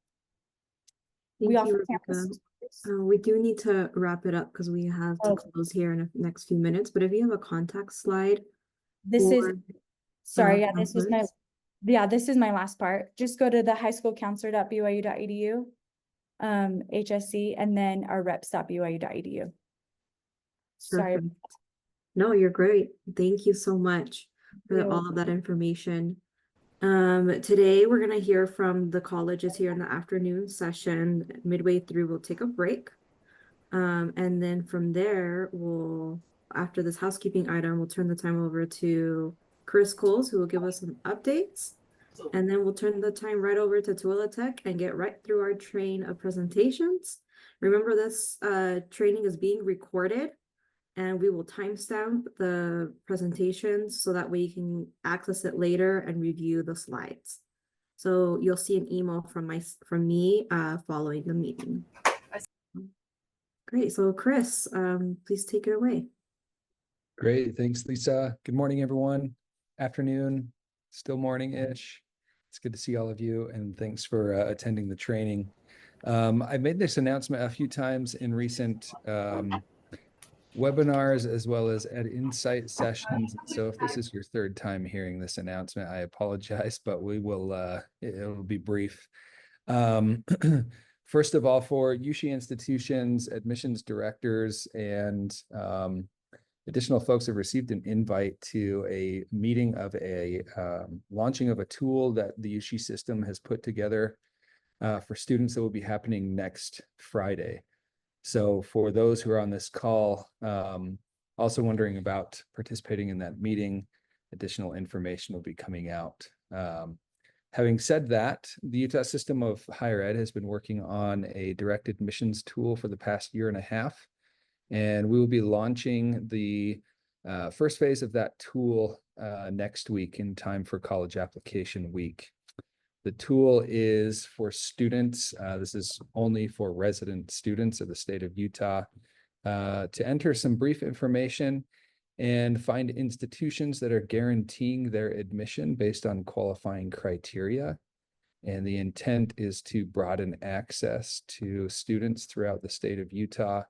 Thank you, Rebecca. We do need to wrap it up because we have to close here in the next few minutes. But if you have a contact slide, this is my last part. Just go to the highschoolcounselor.byu.edu, HSC, and then our reps.byu.edu. Sorry. No, you're great. Thank you so much for all of that information. Today we're going to hear from the colleges here in the afternoon session. Midway through, we'll take a break. And then from there, after this housekeeping item, we'll turn the time over to Chris Coles, who will give us some updates. And then we'll turn the time right over to Tooele Tech and get right through our train of presentations. Remember, this training is being recorded. And we will timestamp the presentations so that way you can access it later and review the slides. So you'll see an email from me following the meeting. Great. So Chris, please take it away. Great. Thanks, Lisa. Good morning, everyone. Afternoon, still morning-ish. It's good to see all of you, and thanks for attending the training. I made this announcement a few times in recent webinars as well as at Insight sessions. So if this is your third time hearing this announcement, I apologize, but we will, it'll be brief. First of all, for USHE institutions, admissions directors, and Additional folks have received an invite to a meeting of a launching of a tool that the USHE system has put together for students that will be happening next Friday. So for those who are on this call, also wondering about participating in that meeting, additional information will be coming out. Having said that, the Utah System of Higher Ed has been working on a direct admissions tool for the past year and a half, and we will be launching the first phase of that tool next week in time for College Application Week. The tool is for students. This is only for resident students of the state of Utah to enter some brief information and find institutions that are guaranteeing their admission based on qualifying criteria. And the intent is to broaden access to students throughout the state of Utah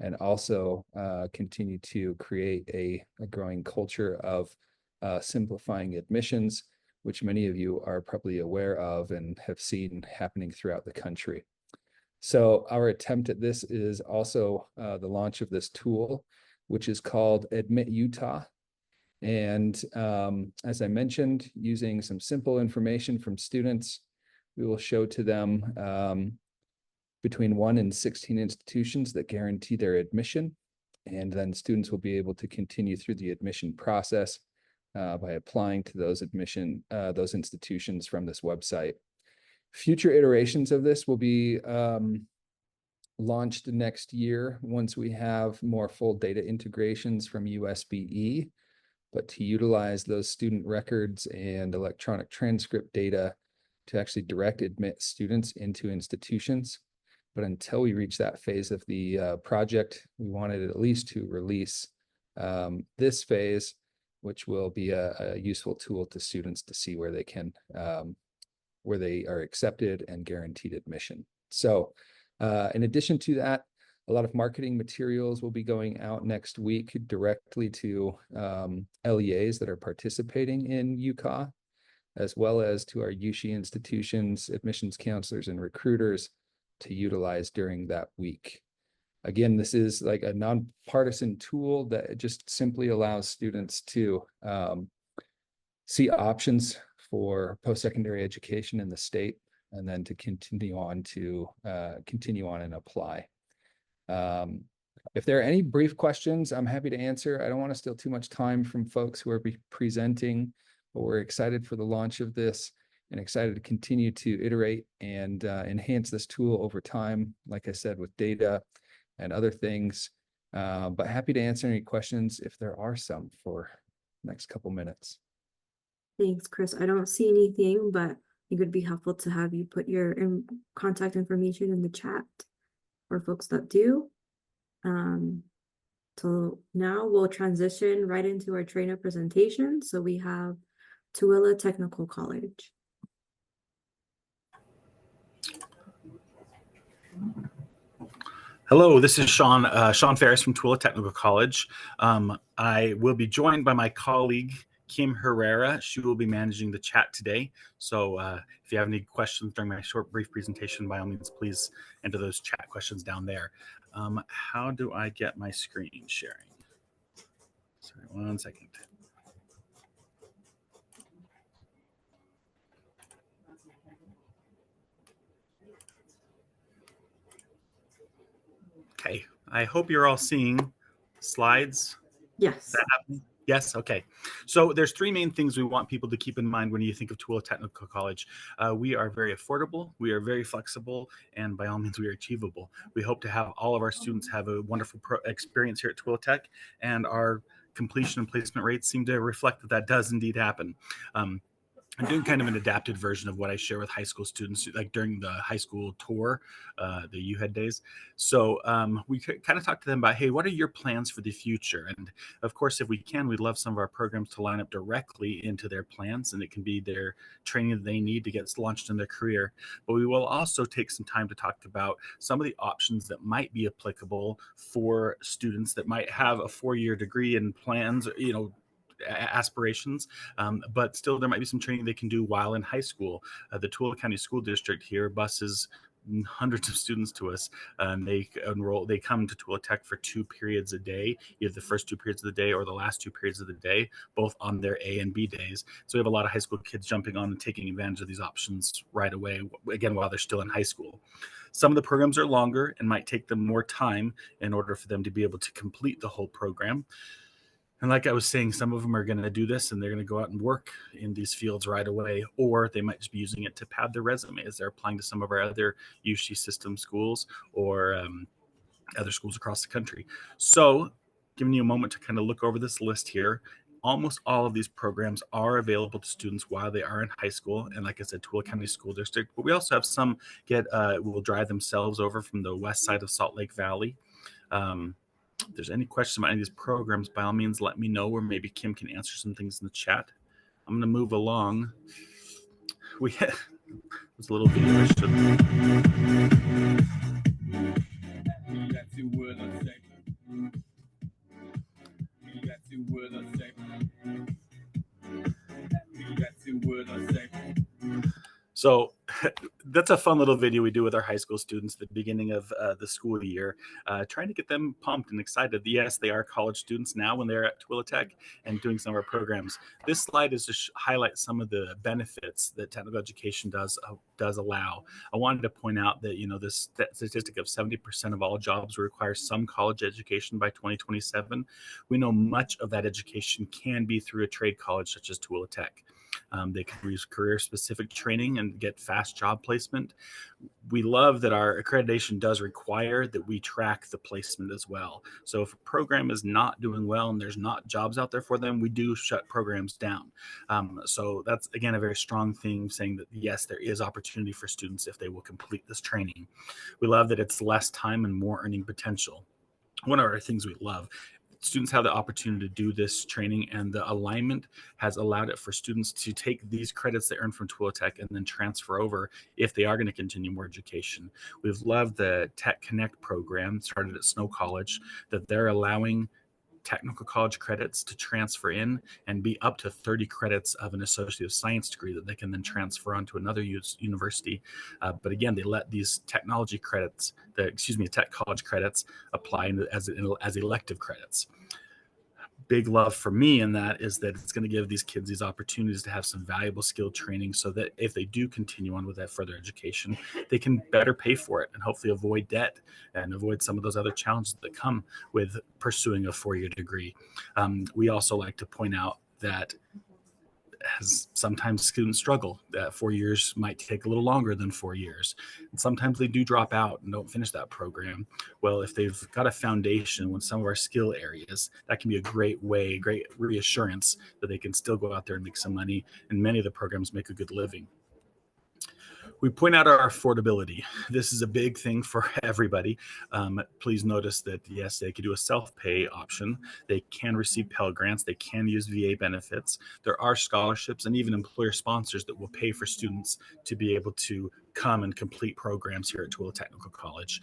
and also continue to create a growing culture of simplifying admissions, which many of you are probably aware of and have seen happening throughout the country. So our attempt at this is also the launch of this tool, which is called Admit Utah. And as I mentioned, using some simple information from students, we will show to them between 1 and 16 institutions that guarantee their admission. And then students will be able to continue through the admission process by applying to those institutions from this website. Future iterations of this will be launched next year once we have more full data integrations from USBE, but to utilize those student records and electronic transcript data to actually direct admit students into institutions. But until we reach that phase of the project, we wanted at least to release this phase, which will be a useful tool to students to see where they can, where they are accepted and guaranteed admission. So in addition to that, a lot of marketing materials will be going out next week directly to LEAs that are participating in UCA, as well as to our USHE institutions, admissions counselors, and recruiters to utilize during that week. Again, this is like a nonpartisan tool that just simply allows students to see options for post-secondary education in the state, and then to continue on and apply. If there are any brief questions, I'm happy to answer. I don't want to steal too much time from folks who are presenting, but we're excited for the launch of this and excited to continue to iterate and enhance this tool over time, like I said, with data and other things. But happy to answer any questions if there are some for the next couple minutes. Thanks, Chris. I don't see anything, but I think it would be helpful to have you put your contact information in the chat for folks that do. So now we'll transition right into our trainer presentation. So we have Tooele Technical College. Hello, this is Sean Ferris from Tooele Technical College. I will be joined by my colleague, Kim Herrera. She will be managing the chat today. So if you have any questions during my short, brief presentation, by all means, please enter those chat questions down there. How do I get my screen sharing? Sorry, 1 second. Okay, I hope you're all seeing slides. Yes. Is that happening? Yes, okay. So there's three main things we want people to keep in mind when you think of Tooele Technical College. We are very affordable, we are very flexible, and by all means, we are achievable. We hope to have all of our students have a wonderful experience here at Tooele Tech, and our completion and placement rates seem to reflect that that does indeed happen. I'm doing kind of an adapted version of what I share with high school students, like during the high school tour, the UHED days. So we kind of talked to them about, hey, what are your plans for the future? And of course, if we can, we'd love some of our programs to line up directly into their plans, and it can be their training that they need to get launched in their career. But we will also take some time to talk about some of the options that might be applicable for students that might have a 4-year degree and plans, you know, aspirations, but still there might be some training they can do while in high school. The Tooele County School District here buses hundreds of students to us, and they come to Tooele Tech for 2 periods a day, either the first 2 periods of the day or the last 2 periods of the day, both on their A and B days. So we have a lot of high school kids jumping on and taking advantage of these options right away, again, while they're still in high school. Some of the programs are longer and might take them more time in order for them to be able to complete the whole program. And like I was saying, some of them are going to do this and they're going to go out and work in these fields right away, or they might just be using it to pad their resume as they're applying to some of our other USHE system schools or other schools across the country. So giving you a moment to kind of look over this list here. Almost all of these programs are available to students while they are in high school. And like I said, Tooele County School District, but we also have some will drive themselves over from the west side of Salt Lake Valley. If there's any questions about any of these programs, by all means, let me know, or maybe Kim can answer some things in the chat. I'm going to move along. There's a little video I So that's a fun little video we do with our high school students at the beginning of the school year, trying to get them pumped and excited. Yes, they are college students now when they're at Tooele Tech and doing some of our programs. This slide is to highlight some of the benefits that technical education does allow. I wanted to point out that, this statistic of 70% of all jobs will require some college education by 2027. We know much of that education can be through a trade college such as Tooele Tech. They can use career-specific training and get fast job placement. We love that our accreditation does require that we track the placement as well. So if a program is not doing well and there's not jobs out there for them, we do shut programs down. So that's, again, a very strong thing saying that, yes, there is opportunity for students if they will complete this training. We love that it's less time and more earning potential. One of our things we love, students have the opportunity to do this training, and the alignment has allowed it for students to take these credits they earn from Tooele Tech and then transfer over if they are going to continue more education. We've loved the Tech Connect program started at Snow College, that they're allowing technical college credits to transfer in and be up to 30 credits of an associate of science degree that they can then transfer on to another university. But again, they let these technology credits, tech college credits apply as elective credits. Big love for me in that is that it's going to give these kids these opportunities to have some valuable skill training so that if they do continue on with that further education, they can better pay for it and hopefully avoid debt and avoid some of those other challenges that come with pursuing a 4-year degree. We also like to point out that as sometimes students struggle, that 4 years might take a little longer than 4 years. And sometimes they do drop out and don't finish that program. Well, if they've got a foundation with some of our skill areas, that can be a great way, great reassurance that they can still go out there and make some money. And many of the programs make a good living. We point out our affordability. This is a big thing for everybody. Please notice that, yes, they can do a self-pay option. They can receive Pell Grants. They can use VA benefits. There are scholarships and even employer sponsors that will pay for students to be able to come and complete programs here at Tooele Technical College.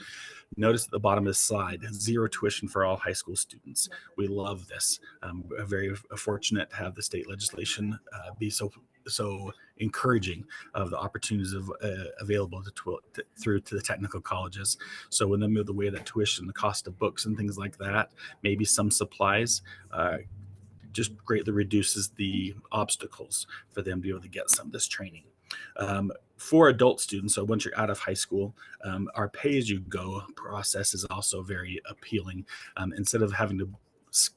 Notice at the bottom of this slide, 0 tuition for all high school students. We love this. We're very fortunate to have the state legislation be so encouraging of the opportunities available through to the technical colleges. So when they move away that tuition, the cost of books and things like that, maybe some supplies, just greatly reduces the obstacles for them to be able to get some of this training. For adult students, so once you're out of high school, our pay-as-you-go process is also very appealing. Instead of having to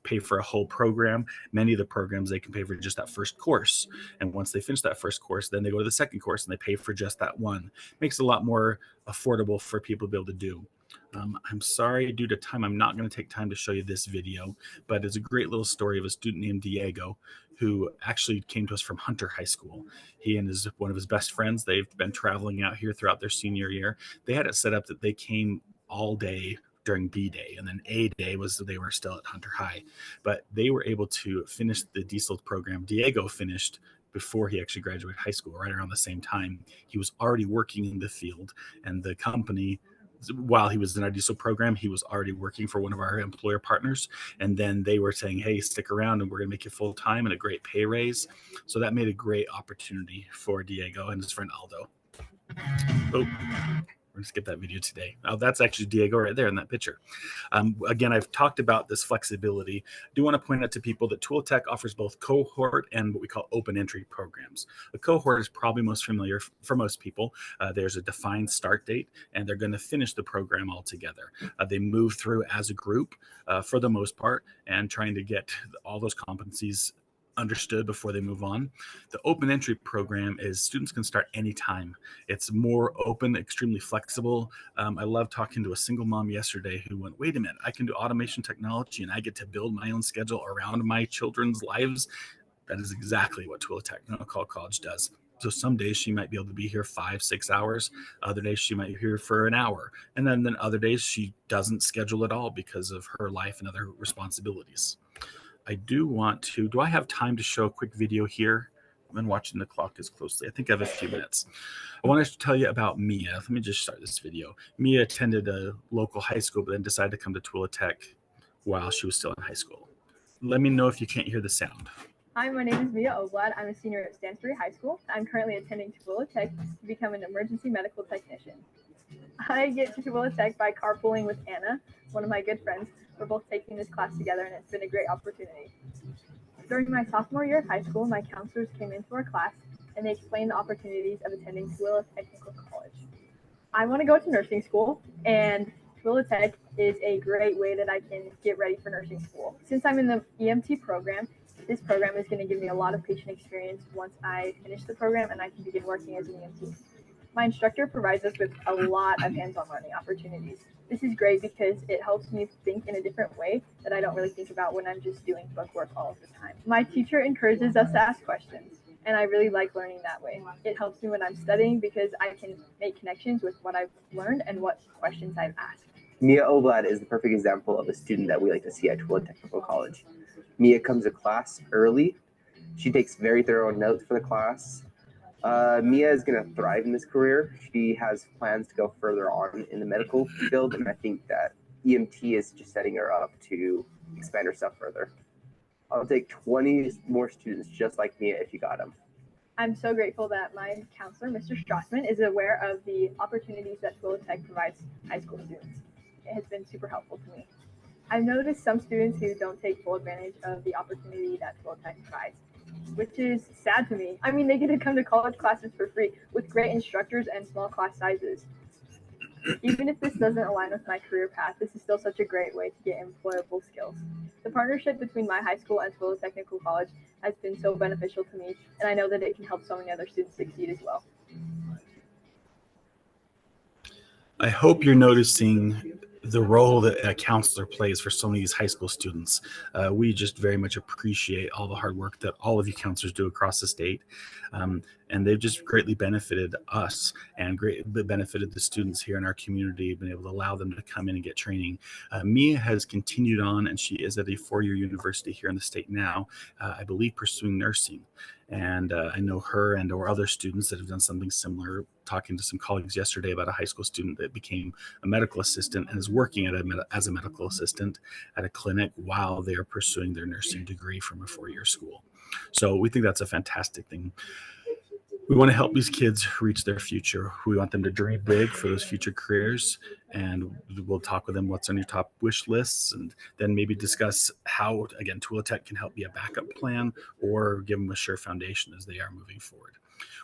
pay for a whole program, many of the programs they can pay for just that first course, and once they finish that first course, then they go to the second course and they pay for just that one. Makes it a lot more affordable for people to be able to do. I'm sorry, due to time, I'm not going to take time to show you this video, but it's a great little story of a student named Diego who actually came to us from Hunter High School. He and one of his best friends, they've been traveling out here throughout their senior year. They had it set up that they came all day during B day, and then A day was they were still at Hunter High, but they were able to finish the diesel program. Diego finished before he actually graduated high school, right around the same time. He was already working in the field, and the company, while he was in our diesel program, he was already working for one of our employer partners, and then they were saying, hey, stick around and we're going to make you full time and a great pay raise. So that made a great opportunity for Diego and his friend Aldo. Oh, We're gonna skip that video today. Oh, that's actually Diego right there in that picture. Again, I've talked about this flexibility. I do want to point out to people that Tooele Tech offers both cohort and what we call open entry programs. A cohort is probably most familiar for most people. There's a defined start date, and they're going to finish the program all together. They move through as a group for the most part, and trying to get all those competencies understood before they move on. The open entry program is students can start anytime. It's more open, extremely flexible. I love talking to a single mom yesterday who went, wait a minute, I can do automation technology and I get to build my own schedule around my children's lives. That is exactly what Tooele Technical College does. So some days she might be able to be here 5-6 hours. Other days she might be here for an hour. And then other days she doesn't schedule at all because of her life and other responsibilities. I do I have time to show a quick video here? I've been watching the clock as closely. I think I have a few minutes. I want to tell you about Mia. Let me just start this video. Mia attended a local high school, but then decided to come to Tooele Tech while she was still in high school. Let me know if you can't hear the sound. Hi, my name is Mia Oblad. I'm a senior at Stansbury High School. I'm currently attending Tooele Tech to become an emergency medical technician. I get to Tooele Tech by carpooling with Anna, one of my good friends. We're both taking this class together, and it's been a great opportunity. During my sophomore year of high school, my counselors came into our class, and they explained the opportunities of attending Tooele Technical College. I want to go to nursing school, and Tooele Tech is a great way that I can get ready for nursing school. Since I'm in the EMT program, this program is going to give me a lot of patient experience once I finish the program and I can begin working as an EMT. My instructor provides us with a lot of hands-on learning opportunities. This is great because it helps me think in a different way that I don't really think about when I'm just doing book work all of the time. My teacher encourages us to ask questions, and I really like learning that way. It helps me when I'm studying because I can make connections with what I've learned and what questions I've asked. Mia Oblad is the perfect example of a student that we like to see at Tooele Technical College. Mia comes to class early. She takes very thorough notes for the class. Mia is going to thrive in this career. She has plans to go further on in the medical field, and I think that EMT is just setting her up to expand herself further. I'll take 20 more students just like Mia if you got them. I'm so grateful that my counselor, Mr. Strassman, is aware of the opportunities that Tooele Tech provides high school students. It has been super helpful to me. I've noticed some students who don't take full advantage of the opportunity that Tooele Tech provides, which is sad to me. I mean, they get to come to college classes for free with great instructors and small class sizes. Even if this doesn't align with my career path, this is still such a great way to get employable skills. The partnership between my high school and Tooele Technical College has been so beneficial to me, and I know that it can help so many other students succeed as well. I hope you're noticing the role that a counselor plays for so many of these high school students. We just very much appreciate all the hard work that all of you counselors do across the state. And they've just greatly benefited us and greatly benefited the students here in our community, been able to allow them to come in and get training. Mia has continued on, and she is at a 4-year university here in the state now, I believe pursuing nursing. And I know her and or other students that have done something similar. Talking to some colleagues yesterday about a high school student that became a medical assistant and is working as a medical assistant at a clinic while they are pursuing their nursing degree from a 4-year school. So we think that's a fantastic thing. We want to help these kids reach their future. We want them to dream big for those future careers, and we'll talk with them what's on your top wish lists, and then maybe discuss how, again, Tooele Tech can help be a backup plan or give them a sure foundation as they are moving forward.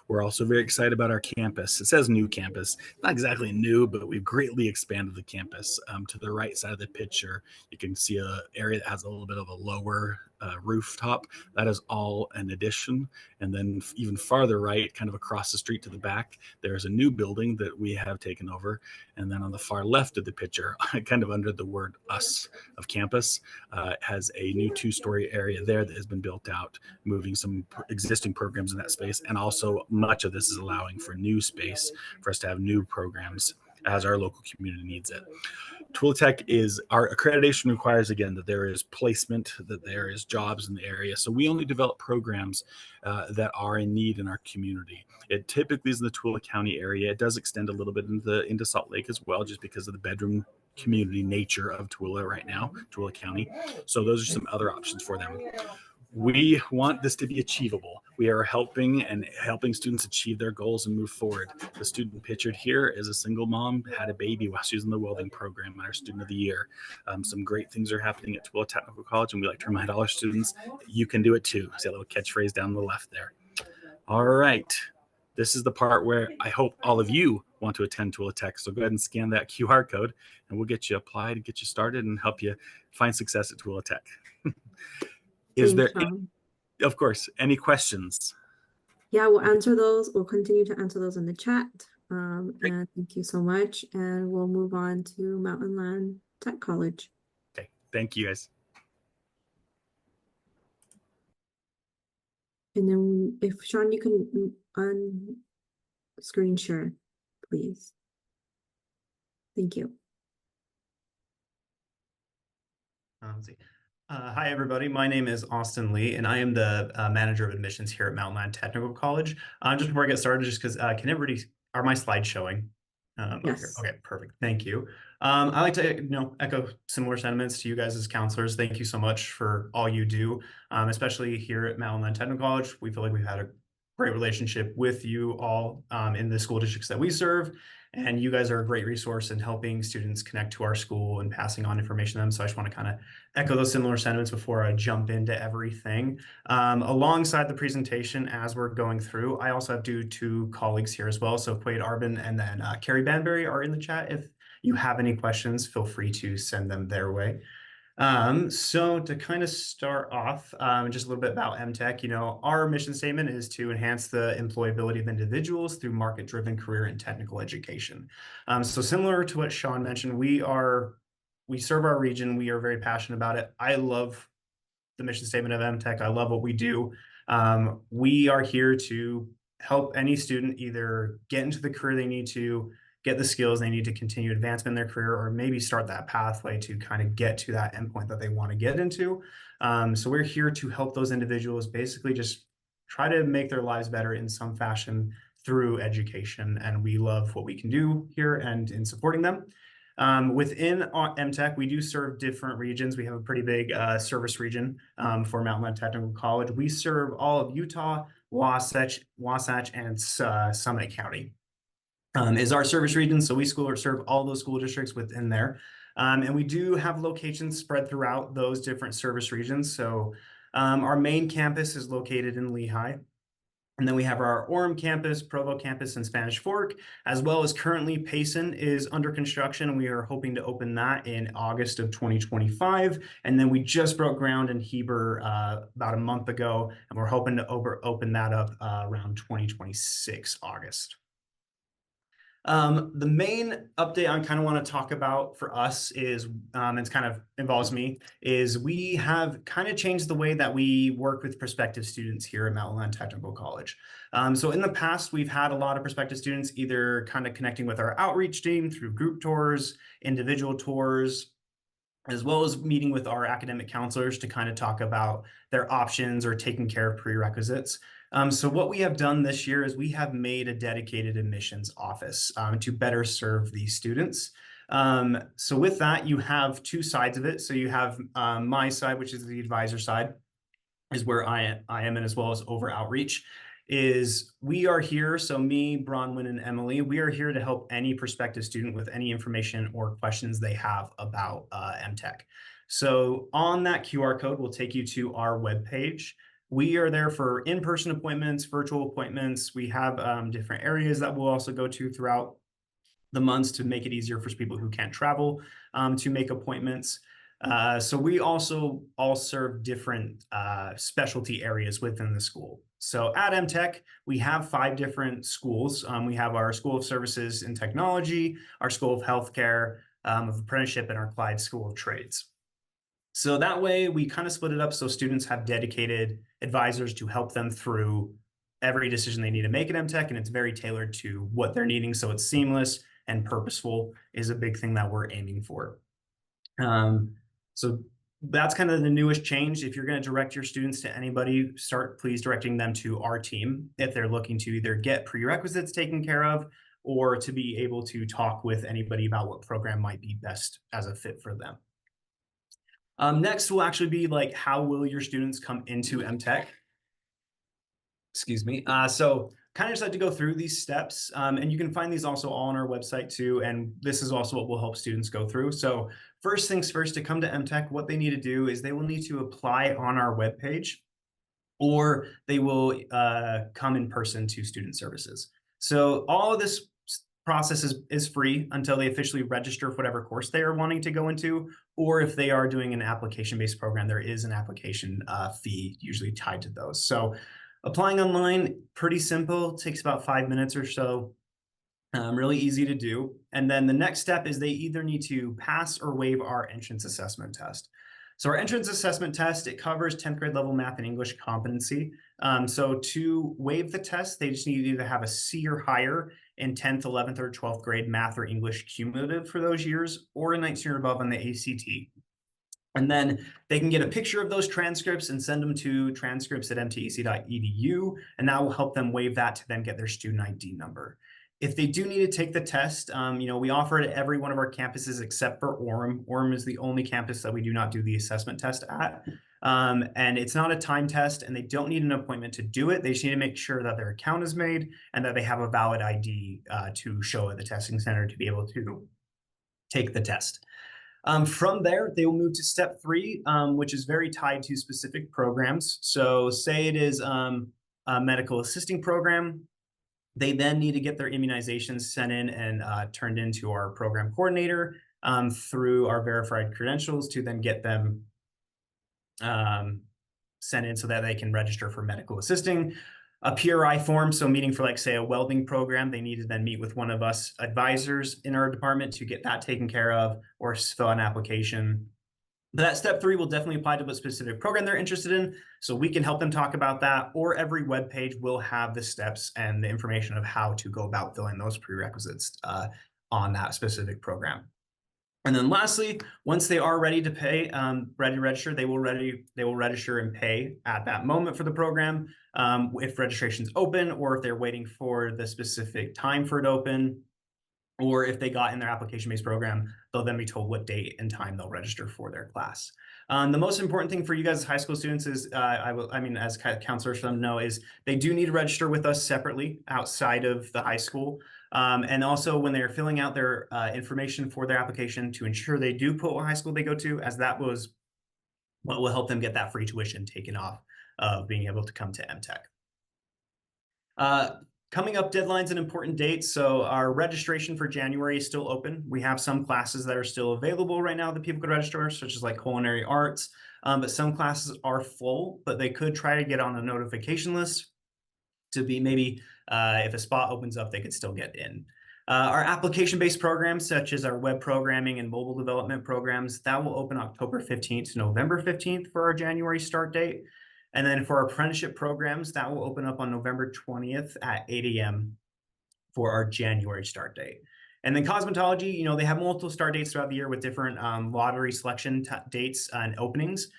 We're also very excited about our campus. It says new campus, not exactly new, but we've greatly expanded the campus. To the right side of the picture, you can see an area that has a little bit of a lower rooftop. That is all an addition. And then even farther right, kind of across the street to the back, there's a new building that we have taken over. And then on the far left of the picture, kind of under the word us of campus, has a new 2-story area there that has been built out, moving some existing programs in that space. And also much of this is allowing for new space for us to have new programs as our local community needs it. Tooele Tech is, our accreditation requires, again, that there is placement, that there is jobs in the area. So we only develop programs that are in need in our community. It typically is in the Tooele County area. It does extend a little bit into Salt Lake as well, just because of the bedroom community nature of Tooele right now, Tooele County. So those are some other options for them. We want this to be achievable. We are helping students achieve their goals and move forward. The student pictured here is a single mom, had a baby while she was in the welding program, and our student of the year. Some great things are happening at Tooele Technical College, and we like to remind all our students, you can do it too. See a little catchphrase down the left there. All right. This is the part where I hope all of you want to attend Tooele Tech. So go ahead and scan that QR code and we'll get you applied and get you started and help you find success at Tooele Tech. Is there, of course, any questions? Yeah, we'll answer those. We'll continue to answer those in the chat. And thank you so much. And we'll move on to Mountainland Tech College. Okay, thank you guys. And then if Sean, you can screen share, please. Thank you. Let's see. Hi, everybody. My name is Austin Lee, and I am the manager of admissions here at Mountainland Technical College. Just before I get started, just because can everybody, are my slides showing? Yes. Okay, perfect. Thank you. I like to echo similar sentiments to you guys as counselors. Thank you so much for all you do, especially here at Mountainland Technical College. We feel like we've had a great relationship with you all in the school districts that we serve. And you guys are a great resource in helping students connect to our school and passing on information to them. So I just want to kind of echo those similar sentiments before I jump into everything. Alongside the presentation, as we're going through, I also have two colleagues here as well. So Quaid Arbin and then Carrie Banbury are in the chat. If you have any questions, feel free to send them their way. So to kind of start off, just a little bit about MTech, our mission statement is to enhance the employability of individuals through market-driven career and technical education. So similar to what Sean mentioned, we serve our region. We are very passionate about it. I love the mission statement of MTech. I love what we do. We are here to help any student either get into the career they need to, get the skills they need to continue advancement in their career, or maybe start that pathway to kind of get to that endpoint that they want to get into. So we're here to help those individuals basically just try to make their lives better in some fashion through education. And we love what we can do here and in supporting them. Within MTech, we do serve different regions. We have a pretty big service region for Mountainland Technical College. We serve all of Utah, Wasatch, and Summit County. Is our service region. So we serve all those school districts within there. And we do have locations spread throughout those different service regions. So our main campus is located in Lehigh. And then we have our Orem campus, Provo campus, and Spanish Fork, as well as currently Payson is under construction. We are hoping to open that in August of 2025. And then we just broke ground in Heber about a month ago, and we're hoping to open that up around 2026 August. The main update I kind of want to talk about for us is, it kind of involves me, is we have kind of changed the way that we work with prospective students here at Mountainland Technical College. So in the past, we've had a lot of prospective students either kind of connecting with our outreach team through group tours, individual tours, as well as meeting with our academic counselors to kind of talk about their options or taking care of prerequisites. So what we have done this year is we have made a dedicated admissions office to better serve these students. So with that, you have two sides of it. So you have my side, which is the advisor side, is where I am, and as well as over outreach. Is we are here, so me, Bronwyn, and Emily, we are here to help any prospective student with any information or questions they have about MTech. So on that QR code will take you to our webpage. We are there for in-person appointments, virtual appointments. We have different areas that we'll also go to throughout the months to make it easier for people who can't travel to make appointments. So we also all serve different specialty areas within the school. So at MTech, we have 5 different schools. We have our School of Services and Technology, our School of Healthcare, of Apprenticeship, and our Clyde School of Trades. So that way we kind of split it up so students have dedicated advisors to help them through every decision they need to make at MTech, and it's very tailored to what they're needing. So it's seamless and purposeful is a big thing that we're aiming for. So that's kind of the newest change. If you're going to direct your students to anybody, please directing them to our team if they're looking to either get prerequisites taken care of or to be able to talk with anybody about what program might be best as a fit for them. Next will actually be like, how will your students come into MTech? Excuse me. So kind of just like to go through these steps, and you can find these also all on our website too. And this is also what will help students go through. So first things first, to come to MTech, what they need to do is they will need to apply on our webpage, or they will come in person to student services. So all of this process is free until they officially register for whatever course they are wanting to go into, or if they are doing an application-based program, there is an application fee usually tied to those. So applying online, pretty simple, takes about 5 minutes or so, really easy to do. And then the next step is they either need to pass or waive our entrance assessment test. So our entrance assessment test, it covers 10th grade level math and English competency. So to waive the test, they just need to either have a C or higher in 10th, 11th, or 12th grade math or English cumulative for those years, or a 19 or above on the ACT. And then they can get a picture of those transcripts and send them to transcripts@mtec.edu, and that will help them waive that to then get their student ID number. If they do need to take the test, we offer it at every one of our campuses except for Orem. Orem is the only campus that we do not do the assessment test at. And it's not a time test, and they don't need an appointment to do it. They just need to make sure that their account is made and that they have a valid ID to show at the testing center to be able to take the test. From there, they will move to step 3, which is very tied to specific programs. So say it is a medical assisting program. They then need to get their immunizations sent in and turned into our program coordinator through our verified credentials to then get them sent in so that they can register for medical assisting. A PRI form, so meeting for like say a welding program, they need to then meet with one of us advisors in our department to get that taken care of or fill an application. But that step 3 will definitely apply to what specific program they're interested in, so we can help them talk about that, or every web page will have the steps and the information of how to go about filling those prerequisites on that specific program. And then lastly, once they are ready to pay, ready to register, they will register and pay at that moment for the program. If registration's open, or if they're waiting for the specific time for it to open, or if they got in their application-based program, they'll then be told what date and time they'll register for their class. The most important thing for you guys as high school students is, as counselors for them know, is they do need to register with us separately outside of the high school. And also when they're filling out their information for their application, to ensure they do put what high school they go to, as that was what will help them get that free tuition taken off of being able to come to MTech. Coming up, deadlines and important dates. So our registration for January is still open. We have some classes that are still available right now that people could register, such as like culinary arts, but some classes are full, but they could try to get on a notification list to be maybe if a spot opens up, they could still get in. Our application-based programs, such as our web programming and mobile development programs, that will open October 15th to November 15th for our January start date. And then for our apprenticeship programs, that will open up on November 20th at 8 a.m. for our January start date. And then cosmetology, they have multiple start dates throughout the year with different lottery selection dates and openings.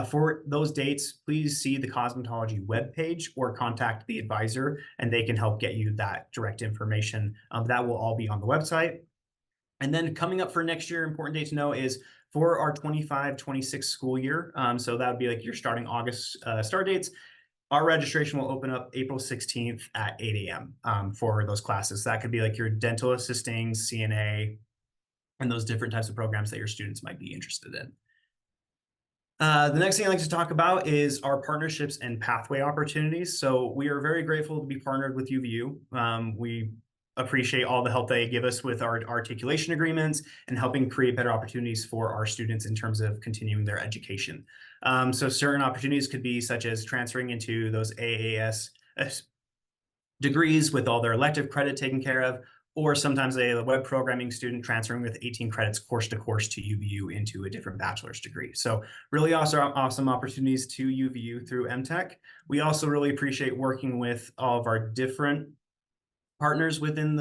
For those dates, please see the cosmetology webpage or contact the advisor, and they can help get you that direct information. That will all be on the website. And then coming up for next year, important date to know is for our 25-26 school year. So that would be like your starting August start dates. Our registration will open up April 16th at 8 a.m. For those classes. That could be like your dental assisting, CNA, and those different types of programs that your students might be interested in. The next thing I'd like to talk about is our partnerships and pathway opportunities. So we are very grateful to be partnered with UVU. We appreciate all the help they give us with our articulation agreements and helping create better opportunities for our students in terms of continuing their education. So certain opportunities could be such as transferring into those AAS degrees with all their elective credit taken care of, or sometimes a web programming student transferring with 18 credits course to course to UVU into a different bachelor's degree. So really awesome opportunities to UVU through MTech. We also really appreciate working with all of our different partners within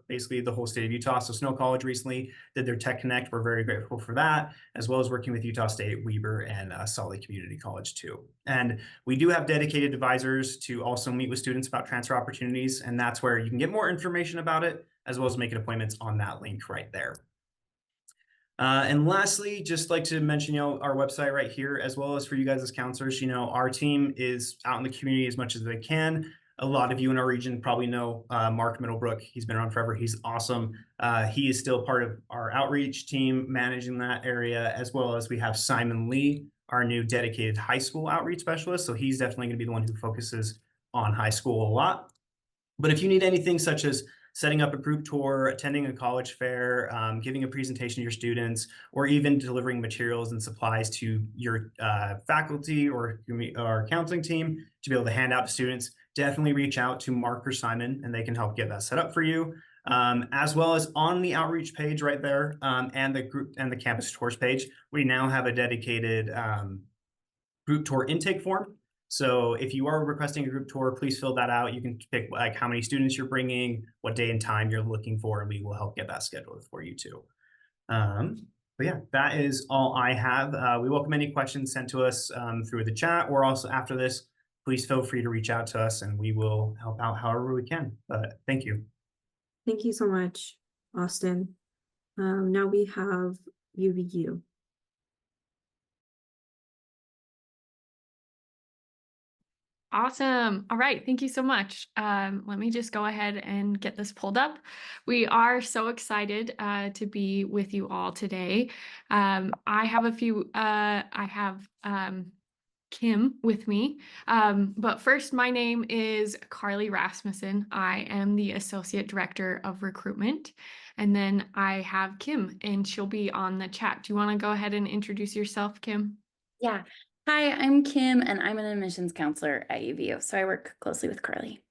basically the whole state of Utah. So Snow College recently did their Tech Connect. We're very grateful for that, as well as working with Utah State, Weber, and Salt Lake Community College too. And we do have dedicated advisors to also meet with students about transfer opportunities, and that's where you can get more information about it, as well as making appointments on that link right there. And lastly, just like to mention, our website right here, as well as for you guys as counselors, our team is out in the community as much as they can. A lot of you in our region probably know Mark Middlebrook. He's been around forever. He's awesome. He is still part of our outreach team managing that area, as well as we have Simon Lee, our new dedicated high school outreach specialist. So he's definitely going to be the one who focuses on high school a lot. But if you need anything such as setting up a group tour, attending a college fair, giving a presentation to your students, or even delivering materials and supplies to your faculty or our counseling team to be able to hand out to students, definitely reach out to Mark or Simon and they can help get that set up for you. As well as on the outreach page right there and the group and the campus tours page, we now have a dedicated group tour intake form. So if you are requesting a group tour, please fill that out. You can pick like how many students you're bringing, what day and time you're looking for, and we will help get that scheduled for you too. But yeah, that is all I have. We welcome any questions sent to us through the chat or also after this. Please feel free to reach out to us and we will help out however we can. But thank you. Thank you so much, Austin. Now we have UVU. Awesome. All right. Thank you so much. Let me just go ahead and get this pulled up. We are so excited to be with you all today. I have Kim with me. But first, my name is Carly Rasmussen. I am the Associate Director of Recruitment. And then I have Kim, and she'll be on the chat. Do you want to go ahead and introduce yourself, Kim? Yeah. Hi, I'm Kim, and I'm an admissions counselor at UVU, so I work closely with Carly.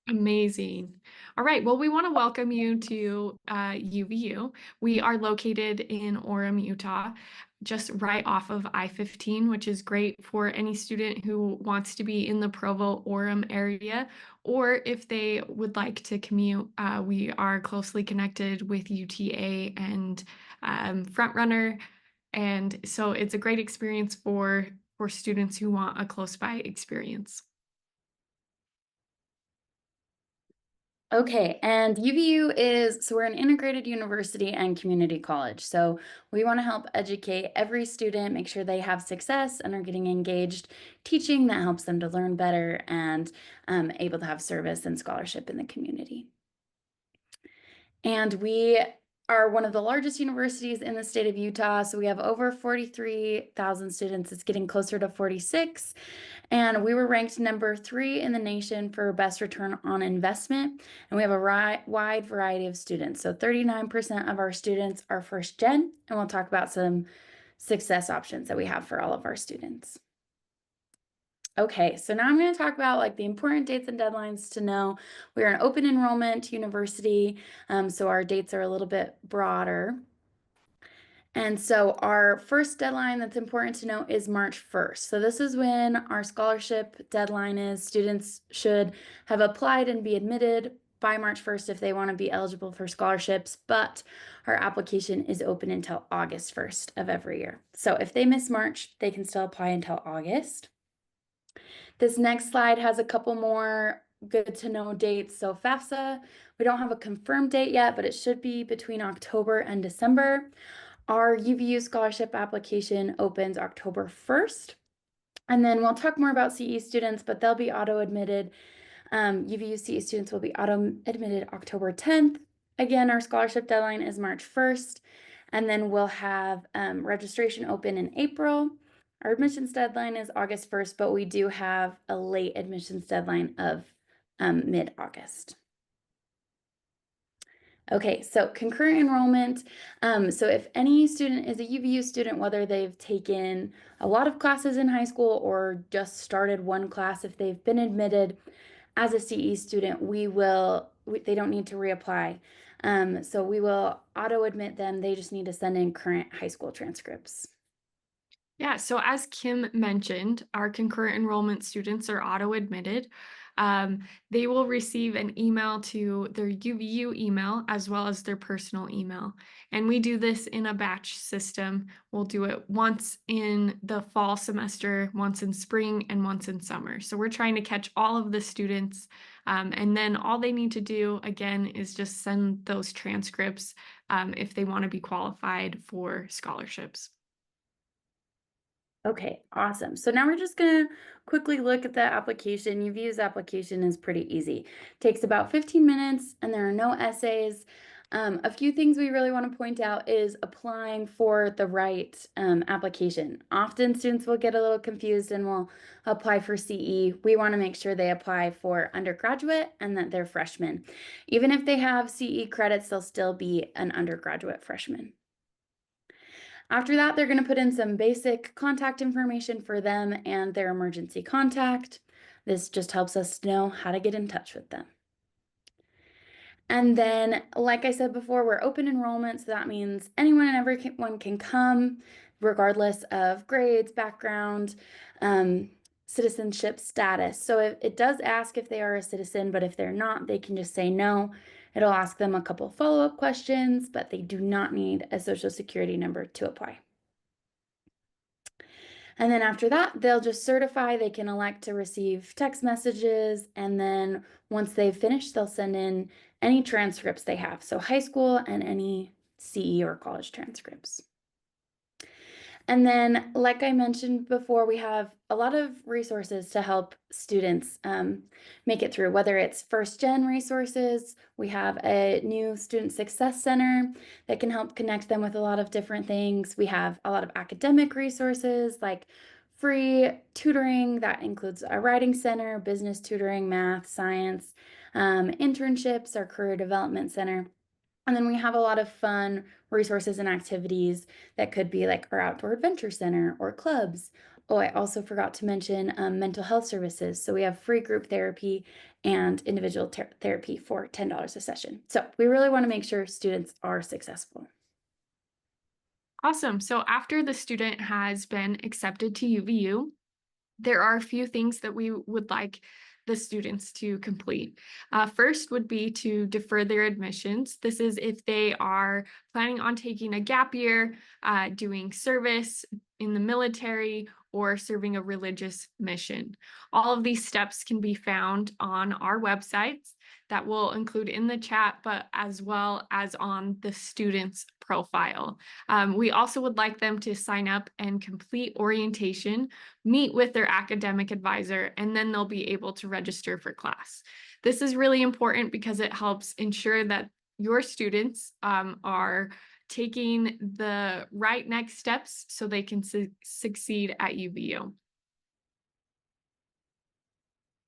Amazing. All right. Well, we want to welcome you to UVU. We are located in Orem, Utah, just right off of I-15, which is great for any student who wants to be in the Provo-Orem area, or if they would like to commute. We are closely connected with UTA and Frontrunner, and so it's a great experience for students who want a close by experience. Okay, and UVU so we're an integrated university and community college. So we want to help educate every student, make sure they have success and are getting engaged teaching that helps them to learn better and able to have service and scholarship in the community. And we are one of the largest universities in the state of Utah. So we have over 43,000 students. It's getting closer to 46. And we were ranked number 3 in the nation for best return on investment. And we have a wide variety of students. So 39% of our students are first gen. And we'll talk about some success options that we have for all of our students. Okay, so now I'm going to talk about like the important dates and deadlines to know. We're an open enrollment university, so our dates are a little bit broader. And so our first deadline that's important to know is March 1st. So this is when our scholarship deadline is. Students should have applied and be admitted by March 1st if they want to be eligible for scholarships, but our application is open until August 1st of every year. So if they miss March, they can still apply until August. This next slide has a couple more good to know dates. So FAFSA, we don't have a confirmed date yet, but it should be between October and December. Our UVU scholarship application opens October 1st. And then we'll talk more about CE students, but they'll be auto-admitted. UVU CE students will be auto-admitted October 10th. Again, our scholarship deadline is March 1st. And then we'll have registration open in April. Our admissions deadline is August 1st, but we do have a late admissions deadline of mid-August. Okay, so concurrent enrollment. So if any student is a UVU student, whether they've taken a lot of classes in high school or just started one class, if they've been admitted as a CE student, they don't need to reapply. So we will auto-admit them. They just need to send in current high school transcripts. Yeah, so as Kim mentioned, our concurrent enrollment students are auto-admitted. They will receive an email to their UVU email as well as their personal email. And we do this in a batch system. We'll do it once in the fall semester, once in spring, and once in summer. So we're trying to catch all of the students. And then all they need to do, again, is just send those transcripts if they want to be qualified for scholarships. Okay, awesome. So now we're just gonna quickly look at the application. UVU's application is pretty easy. Takes about 15 minutes and there are no essays. A few things we really want to point out is applying for the right application. Often students will get a little confused and will apply for CE. We want to make sure they apply for undergraduate and that they're freshmen. Even if they have CE credits, they'll still be an undergraduate freshman. After that, they're going to put in some basic contact information for them and their emergency contact. This just helps us know how to get in touch with them. And then, like I said before, we're open enrollment, so that means anyone and everyone can come, regardless of grades, background, citizenship status. So it does ask if they are a citizen, but if they're not, they can just say no. It'll ask them a couple follow-up questions, but they do not need a social security number to apply. And then after that, they'll just certify. They can elect to receive text messages. And then once they've finished, they'll send in any transcripts they have. So high school and any CE or college transcripts. And then, like I mentioned before, we have a lot of resources to help students make it through, whether it's first-gen resources. We have a new Student Success Center that can help connect them with a lot of different things. We have a lot of academic resources like free tutoring that includes a writing center, business tutoring, math, science, internships, our career development center. And then we have a lot of fun resources and activities that could be like our outdoor adventure center or clubs. Oh, I also forgot to mention mental health services. So we have free group therapy and individual therapy for $10 a session. So we really want to make sure students are successful. Awesome. So after the student has been accepted to UVU, there are a few things that we would like the students to complete. First would be to defer their admissions. This is if they are planning on taking a gap year, doing service in the military, or serving a religious mission. All of these steps can be found on our websites that we'll include in the chat, but as well as on the student's profile. We also would like them to sign up and complete orientation, meet with their academic advisor, and then they'll be able to register for class. This is really important because it helps ensure that your students are taking the right next steps so they can succeed at UVU.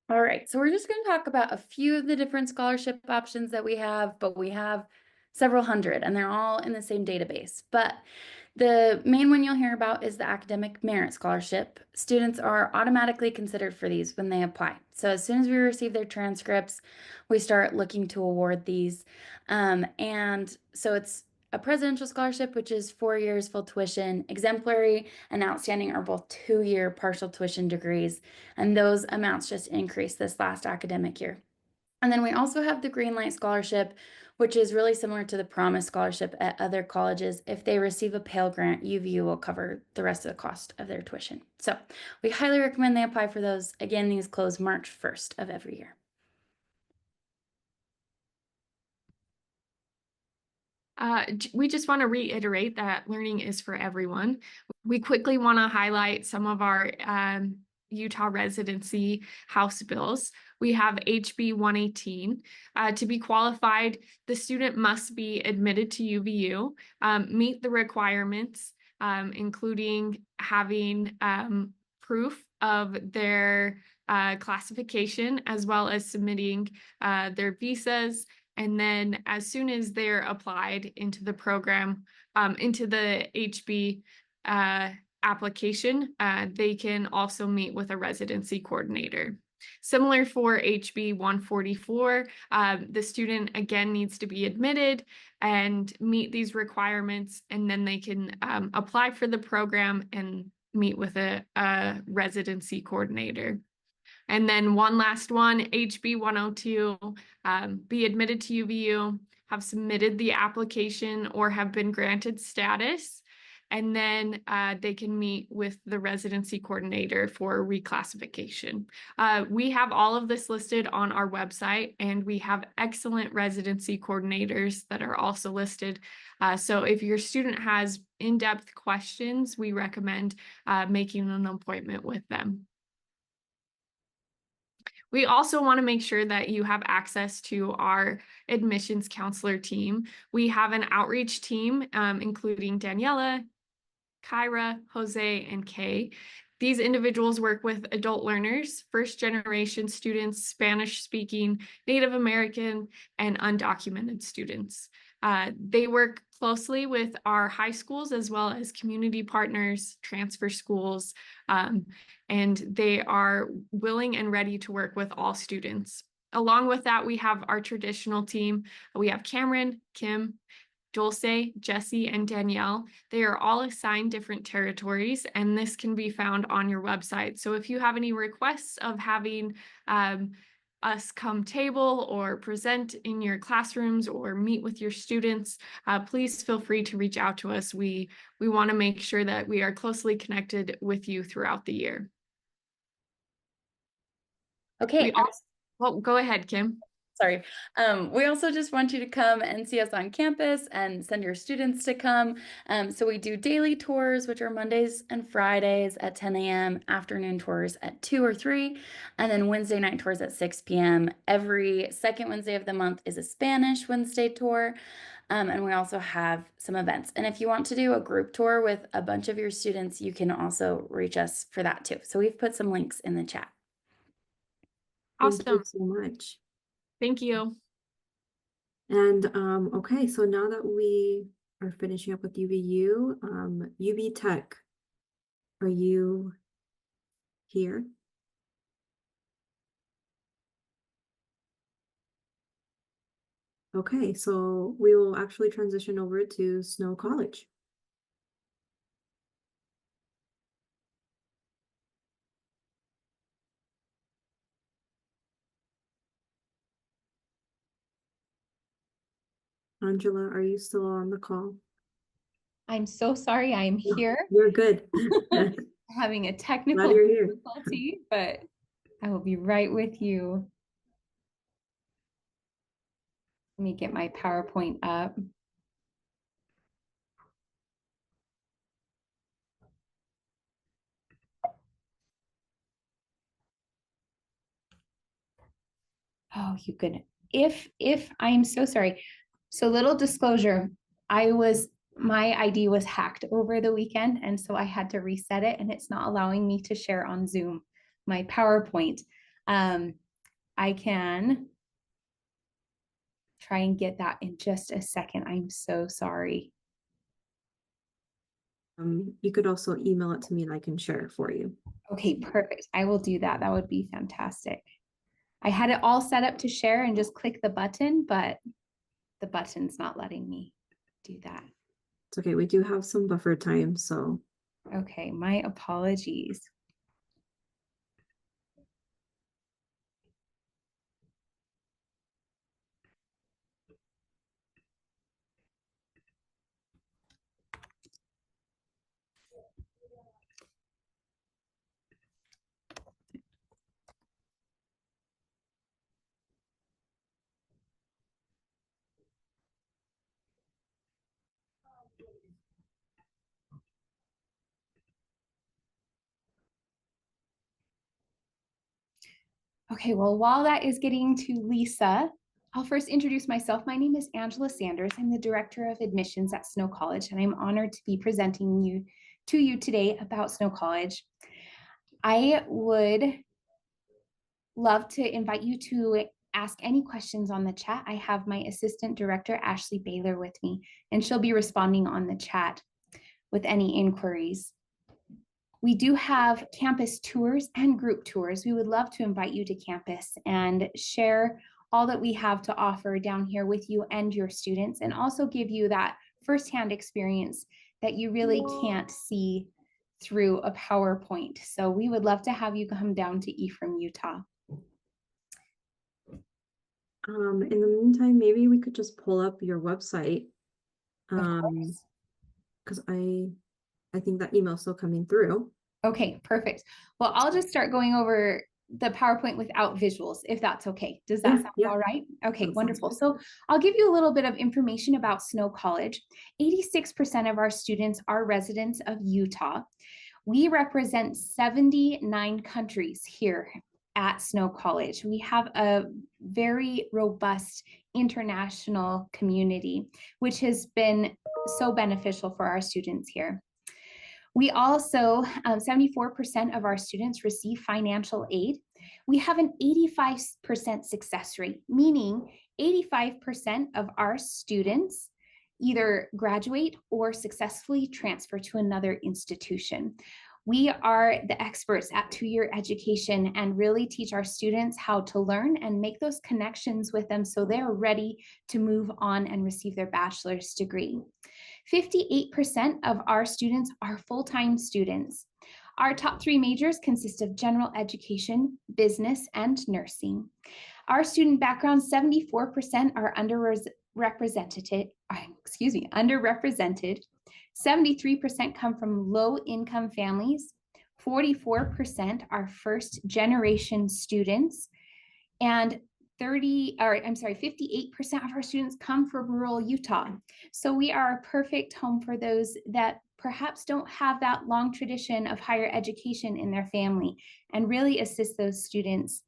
All right, so we're just going to talk about a few of the different scholarship options that we have, but we have several hundred and they're all in the same database. But the main one you'll hear about is the Academic Merit Scholarship. Students are automatically considered for these when they apply. So as soon as we receive their transcripts, we start looking to award these. And so it's a presidential scholarship, which is 4 years full tuition. Exemplary and outstanding are both 2-year partial tuition degrees, and those amounts just increased this last academic year. And then we also have the Greenlight Scholarship, which is really similar to the Promise Scholarship at other colleges. If they receive a Pell Grant, UVU will cover the rest of the cost of their tuition. So we highly recommend they apply for those. Again, these close March 1st of every year. We just want to reiterate that learning is for everyone. We quickly want to highlight some of our Utah residency House bills. We have HB 118. To be qualified, the student must be admitted to UVU, meet the requirements, including having proof of their classification, as well as submitting their visas. And then as soon as they're applied into the program, into the HB application, they can also meet with a residency coordinator. Similar for HB 144, the student again needs to be admitted and meet these requirements, and then they can apply for the program and meet with a residency coordinator. And then one last one, HB 102, be admitted to UVU, have submitted the application or have been granted status, and then they can meet with the residency coordinator for reclassification. We have all of this listed on our website, and we have excellent residency coordinators that are also listed. So if your student has in-depth questions, we recommend making an appointment with them. We also want to make sure that you have access to our admissions counselor team. We have an outreach team, including Daniela, Kyra, Jose, and Kay. These individuals work with adult learners, first-generation students, Spanish-speaking, Native American, and undocumented students. They work closely with our high schools as well as community partners, transfer schools, and they are willing and ready to work with all students. Along with that, we have our traditional team. We have Cameron, Kim, Dulce, Jesse, and Danielle. They are all assigned different territories, and this can be found on your website. So if you have any requests of having us come table or present in your classrooms or meet with your students, please feel free to reach out to us. We want to make sure that we are closely connected with you throughout the year. Okay. Well, go ahead, Kim. Sorry. We also just want you to come and see us on campus and send your students to come. So we do daily tours, which are Mondays and Fridays at 10 a.m., afternoon tours at 2 or 3, and then Wednesday night tours at 6 p.m. Every second Wednesday of the month is a Spanish Wednesday tour. And we also have some events. And if you want to do a group tour with a bunch of your students, you can also reach us for that too. So we've put some links in the chat. Awesome. Thank you so much. Thank you. And okay, so now that we are finishing up with UVU, UV Tech, are you here? Okay, so we will actually transition over to Snow College. Angela, are you still on the call? I'm so sorry I'm here. You're good. Having a Glad technical you're here. difficulty, but I will be right with you. Let me get my PowerPoint up. Oh, you goodness. If I'm so sorry. So little disclosure, my ID was hacked over the weekend, and so I had to reset it, and it's not allowing me to share on Zoom my PowerPoint. I can try and get that in just a second. I'm so sorry. You could also email it to me and I can share it for you. Okay, perfect. I will do that. That would be fantastic. I had it all set up to share and just click the button, but the button's not letting me do that. It's okay. We do have some buffer time, so. Okay, my apologies. Okay, well, while that is getting to Lisa, I'll first introduce myself. My name is Angela Sanders. I'm the Director of Admissions at Snow College, and I'm honored to be presenting to you today about Snow College. I would love to invite you to ask any questions on the chat. I have my Assistant Director, Ashley Baylor, with me, and she'll be responding on the chat with any inquiries. We do have campus tours and group tours. We would love to invite you to campus and share all that we have to offer down here with you and your students, and also give you that firsthand experience that you really can't see through a PowerPoint. So we would love to have you come down to Ephraim, Utah. In the meantime, maybe we could just pull up your website. Because I think that email's still coming through. Okay, perfect. Well, I'll just start going over the PowerPoint without visuals, if that's okay. Does that sound all right? Okay, wonderful. So I'll give you a little bit of information about Snow College. 86% of our students are residents of Utah. We represent 79 countries here at Snow College. We have a very robust international community, which has been so beneficial for our students here. We also, 74% of our students receive financial aid. We have an 85% success rate, meaning 85% of our students either graduate or successfully transfer to another institution. We are the experts at two-year education and really teach our students how to learn and make those connections with them so they're ready to move on and receive their bachelor's degree. 58% of our students are full-time students. Our top 3 majors consist of general education, business, and nursing. Our student background, 74% are underrepresented. 73% come from low-income families. 44% are first-generation students, and 58% of our students come from rural Utah. So we are a perfect home for those that perhaps don't have that long tradition of higher education in their family and really assist those students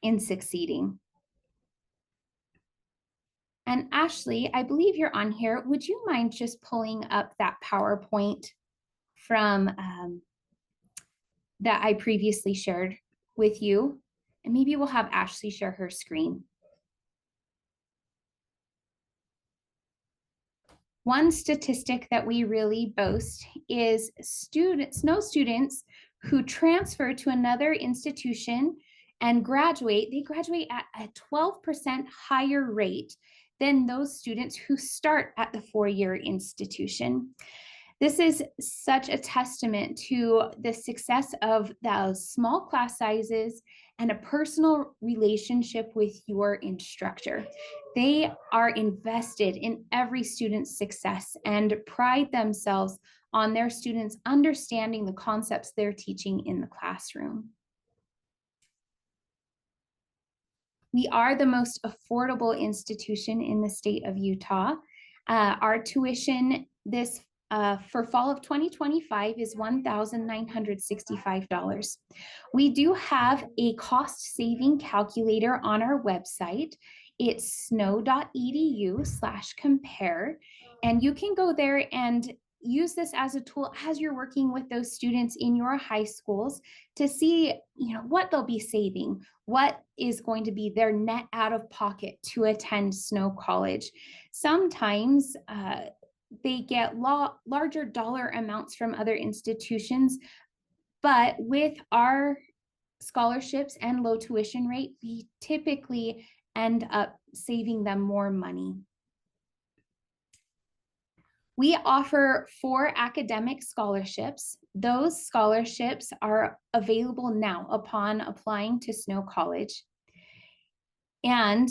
in succeeding. And Ashley, I believe you're on here. Would you mind just pulling up that PowerPoint from that I previously shared with you? And maybe we'll have Ashley share her screen. One statistic that we really boast is Snow students who transfer to another institution and graduate, they graduate at a 12% higher rate than those students who start at the 4-year institution. This is such a testament to the success of those small class sizes and a personal relationship with your instructor. They are invested in every student's success and pride themselves on their students understanding the concepts they're teaching in the classroom. We are the most affordable institution in the state of Utah. Our tuition for fall of 2025 is $1,965. We do have a cost saving calculator on our website. It's snow.edu/compare, and you can go there and use this as a tool as you're working with those students in your high schools to see, what they'll be saving, what is going to be their net out of pocket to attend Snow College. Sometimes they get larger dollar amounts from other institutions, but with our scholarships and low tuition rate, we typically end up saving them more money. We offer 4 academic scholarships. Those scholarships are available now upon applying to Snow College. And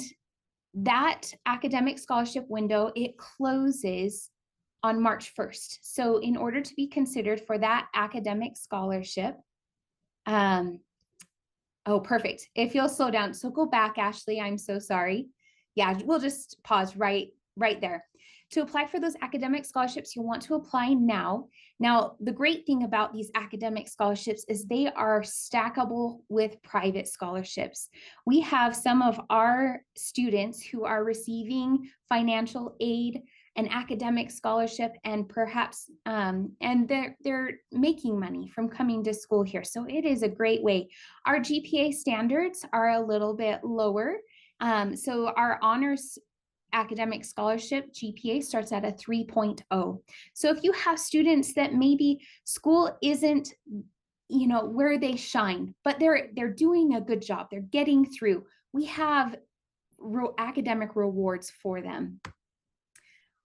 that academic scholarship window, it closes on March 1st. So in order to be considered for that academic scholarship, oh, perfect. If you'll slow down. So go back, Ashley, I'm so sorry. Yeah, we'll just pause right there. To apply for those academic scholarships, you'll want to apply now. Now, the great thing about these academic scholarships is they are stackable with private scholarships. We have some of our students who are receiving financial aid, an academic scholarship, and perhaps, and they're making money from coming to school here. So it is a great way. Our GPA standards are a little bit lower. So our honors academic scholarship GPA starts at a 3.0. So if you have students that maybe school isn't, where they shine, but they're doing a good job, they're getting through, we have academic rewards for them.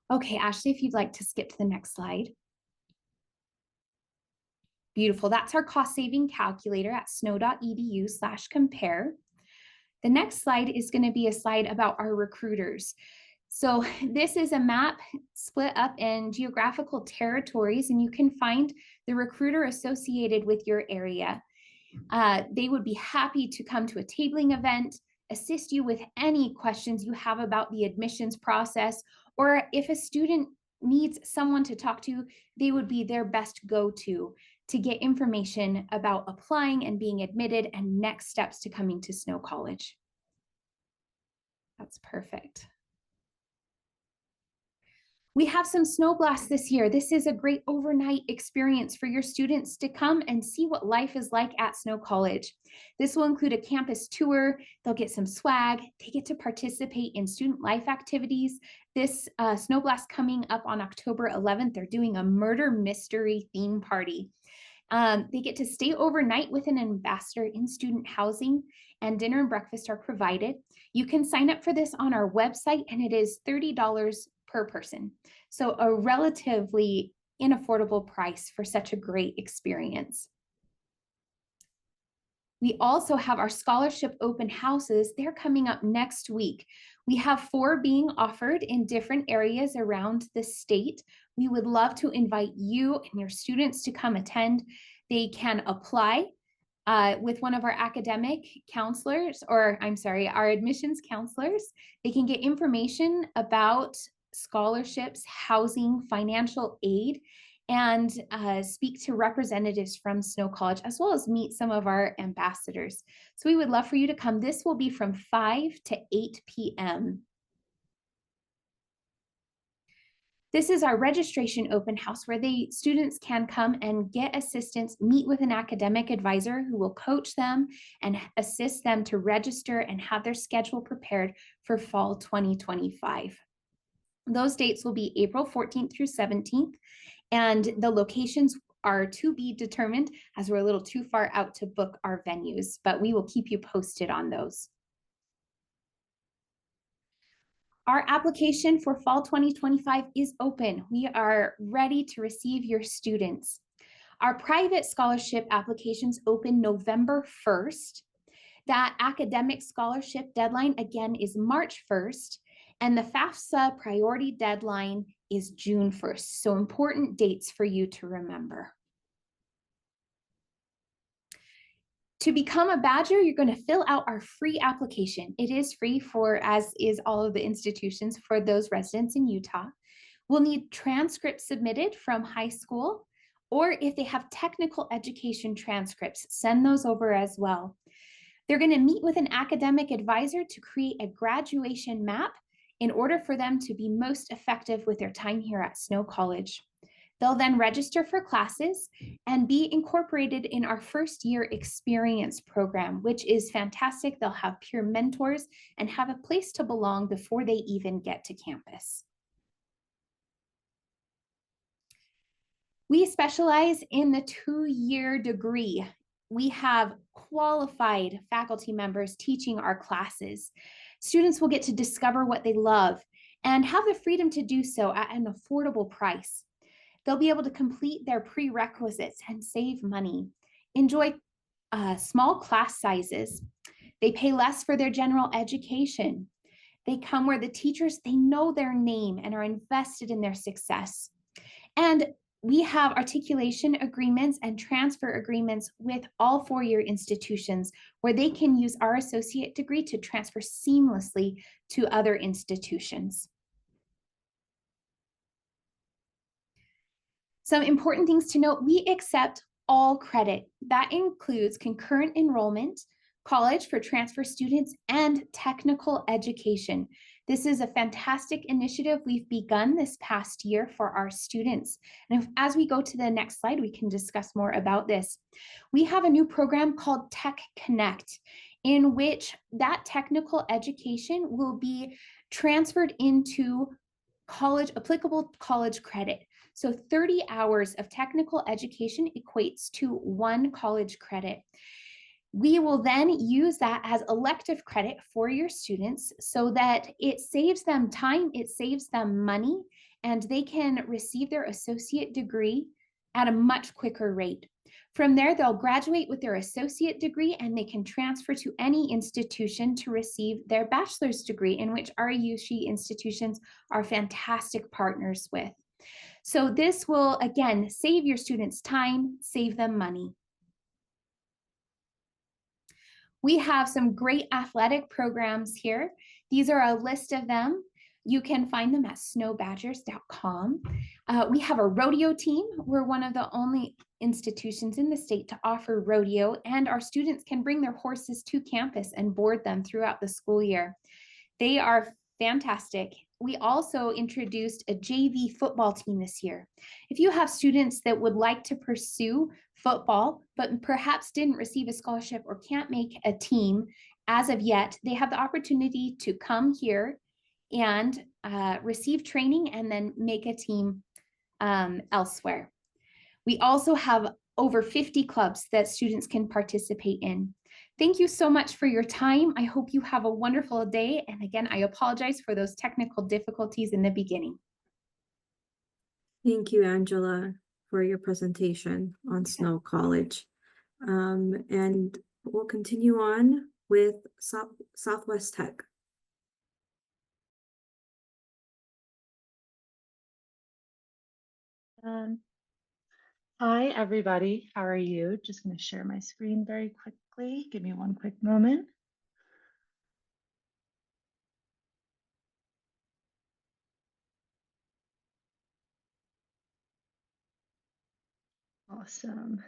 Okay, Ashley, if you'd like to skip to the next slide. Beautiful. That's our cost saving calculator at snow.edu/compare. The next slide is going to be a slide about our recruiters. So this is a map split up in geographical territories, and you can find the recruiter associated with your area. They would be happy to come to a tabling event, assist you with any questions you have about the admissions process, or if a student needs someone to talk to, they would be their best go-to to get information about applying and being admitted and next steps to coming to Snow College. That's perfect. We have some snow blasts this year. This is a great overnight experience for your students to come and see what life is like at Snow College. This will include a campus tour. They'll get some swag. They get to participate in student life activities. This snow blast coming up on October 11th, they're doing a murder mystery theme party. They get to stay overnight with an ambassador in student housing, and dinner and breakfast are provided. You can sign up for this on our website, and it is $30 per person. So a relatively inaffordable price for such a great experience. We also have our scholarship open houses. They're coming up next week. We have 4 being offered in different areas around the state. We would love to invite you and your students to come attend. They can apply with one of our academic counselors, or I'm sorry, our admissions counselors. They can get information about scholarships, housing, financial aid, and speak to representatives from Snow College, as well as meet some of our ambassadors. So we would love for you to come. This will be from 5 to 8 p.m. This is our registration open house where the students can come and get assistance, meet with an academic advisor who will coach them and assist them to register and have their schedule prepared for fall 2025. Those dates will be April 14th through 17th, and the locations are to be determined as we're a little too far out to book our venues, but we will keep you posted on those. Our application for fall 2025 is open. We are ready to receive your students. Our private scholarship applications open November 1st. That academic scholarship deadline again is March 1st. And the FAFSA priority deadline is June 1st. So important dates for you to remember. To become a Badger, you're going to fill out our free application. It is free for, as is all of the institutions, for those residents in Utah. We'll need transcripts submitted from high school, or if they have technical education transcripts, send those over as well. They're going to meet with an academic advisor to create a graduation map in order for them to be most effective with their time here at Snow College. They'll then register for classes and be incorporated in our first year experience program, which is fantastic. They'll have peer mentors and have a place to belong before they even get to campus. We specialize in the 2-year degree. We have qualified faculty members teaching our classes. Students will get to discover what they love and have the freedom to do so at an affordable price. They'll be able to complete their prerequisites and save money, enjoy small class sizes. They pay less for their general education. They come where the teachers, they know their name and are invested in their success. And we have articulation agreements and transfer agreements with all 4-year institutions where they can use our associate degree to transfer seamlessly to other institutions. Some important things to note: we accept all credit. That includes concurrent enrollment, college for transfer students, and technical education. This is a fantastic initiative we've begun this past year for our students. And as we go to the next slide, we can discuss more about this. We have a new program called Tech Connect, in which that technical education will be transferred into applicable college credit. So 30 hours of technical education equates to 1 college credit. We will then use that as elective credit for your students so that it saves them time, it saves them money, and they can receive their associate degree at a much quicker rate. From there, they'll graduate with their associate degree and they can transfer to any institution to receive their bachelor's degree, in which our USHE institutions are fantastic partners with. So this will, again, save your students time, save them money. We have some great athletic programs here. These are a list of them. You can find them at snowbadgers.com. We have a rodeo team. We're one of the only institutions in the state to offer rodeo, and our students can bring their horses to campus and board them throughout the school year. They are fantastic. We also introduced a JV football team this year. If you have students that would like to pursue football, but perhaps didn't receive a scholarship or can't make a team as of yet, they have the opportunity to come here and receive training and then make a team elsewhere. We also have over 50 clubs that students can participate in. Thank you so much for your time. I hope you have a wonderful day. And again, I apologize for those technical difficulties in the beginning. Thank you, Angela, for your presentation on Snow College. And we'll continue on with Southwest Tech. Hi, everybody. How are you? Just going to share my screen very quickly. Give me one quick moment. Awesome.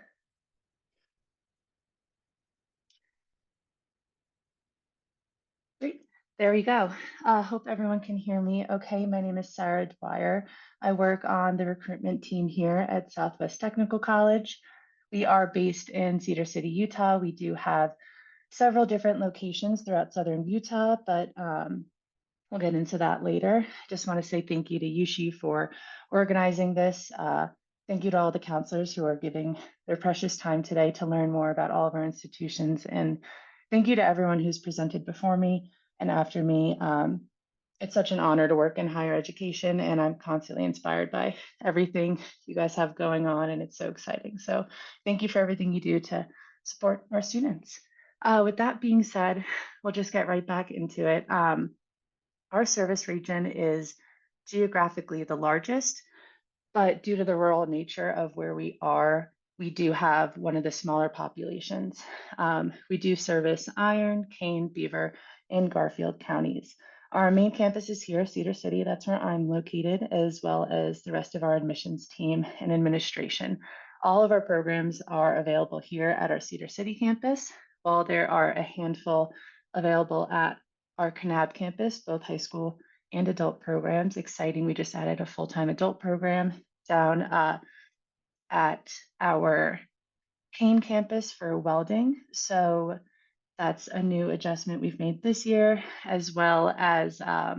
Great. There we go. Hope everyone can hear me okay. My name is Sarah Dwyer. I work on the recruitment team here at Southwest Technical College. We are based in Cedar City, Utah. We do have several different locations throughout southern Utah, but we'll get into that later. Just want to say thank you to USHE for organizing this. Thank you to all the counselors who are giving their precious time today to learn more about all of our institutions. And thank you to everyone who's presented before me and after me. It's such an honor to work in higher education, and I'm constantly inspired by everything you guys have going on, and it's so exciting. So thank you for everything you do to support our students. With that being said, we'll just get right back into it. Our service region is geographically the largest, but due to the rural nature of where we are, we do have one of the smaller populations. We do service Iron, Kane, Beaver, and Garfield counties. Our main campus is here, Cedar City. That's where I'm located, as well as the rest of our admissions team and administration. All of our programs are available here at our Cedar City campus, while there are a handful available at our Kanab campus, both high school and adult programs. Exciting, we just added a full-time adult program down at our Kane campus for welding. So that's a new adjustment we've made this year, as well as a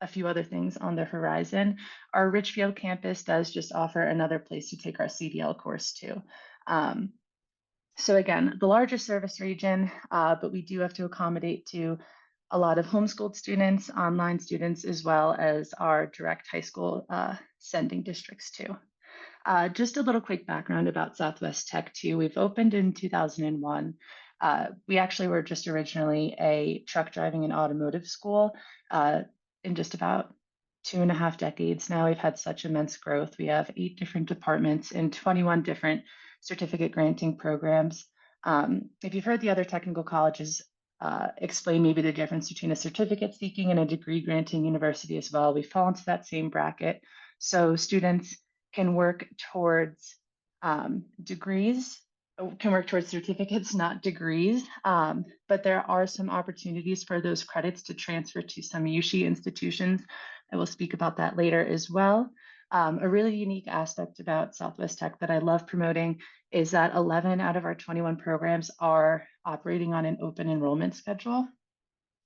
few other things on the horizon. Our Richfield campus does just offer another place to take our CDL course too. So again, the largest service region, but we do have to accommodate to a lot of homeschooled students, online students, as well as our direct high school sending districts too. Just a little quick background about Southwest Tech too. We've opened in 2001. We actually were just originally a truck driving and automotive school. In just about 2.5 decades now, we've had such immense growth. We have 8 different departments and 21 different certificate granting programs. If you've heard the other technical colleges explain maybe the difference between a certificate seeking and a degree granting university as well, we fall into that same bracket. So students can work towards certificates, not degrees. But there are some opportunities for those credits to transfer to some USHE institutions. I will speak about that later as well. A really unique aspect about Southwest Tech that I love promoting is that 11 out of our 21 programs are operating on an open enrollment schedule.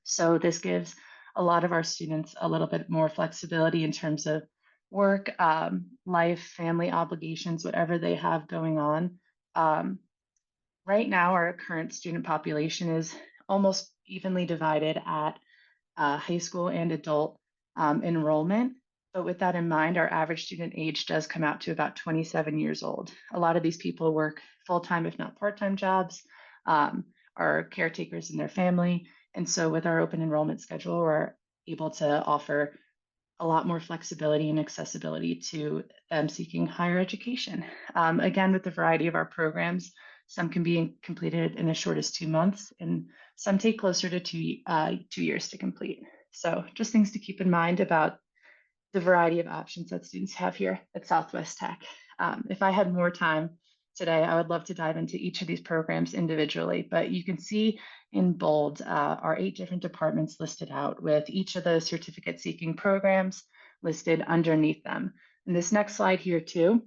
So this gives a lot of our students a little bit more flexibility in terms of work, life, family obligations, whatever they have going on. Right now, our current student population is almost evenly divided at high school and adult enrollment. But with that in mind, our average student age does come out to about 27 years old. A lot of these people work full-time, if not part-time jobs, are caretakers in their family. And so with our open enrollment schedule, we're able to offer a lot more flexibility and accessibility to them seeking higher education. Again, with the variety of our programs, some can be completed in as short as 2 months, and some take closer to 2 years to complete. So just things to keep in mind about the variety of options that students have here at Southwest Tech. If I had more time today, I would love to dive into each of these programs individually, but you can see in bold our 8 different departments listed out with each of the certificate seeking programs listed underneath them. In this next slide here too,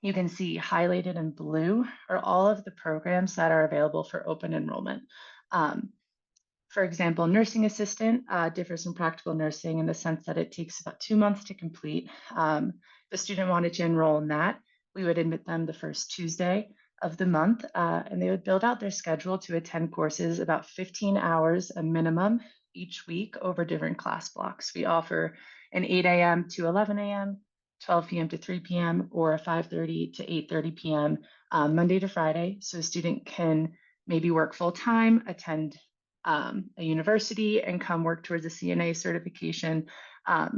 you can see highlighted in blue are all of the programs that are available for open enrollment. For example, nursing assistant differs from practical nursing in the sense that it takes about 2 months to complete. If the student wanted to enroll in that, we would admit them the first Tuesday of the month, and they would build out their schedule to attend courses about 15 hours a minimum each week over different class blocks. We offer an 8 a.m. to 11 a.m., 12 p.m. to 3 p.m., or a 5:30 to 8:30 p.m. Monday to Friday. So a student can maybe work full-time, attend a university, and come work towards a CNA certification.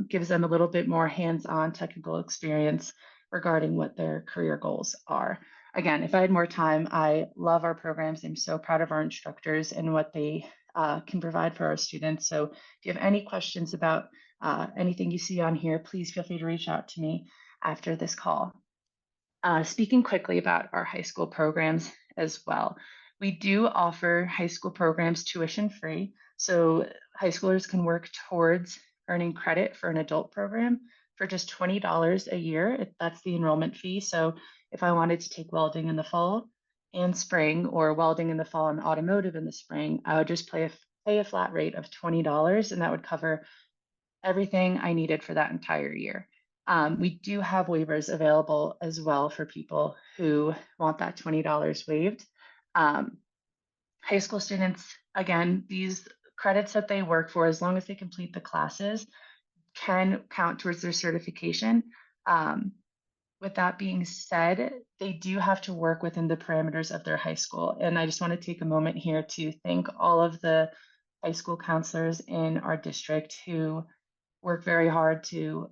Gives them a little bit more hands-on technical experience regarding what their career goals are. Again, if I had more time, I love our programs. I'm so proud of our instructors and what they can provide for our students. So if you have any questions about anything you see on here, please feel free to reach out to me after this call. Speaking quickly about our high school programs as well. We do offer high school programs tuition free. So high schoolers can work towards earning credit for an adult program for just $20 a year. That's the enrollment fee. So if I wanted to take welding in the fall and spring, or welding in the fall and automotive in the spring, I would just pay a flat rate of $20, and that would cover everything I needed for that entire year. We do have waivers available as well for people who want that $20 waived. High school students, again, these credits that they work for, as long as they complete the classes, can count towards their certification. With that being said, they do have to work within the parameters of their high school. And I just want to take a moment here to thank all of the high school counselors in our district who work very hard to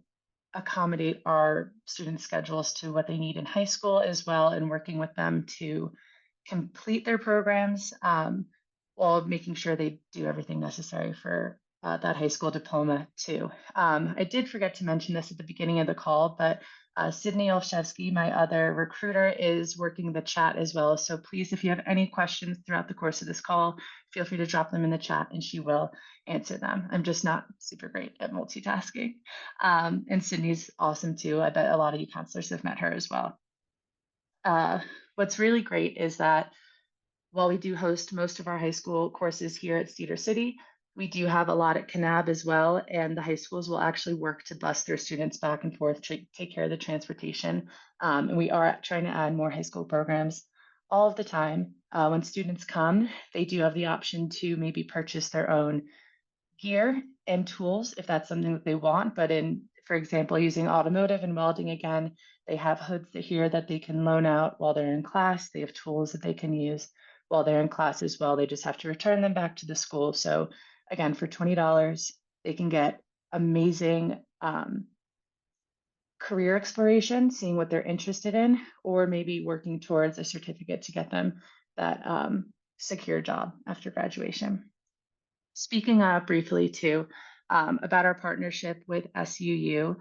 accommodate our student schedules to what they need in high school as well, and working with them to complete their programs while making sure they do everything necessary for that high school diploma too. I did forget to mention this at the beginning of the call, but Sydney Olszewski, my other recruiter, is working the chat as well. So please, if you have any questions throughout the course of this call, feel free to drop them in the chat and she will answer them. I'm just not super great at multitasking. And Sydney's awesome too. I bet a lot of you counselors have met her as well. What's really great is that while we do host most of our high school courses here at Cedar City, we do have a lot at Kanab as well, and the high schools will actually work to bus their students back and forth to take care of the transportation. And we are trying to add more high school programs all of the time. When students come, they do have the option to maybe purchase their own gear and tools if that's something that they want. But for example, using automotive and welding again, they have hoods here that they can loan out while they're in class. They have tools that they can use while they're in class as well. They just have to return them back to the school. So again, for $20, they can get amazing career exploration, seeing what they're interested in, or maybe working towards a certificate to get them that secure job after graduation. Speaking briefly too about our partnership with SUU,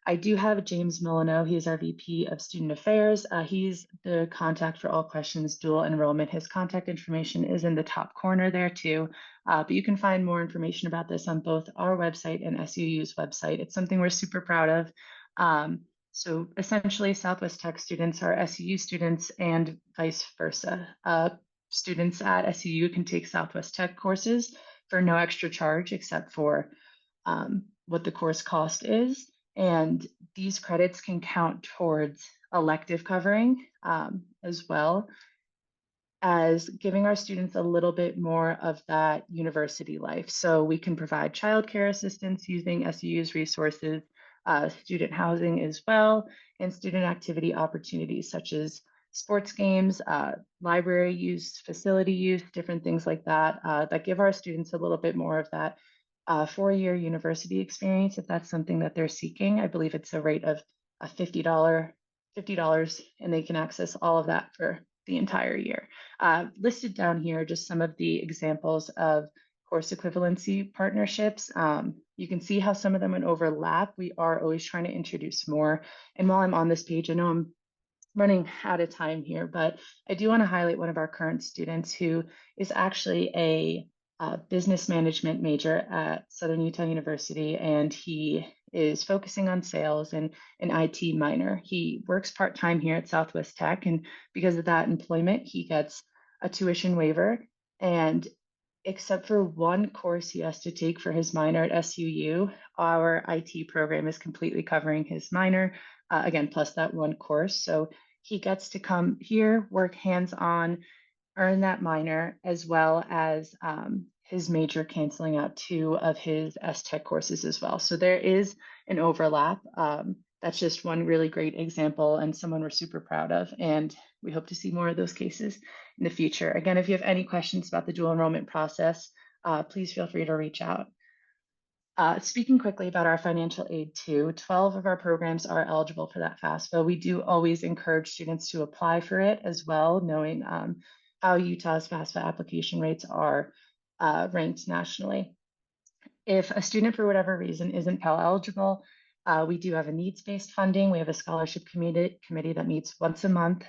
I do have James Milano. He's our VP of Student Affairs. He's the contact for all questions dual enrollment. His contact information is in the top corner there too. But you can find more information about this on both our website and SUU's website. It's something we're super proud of. So essentially, Southwest Tech students are SUU students and vice versa. Students at SUU can take Southwest Tech courses for no extra charge except for what the course cost is. And these credits can count towards elective covering as well as giving our students a little bit more of that university life. So we can provide childcare assistance using SUU's resources. student housing as well, and student activity opportunities such as sports games, library use, facility use, different things like that, that give our students a little bit more of that 4-year university experience if that's something that they're seeking. I believe it's a rate of $50, and they can access all of that for the entire year. Listed down here, just some of the examples of course equivalency partnerships. You can see how some of them would overlap. We are always trying to introduce more. And while I'm on this page, I know I'm running out of time here, but I do want to highlight one of our current students who is actually a business management major at Southern Utah University, and he is focusing on sales and an IT minor. He works part-time here at Southwest Tech, and because of that employment, he gets a tuition waiver. And except for one course he has to take for his minor at SUU, our IT program is completely covering his minor, again, plus that one course. So he gets to come here, work hands-on, earn that minor, as well as his major canceling out 2 of his S-Tech courses as well. So there is an overlap. That's just one really great example and someone we're super proud of. And we hope to see more of those cases in the future. Again, if you have any questions about the dual enrollment process, please feel free to reach out. Speaking quickly about our financial aid too, 12 of our programs are eligible for that FAFSA. We do always encourage students to apply for it as well, knowing how Utah's FAFSA application rates are ranked nationally. If a student for whatever reason isn't Pell eligible, we do have a needs-based funding. We have a scholarship committee that meets once a month.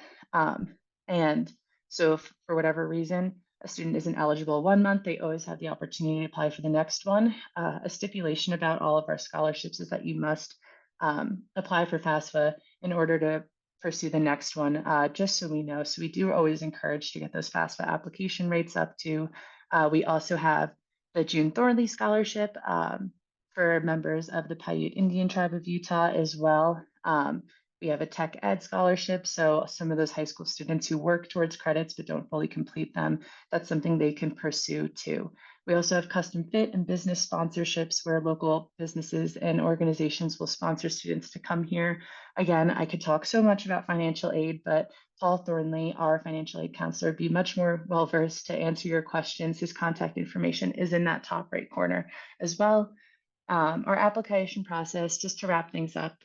And so if for whatever reason a student isn't eligible one month, they always have the opportunity to apply for the next one. A stipulation about all of our scholarships is that you must apply for FAFSA in order to pursue the next one, just so we know. So we do always encourage to get those FAFSA application rates up to. We also have the June Thornley Scholarship for members of the Paiute Indian Tribe of Utah as well. We have a tech ed scholarship, so some of those high school students who work towards credits but don't fully complete them, that's something they can pursue too. We also have custom fit and business sponsorships where local businesses and organizations will sponsor students to come here. Again, I could talk so much about financial aid, but Paul Thornley, our financial aid counselor, would be much more well-versed to answer your questions. His contact information is in that top right corner as well. Our application process, just to wrap things up,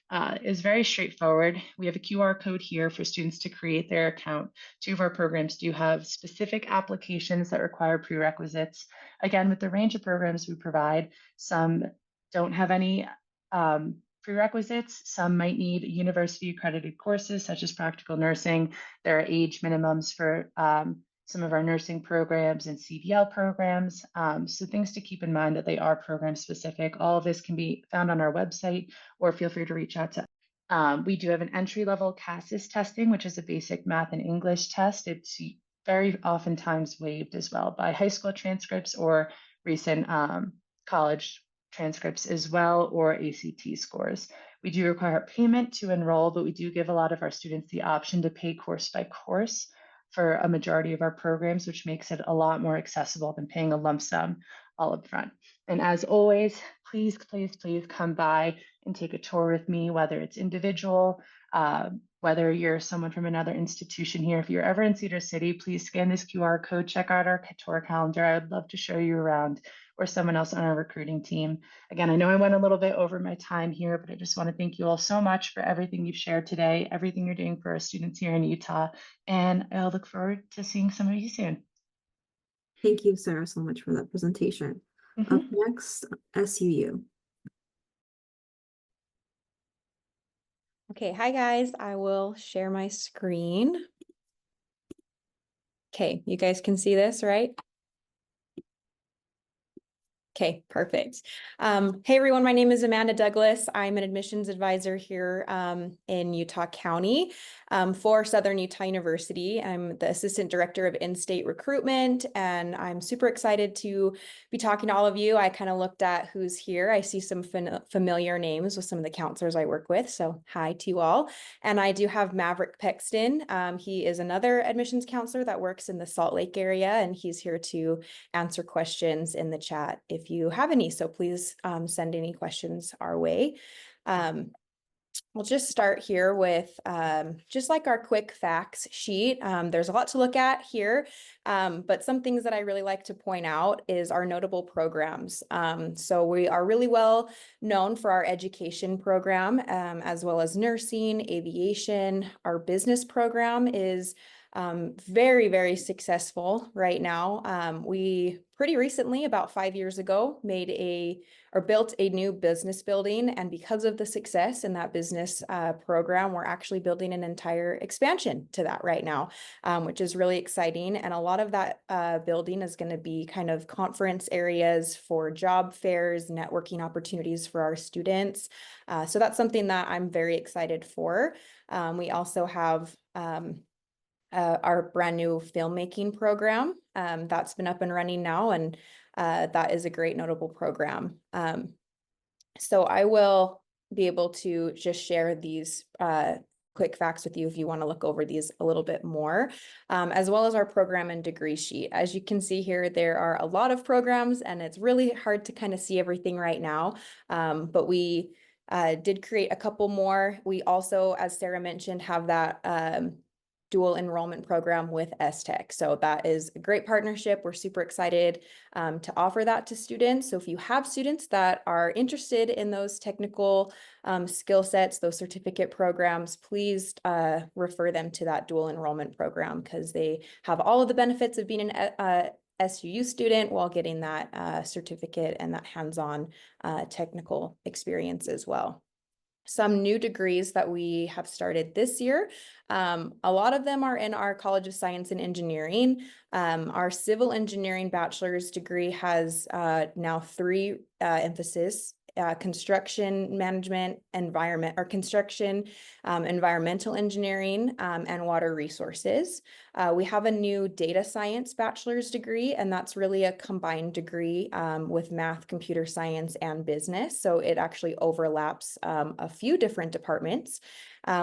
is very straightforward. We have a QR code here for students to create their account. 2 of our programs do have specific applications that require prerequisites. Again, with the range of programs we provide, some don't have any prerequisites. Some might need university accredited courses such as practical nursing. There are age minimums for some of our nursing programs and CDL programs. So things to keep in mind that they are program specific. All of this can be found on our website, or feel free to reach out to. We do have an entry-level CASIS testing, which is a basic math and English test. It's very oftentimes waived as well by high school transcripts or recent college transcripts as well, or ACT scores. We do require payment to enroll, but we do give a lot of our students the option to pay course by course for a majority of our programs, which makes it a lot more accessible than paying a lump sum all up front. And as always, please, please, please come by and take a tour with me, whether it's individual, whether you're someone from another institution here. If you're ever in Cedar City, please scan this QR code, check out our tour calendar. I would love to show you around, or someone else on our recruiting team. Again, I know I went a little bit over my time here, but I just want to thank you all so much for everything you've shared today, everything you're doing for our students here in Utah, and I'll look forward to seeing some of you soon. Thank you, Sarah, so much for that presentation. Up next, SUU. Okay, hi guys, I will share my screen. Okay, you guys can see this, right? Okay, perfect. Hey everyone, my name is Amanda Douglas. I'm an admissions advisor here in Utah County for Southern Utah University. I'm the assistant director of in-state recruitment, and I'm super excited to be talking to all of you. I kind of looked at who's here. I see some familiar names with some of the counselors I work with, so hi to you all. And I do have Maverick Pexton. He is another admissions counselor that works in the Salt Lake area, and he's here to answer questions in the chat if if you have any. So please send any questions our way. We'll just start here with just like our quick facts sheet. There's a lot to look at here, but some things that I really like to point out is our notable programs. So we are really well known for our education program, as well as nursing, aviation. Our business program is very, very successful right now. We pretty recently, about 5 years ago, built a new business building. And because of the success in that business program, we're actually building an entire expansion to that right now, which is really exciting. And a lot of that building is going to be kind of conference areas for job fairs, networking opportunities for our students. So that's something that I'm very excited for. We also have our brand new filmmaking program that's been up and running now, and that is a great notable program. So I will be able to just share these quick facts with you if you want to look over these a little bit more, as well as our program and degree sheet. As you can see here, there are a lot of programs and it's really hard to kind of see everything right now, but we did create a couple more. We also, as Sarah mentioned, have that dual enrollment program with STech. So that is a great partnership. We're super excited to offer that to students. So if you have students that are interested in those technical skill sets, those certificate programs, please refer them to that dual enrollment program because they have all of the benefits of being an SUU student while getting that certificate and that hands-on technical experience as well. Some new degrees that we have started this year. A lot of them are in our College of Science and Engineering. Our civil engineering bachelor's degree has now 3 emphases: construction management, environmental engineering, and water resources. We have a new data science bachelor's degree, and that's really a combined degree with math, computer science, and business. So it actually overlaps a few different departments.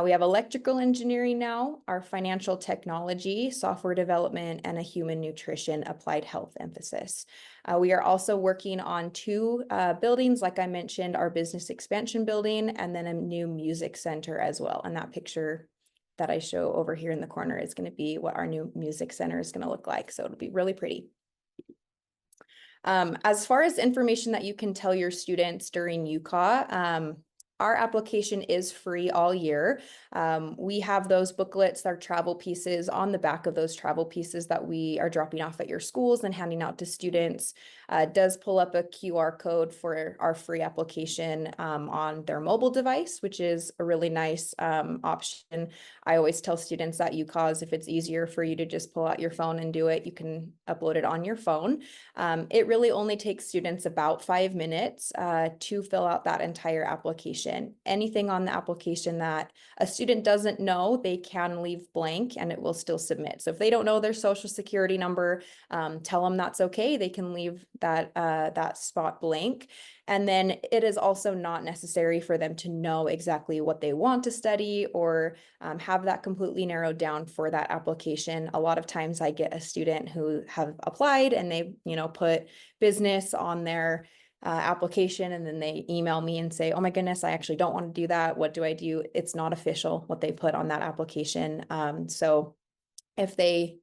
We have electrical engineering now, our financial technology, software development, and a human nutrition applied health emphasis. We are also working on 2 buildings, like I mentioned, our business expansion building, and then a new music center as well. And that picture that I show over here in the corner is going to be what our new music center is going to look like. So it'll be really pretty. As far as information that you can tell your students during UCA, our application is free all year. We have those booklets, our travel pieces on the back of those travel pieces that we are dropping off at your schools and handing out to students. It does pull up a QR code for our free application on their mobile device, which is a really nice option. I always tell students at UCAS, if it's easier for you to just pull out your phone and do it, you can upload it on your phone. It really only takes students about 5 minutes to fill out that entire application. Anything on the application that a student doesn't know, they can leave blank and it will still submit. So if they don't know their social security number, tell them that's okay. They can leave that spot blank. And then it is also not necessary for them to know exactly what they want to study or have that completely narrowed down for that application. A lot of times I get a student who have applied and they, put business on their application, and then they email me and say, oh my goodness, I actually don't want to do that. What do I do? It's not official what they put on that application. So if they,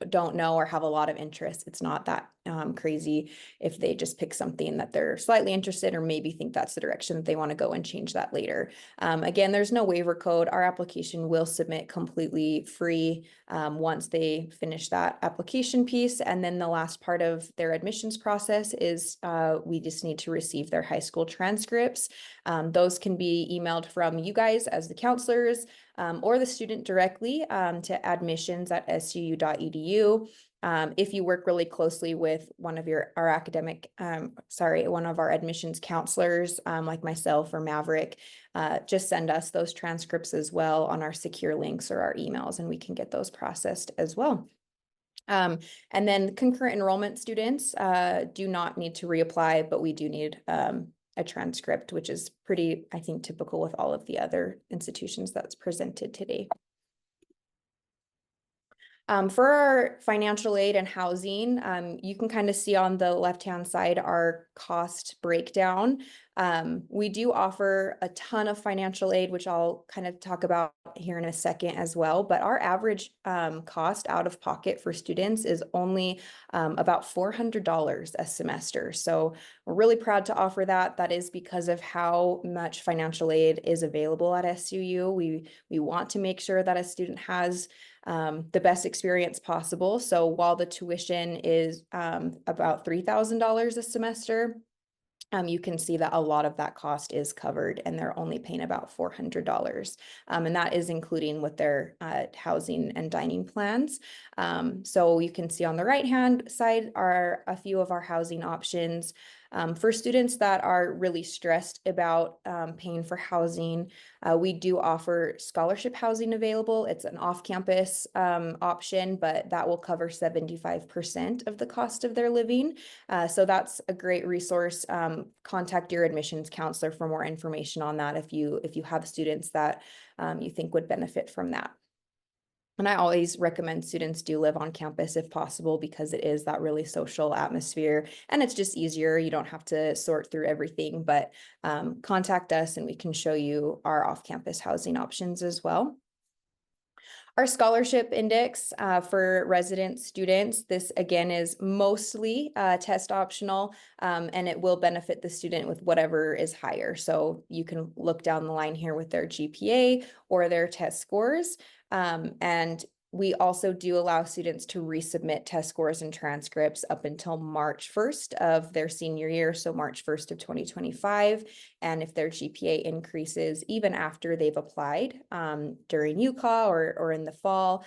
don't know or have a lot of interest, it's not that crazy if they just pick something that they're slightly interested or maybe think that's the direction that they want to go and change that later. Again, there's no waiver code. Our application will submit completely free once they finish that application piece. And then the last part of their admissions process is we just need to receive their high school transcripts. Those can be emailed from you guys as the counselors or the student directly to admissions@suu.edu. If you work really closely with one of our admissions counselors, like myself or Maverick, just send us those transcripts as well on our secure links or our emails, and we can get those processed as well. And then concurrent enrollment students do not need to reapply, but we do need a transcript, which is pretty, I think, typical with all of the other institutions that's presented today. For our financial aid and housing, you can kind of see on the left-hand side our cost breakdown. We do offer a ton of financial aid, which I'll kind of talk about here in a second as well. But our average cost out of pocket for students is only about $400 a semester. So we're really proud to offer that. That is because of how much financial aid is available at SUU. We want to make sure that a student has the best experience possible. So while the tuition is about $3,000 a semester, you can see that a lot of that cost is covered and they're only paying about $400. And that is including with their housing and dining plans. So you can see on the right-hand side are a few of our housing options. For students that are really stressed about paying for housing, we do offer scholarship housing available. It's an off-campus option, but that will cover 75% of the cost of their living. So that's a great resource. Contact your admissions counselor for more information on that if you have students that you think would benefit from that. And I always recommend students do live on campus if possible, because it is that really social atmosphere and it's just easier. You don't have to sort through everything, but contact us and we can show you our off-campus housing options as well. Our scholarship index for resident students, this again is mostly test optional, and it will benefit the student with whatever is higher. So you can look down the line here with their GPA or their test scores. And we also do allow students to resubmit test scores and transcripts up until March 1st of their senior year, so March 1st of 2025. And if their GPA increases even after they've applied during UCA or in the fall,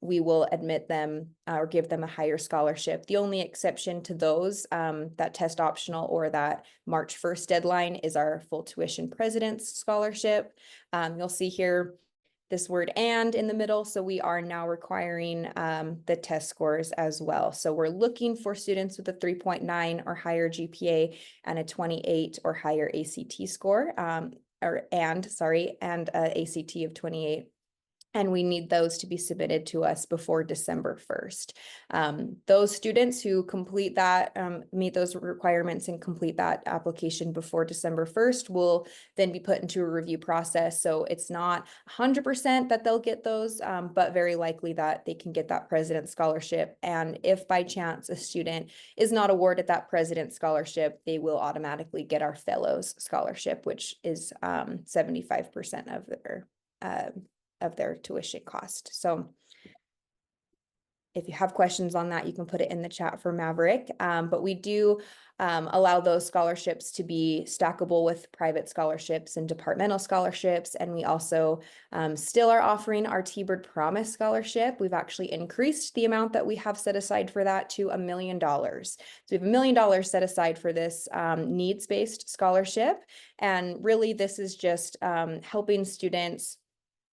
we will admit them or give them a higher scholarship. The only exception to those that test optional or that March 1st deadline is our full tuition president's scholarship. You'll see here this word "and" in the middle. So we are now requiring the test scores as well. So we're looking for students with a 3.9 or higher GPA and a 28 or higher ACT score, and a ACT of 28. And we need those to be submitted to us before December 1st. Those students who complete that, meet those requirements and complete that application before December 1st will then be put into a review process. So it's not 100% that they'll get those, but very likely that they can get that President's Scholarship. And if by chance a student is not awarded that President's Scholarship, they will automatically get our Fellows Scholarship, which is 75% of their tuition cost. So if you have questions on that, you can put it in the chat for Maverick. But we do allow those scholarships to be stackable with private scholarships and departmental scholarships. And we also still are offering our T-Bird Promise Scholarship. We've actually increased the amount that we have set aside for that to $1 million. So we have $1 million set aside for this needs-based scholarship. And really, this is just helping students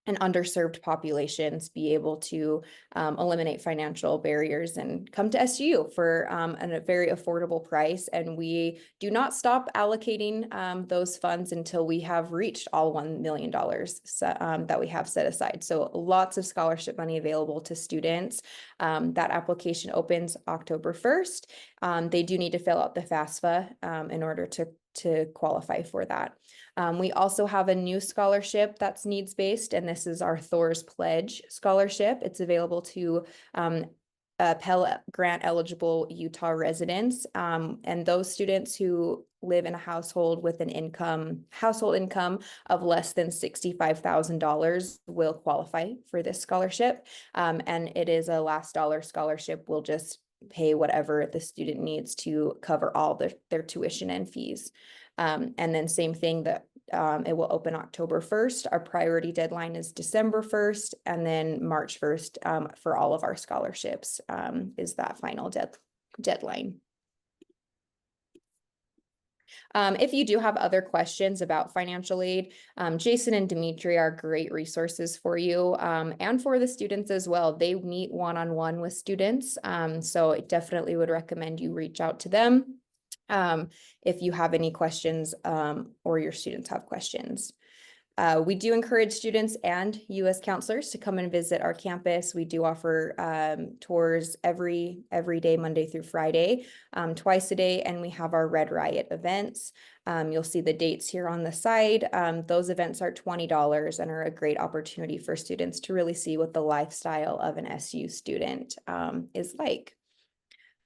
and underserved populations be able to eliminate financial barriers and come to SUU for a very affordable price. And we do not stop allocating those funds until we have reached all $1 million that we have set aside. So lots of scholarship money available to students. That application opens October 1st. They do need to fill out the FAFSA in order to qualify for that. We also have a new scholarship that's needs-based, and this is our Thor's Pledge Scholarship. It's available to Pell Grant eligible Utah residents, and those students who live in a household with an household income of less than $65,000 will qualify for this scholarship. And it is a last dollar scholarship. We'll just pay whatever the student needs to cover all their tuition and fees. And then same thing, that it will open October 1st. Our priority deadline is December 1st, and then March 1st for all of our scholarships is that final deadline. If you do have other questions about financial aid, Jason and Dimitri are great resources for you and for the students as well. They meet one-on-one with students, so I definitely would recommend you reach out to them if you have any questions or your students have questions. We do encourage students and US counselors to come and visit our campus. We do offer tours every day, Monday through Friday, twice a day, and we have our Red Riot events. You'll see the dates here on the side. Those events are $20 and are a great opportunity for students to really see what the lifestyle of an SU student is like.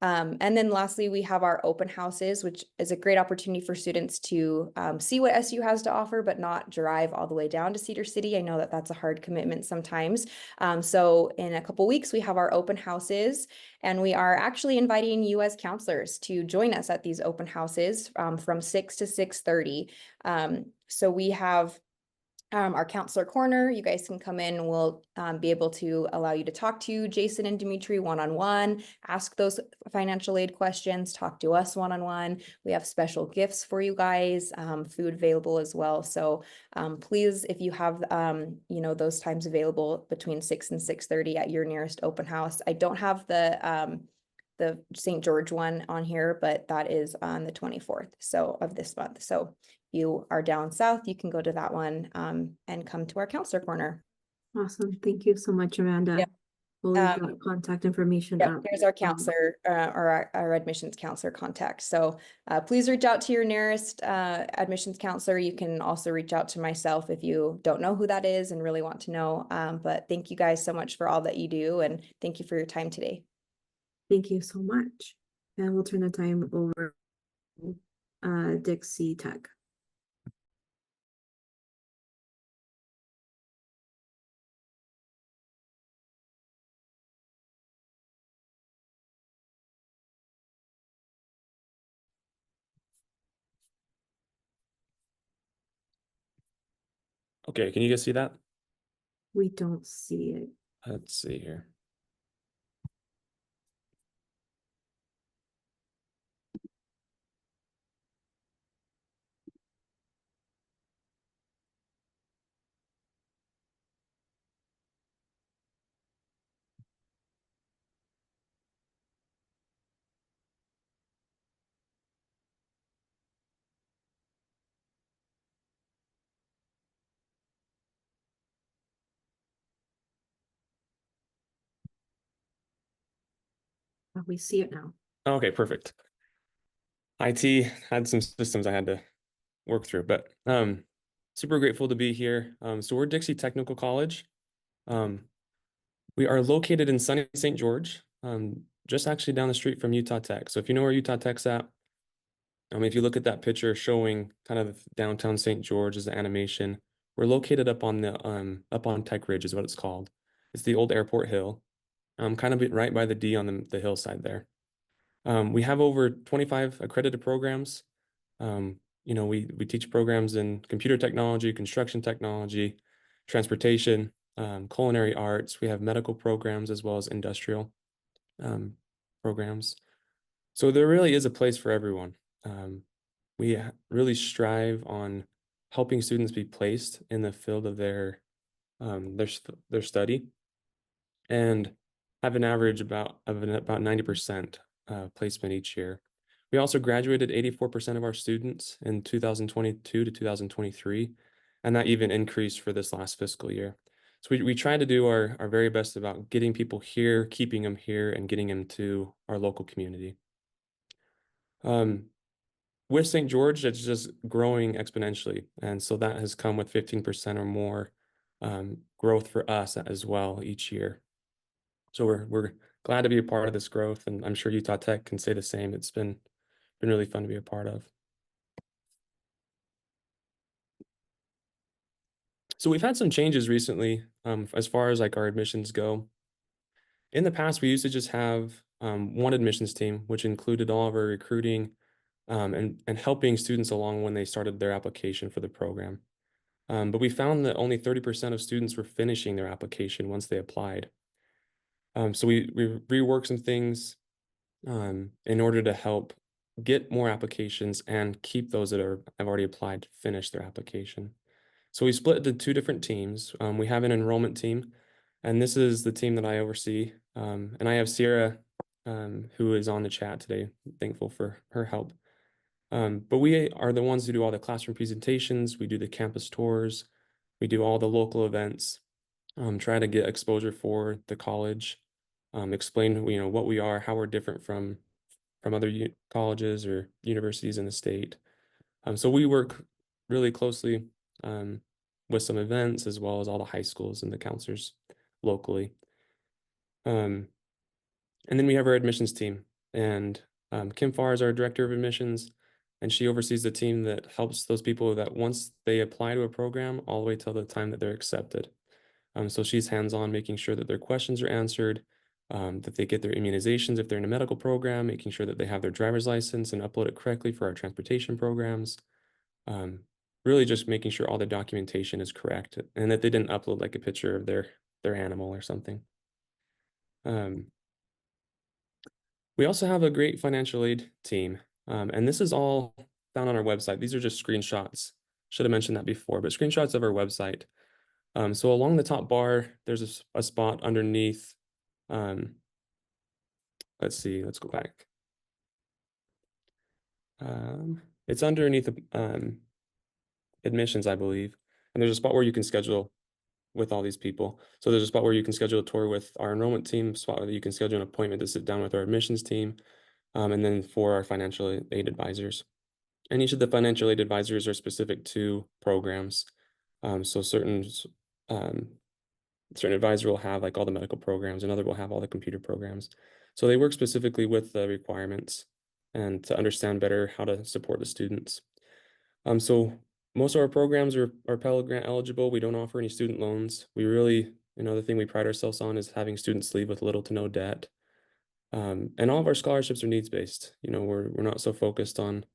And then lastly, we have our open houses, which is a great opportunity for students to see what SU has to offer, but not drive all the way down to Cedar City. I know that that's a hard commitment sometimes. So in a couple weeks, we have our open houses, and we are actually inviting US counselors to join us at these open houses from 6 to 6:30. So we have our counselor corner. You guys can come in and we'll be able to allow you to talk to Jason and Dimitri one-on-one, ask those financial aid questions, talk to us one-on-one. We have special gifts for you guys, food available as well. So please, if you have, those times available between 6 and 6:30 at your nearest open house. I don't have the St. George one on here, but that is on the 24th of this month. So you are down south, you can go to that one and come to our counselor corner. Awesome. Thank you so much, Amanda. Yeah. We'll leave that contact information up. There's our counselor or our admissions counselor contact. So please reach out to your nearest admissions counselor. You can also reach out to myself if you don't know who that is and really want to know. But thank you guys so much for all that you do, and thank you for your time today. Thank you so much. And we'll turn the time over to Dixie Tech. Okay, can you guys see that? We don't see it. Let's see here. We see it now. Okay, perfect. IT had some systems I had to work through, but super grateful to be here. So we're Dixie Technical College. We are located in sunny St. George, just actually down the street from Utah Tech. So if you know where Utah Tech's at, if you look at that picture showing kind of downtown St. George as the animation, we're located up on Tech Ridge is what it's called. It's the old airport hill, kind of right by the D on the hillside there. We have over 25 accredited programs. We teach programs in computer technology, construction technology, transportation, culinary arts. We have medical programs as well as industrial programs. So there really is a place for everyone. We really strive on helping students be placed in the field of their study, and have an average about 90% placement each year. We also graduated 84% of our students in 2022 to 2023, and that even increased for this last fiscal year. So we try to do our very best about getting people here, keeping them here, and getting them to our local community. With St. George, it's just growing exponentially, and so that has come with 15% or more growth for us as well each year. So we're glad to be a part of this growth, and I'm sure Utah Tech can say the same. It's been really fun to be a part of. So we've had some changes recently as far as like our admissions go. In the past, we used to just have one admissions team, which included all of our recruiting and helping students along when they started their application for the program. But we found that only 30% of students were finishing their application once they applied. So we reworked some things in order to help get more applications and keep those that have already applied to finish their application. So we split into two different teams. We have an enrollment team, and this is the team that I oversee. And I have Sierra, who is on the chat today. Thankful for her help. But we are the ones who do all the classroom presentations. We do the campus tours. We do all the local events, try to get exposure for the college, explain, what we are, how we're different from other colleges or universities in the state. So we work really closely with some events as well as all the high schools and the counselors locally. And then we have our admissions team, and Kim Farr is our director of admissions, and she oversees the team that helps those people that once they apply to a program all the way till the time that they're accepted. So she's hands-on making sure that their questions are answered, that they get their immunizations if they're in a medical program, making sure that they have their driver's license and upload it correctly for our transportation programs. Really just making sure all the documentation is correct and that they didn't upload like a picture of their animal or something. We also have a great financial aid team, and this is all found on our website. These are just screenshots. Should have mentioned that before, but screenshots of our website. So along the top bar, there's a spot underneath. Let's see, let's go back. It's underneath admissions, I believe. And there's a spot where you can schedule with all these people. So there's a spot where you can schedule a tour with our enrollment team, spot where you can schedule an appointment to sit down with our admissions team, and then for our financial aid advisors. And each of the financial aid advisors are specific to programs. So certain advisor will have like all the medical programs, another will have all the computer programs. So they work specifically with the requirements and to understand better how to support the students. So most of our programs are Pell Grant eligible. We don't offer any student loans. We really, the thing we pride ourselves on is having students leave with little to no debt. And all of our scholarships are needs-based. We're not so focused on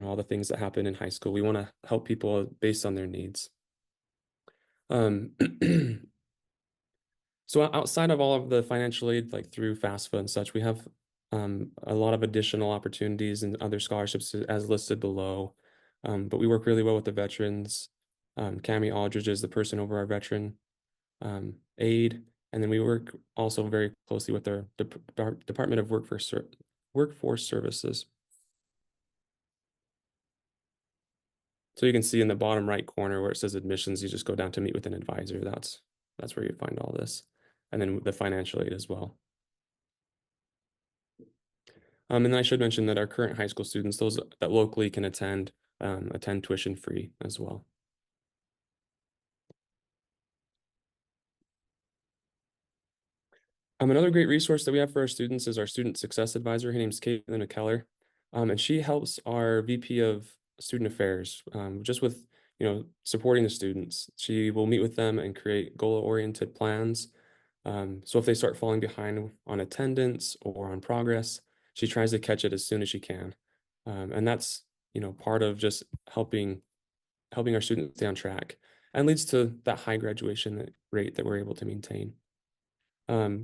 all the things that happen in high school. We want to help people based on their needs. So outside of all of the financial aid, like through FAFSA and such, we have a lot of additional opportunities and other scholarships as listed below. But we work really well with the veterans. Cami Aldridge is the person over our veteran aid. And then we work also very closely with our Department of Workforce Services. So you can see in the bottom right corner where it says admissions, you just go down to meet with an advisor. That's where you find all this. And then the financial aid as well. And then I should mention that our current high school students, those that locally can attend tuition free as well. Another great resource that we have for our students is our student success advisor. Her name is Caitlin Keller, and she helps our VP of Student Affairs just with supporting the students. She will meet with them and create goal-oriented plans. So if they start falling behind on attendance or on progress, she tries to catch it as soon as she can. And that's, part of just helping our students stay on track and leads to that high graduation rate that we're able to maintain.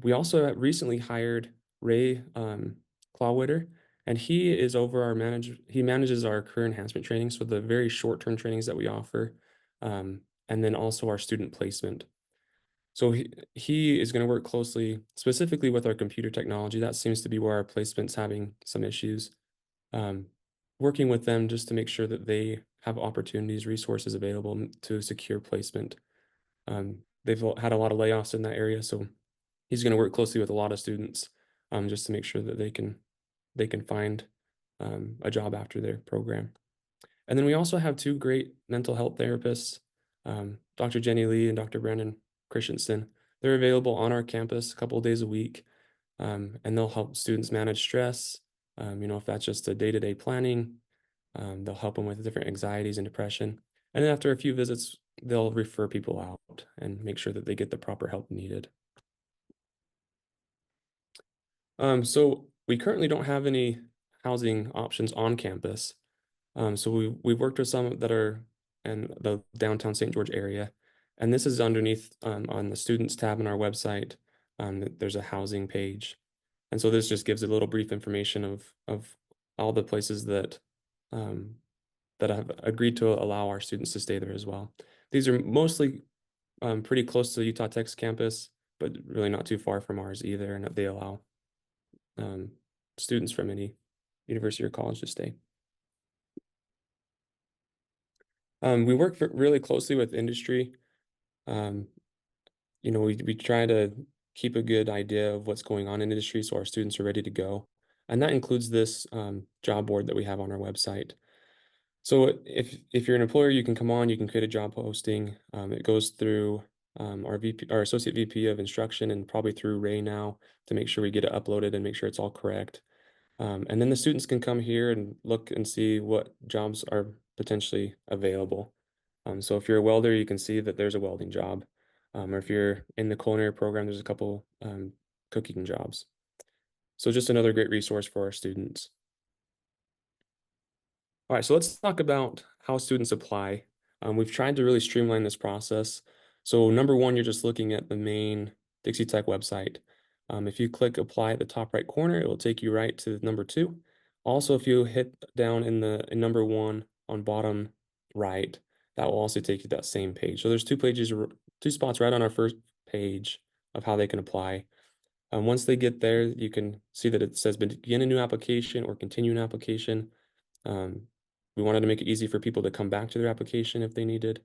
We also recently hired Ray Clawwitter, and he is over he manages our career enhancement trainings, so the very short-term trainings that we offer, and then also our student placement. So he is going to work closely, specifically with our computer technology. That seems to be where our placement's having some issues. Working with them just to make sure that they have opportunities, resources available to secure placement. They've had a lot of layoffs in that area, so he's going to work closely with a lot of students just to make sure that they can find a job after their program. And then we also have two great mental health therapists, Dr. Jenny Lee and Dr. Brandon Christensen. They're available on our campus a couple of days a week, and they'll help students manage stress. If that's just a day-to-day planning, they'll help them with different anxieties and depression. And then after a few visits, they'll refer people out and make sure that they get the proper help needed. So we currently don't have any housing options on campus. So we've worked with some that are in the downtown St. George area. And this is underneath on the students tab on our website. There's a housing page. And so this just gives a little brief information of all the places that have agreed to allow our students to stay there as well. These are mostly pretty close to Utah Tech's campus, but really not too far from ours either. And they allow students from any university or college to stay. We work really closely with industry. You know, we try to keep a good idea of what's going on in industry so our students are ready to go. And that includes this job board that we have on our website. So if you're an employer, you can come on, you can create a job posting. It goes through our associate VP of instruction and probably through Ray now to make sure we get it uploaded and make sure it's all correct. And then the students can come here and look and see what jobs are potentially available. So if you're a welder, you can see that there's a welding job. Or if you're in the culinary program, there's a couple cooking jobs. So just another great resource for our students. All right, so let's talk about how students apply. We've tried to really streamline this process. So number one, you're just looking at the main Dixie Tech website. If you click apply at the top right corner, it will take you right to number 2. Also, if you hit down in number 1 on bottom right, that will also take you to that same page. So there's 2 spots right on our first page of how they can apply. Once they get there, you can see that it says begin a new application or continue an application. We wanted to make it easy for people to come back to their application if they needed.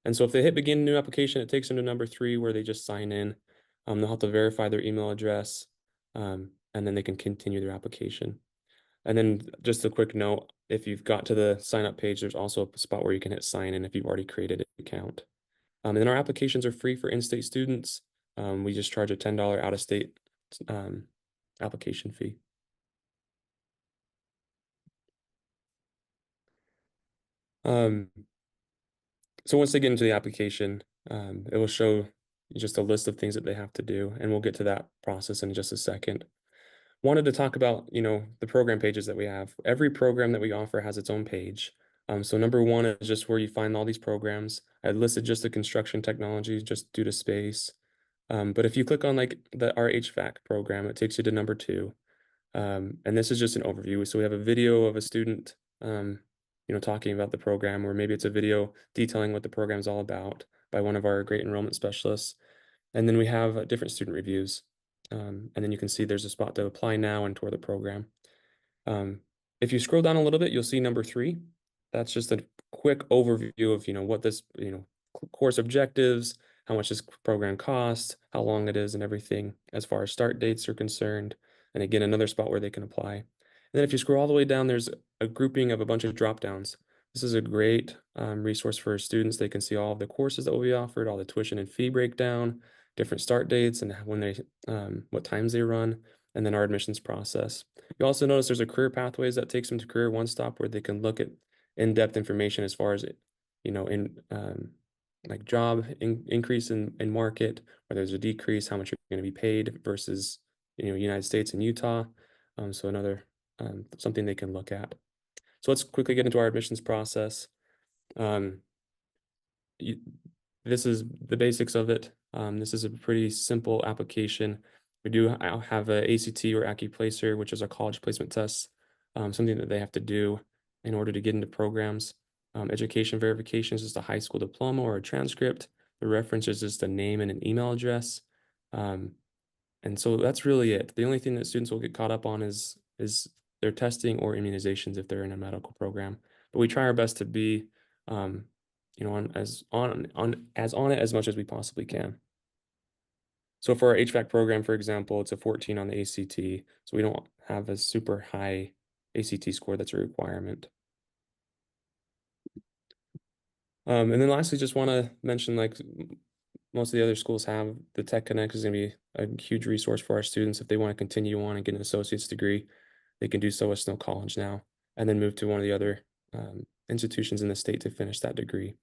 And so if they hit begin a new application, it takes them to number 3 where they just sign in. They'll have to verify their email address, and then they can continue their application. And then just a quick note, if you've got to the sign up page, there's also a spot where you can hit sign in if you've already created an account. And then our applications are free for in-state students. We just charge a $10 out-of-state application fee. So once they get into the application, it will show just a list of things that they have to do, and we'll get to that process in just a second. Wanted to talk about, the program pages that we have. Every program that we offer has its own page. So number 1 is just where you find all these programs. I listed just the construction technology just due to space. But if you click on our HVAC program, it takes you to number 2. And this is just an overview. So we have a video of a student, talking about the program, or maybe it's a video detailing what the program is all about by one of our great enrollment specialists. And then we have different student reviews. And then you can see there's a spot to apply now and tour the program. If you scroll down a little bit, you'll see number 3. That's just a quick overview of, what this, course objectives, how much this program costs, how long it is, and everything as far as start dates are concerned. And again, another spot where they can apply. And then if you scroll all the way down, there's a grouping of a bunch of drop downs. This is a great resource for students. They can see all of the courses that will be offered, all the tuition and fee breakdown, different start dates, and when they, what times they run, and then our admissions process. You also notice there's a career pathways that takes them to Career One Stop, where they can look at in-depth information as far as like job increase in market, or there's a decrease, how much you're going to be paid versus United States and Utah. So another something they can look at. So let's quickly get into our admissions process. This is the basics of it. This is a pretty simple application. We do have a ACT or AccuPlacer, which is a college placement test, something that they have to do in order to get into programs. Education verification is just a high school diploma or a transcript. The reference is just a name and an email address. And so that's really it. The only thing that students will get caught up on is their testing or immunizations if they're in a medical program. But we try our best to be on it as much as we possibly can. So for our HVAC program, for example, it's a 14 on the ACT. So we don't have a super high ACT score that's a requirement. And then lastly, just want to mention, like most of the other schools have, the Tech Connect is going to be a huge resource for our students. If they want to continue on and get an associate's degree, they can do so with Snow College now, and then move to one of the other institutions in the state to finish that degree.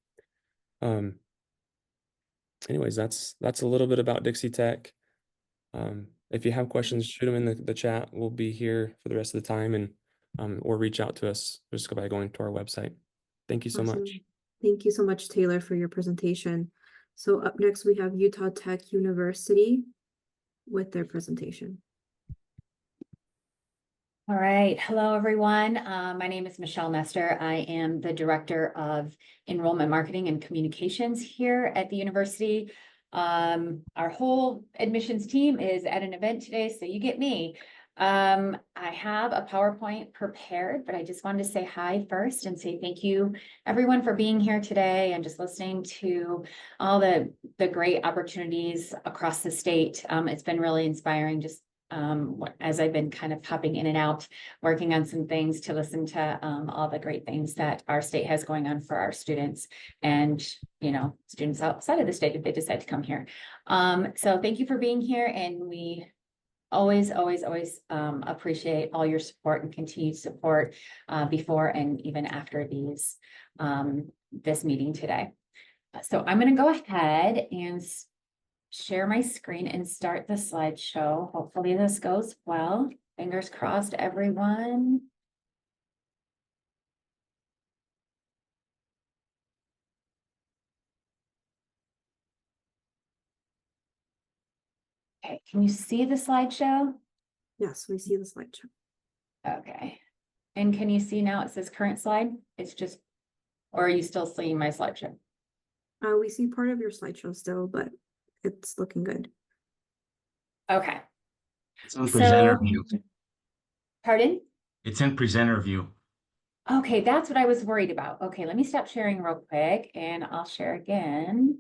Anyways, that's a little bit about Dixie Tech. If you have questions, shoot them in the chat. We'll be here for the rest of the time, and or reach out to us just by going to our website. Thank you so much. Thank you so much, Taylor, for your presentation. So up next, we have Utah Tech University with their presentation. All right. Hello, everyone. My name is Michelle Nestor. I am the Director of Enrollment Marketing and Communications here at the university. Our whole admissions team is at an event today, so you get me. I have a PowerPoint prepared, but I just wanted to say hi first and say thank you everyone for being here today and just listening to all the great opportunities across the state. It's been really inspiring just as I've been kind of hopping in and out, working on some things to listen to all the great things that our state has going on for our students and, you know, students outside of the state if they decide to come here. So thank you for being here, and we always appreciate all your support and continued support before and even after this meeting today. So I'm going to go ahead and share my screen and start the slideshow. Hopefully this goes well. Fingers crossed, everyone. Okay, can you see the slideshow? Yes, we see the slideshow. Okay. And can you see now it says current slide? It's just, or are you still seeing my slideshow? We see part of your slideshow still, but it's looking good. Okay. It's in presenter So, view. pardon? It's in presenter view. Okay, that's what I was worried about. Okay, let me stop sharing real quick and I'll share again.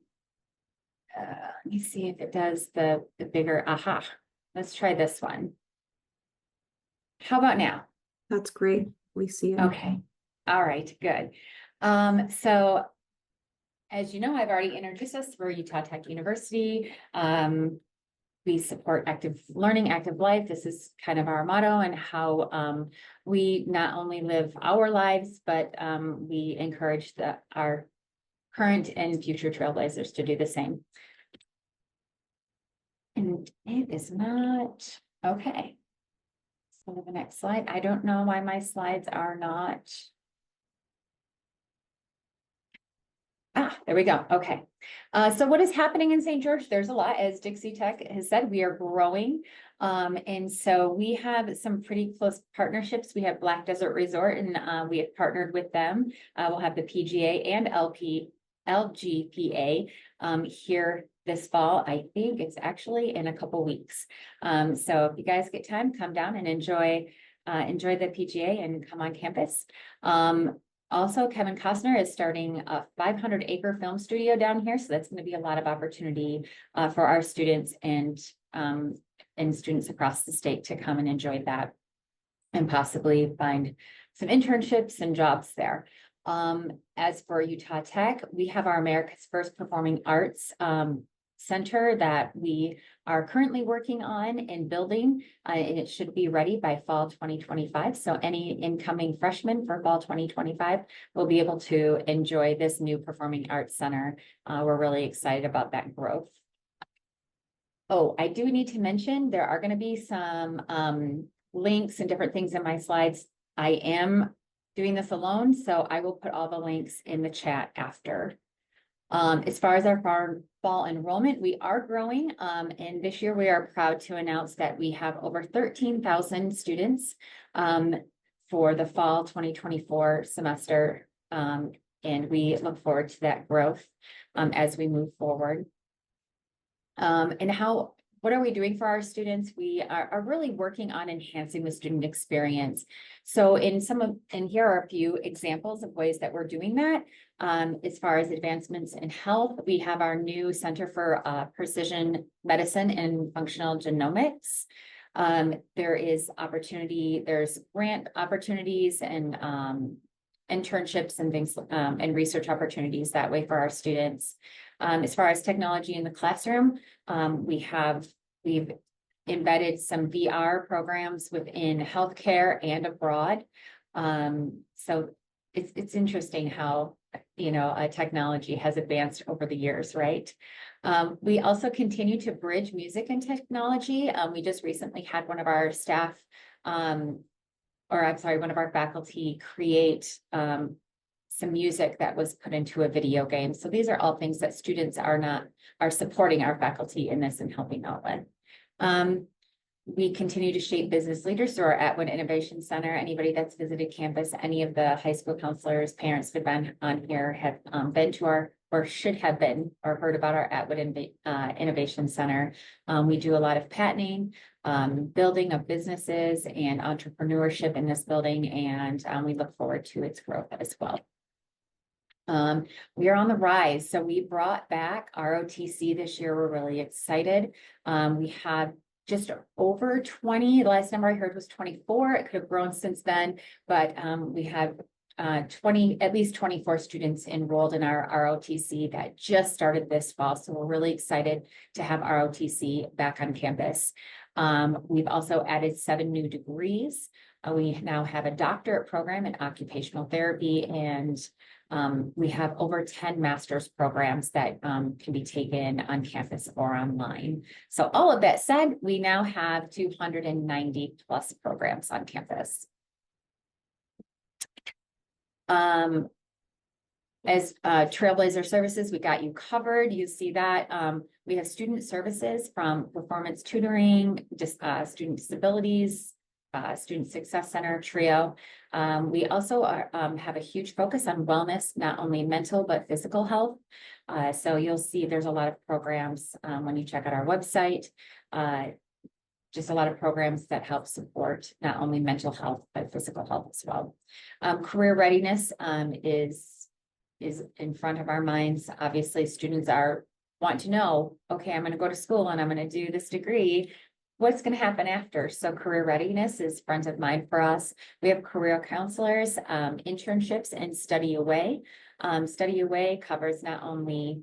Let me see if it does the bigger, aha. Let's try this one. How about now? That's great. We see it. Okay. All right, good. So as you know, I've already introduced us. We're Utah Tech University. We support active learning, active life. This is kind of our motto and how we not only live our lives, but we encourage our current and future trailblazers to do the same. And it is not, okay. So the next slide, I don't know why my slides are not. There we go. Okay. So what is happening in St. George? There's a lot, as Dixie Tech has said, we are growing. And so we have some pretty close partnerships. We have Black Desert Resort, and we have partnered with them. We'll have the PGA and LGPA here this fall. I think it's actually in a couple weeks. So if you guys get time, come down and enjoy the PGA and come on campus. Also, Kevin Costner is starting a 500-acre film studio down here. So that's going to be a lot of opportunity for our students and students across the state to come and enjoy that and possibly find some internships and jobs there. As for Utah Tech, we have our America's First Performing Arts Center that we are currently working on and building, and it should be ready by fall 2025. So any incoming freshmen for fall 2025 will be able to enjoy this new Performing Arts Center. We're really excited about that growth. Oh, I do need to mention there are going to be some links and different things in my slides. I am doing this alone, so I will put all the links in the chat after. As far as our fall enrollment, we are growing. And this year we are proud to announce that we have over 13,000 students for the fall 2024 semester. And we look forward to that growth as we move forward. What are we doing for our students? We are really working on enhancing the student experience. So and here are a few examples of ways that we're doing that. As far as advancements in health, we have our new Center for Precision Medicine and Functional Genomics. There's grant opportunities and internships and things and research opportunities that way for our students. As far as technology in the classroom, we've embedded some VR programs within healthcare and abroad. So it's interesting how, technology has advanced over the years, right? We also continue to bridge music and technology. We just recently had one of our staff, one of our faculty create some music that was put into a video game. So these are all things that students are supporting our faculty in this and helping out with. We continue to shape business leaders through our Atwood Innovation Center. Anybody that's visited campus, any of the high school counselors, parents that have been on here have been to or should have been or heard about our Atwood Innovation Center. We do a lot of patenting building of businesses and entrepreneurship in this building, and we look forward to its growth as well. We are on the rise. So we brought back ROTC this year. We're really excited. We have just over 20. The last number I heard was 24. It could have grown since then, but we have at least 24 students enrolled in our ROTC that just started this fall. So we're really excited to have ROTC back on campus. We've also added 7 new degrees. We now have a doctorate program in occupational therapy, and we have over 10 master's programs that can be taken on campus or online. So all of that said, we now have 290 plus programs on campus. As Trailblazer Services, we got you covered. You see that we have student services from performance tutoring, student disabilities, Student Success Center, TRIO. We also have a huge focus on wellness, not only mental, but physical health. So you'll see there's a lot of programs when you check out our website, just a lot of programs that help support not only mental health, but physical health as well. Career readiness is in front of our minds. Obviously, students want to know, okay, I'm going to go to school and I'm going to do this degree. What's going to happen after? So career readiness is front of mind for us. We have career counselors, internships, and Study Away. Study Away covers not only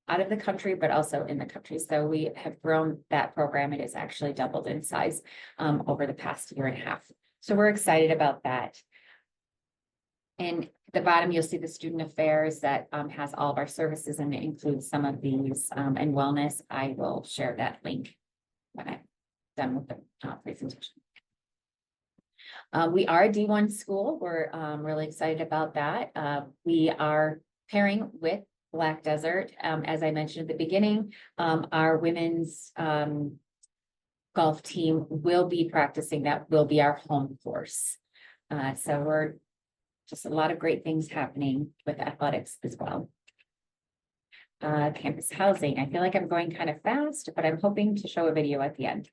out of the country, but also in the country. So we have grown that program. It has actually doubled in size over the past year and a half. So we're excited about that. And at the bottom, you'll see the student affairs that has all of our services, and it includes some of these and wellness. I will share that link when I'm done with the presentation. We are a D1 school. We're really excited about that. We are pairing with Black Desert. As I mentioned at the beginning, our women's golf team will be practicing. That will be our home course. So we're just a lot of great things happening with athletics as well. Campus housing. I feel like I'm going kind of fast, but I'm hoping to show a video at the end.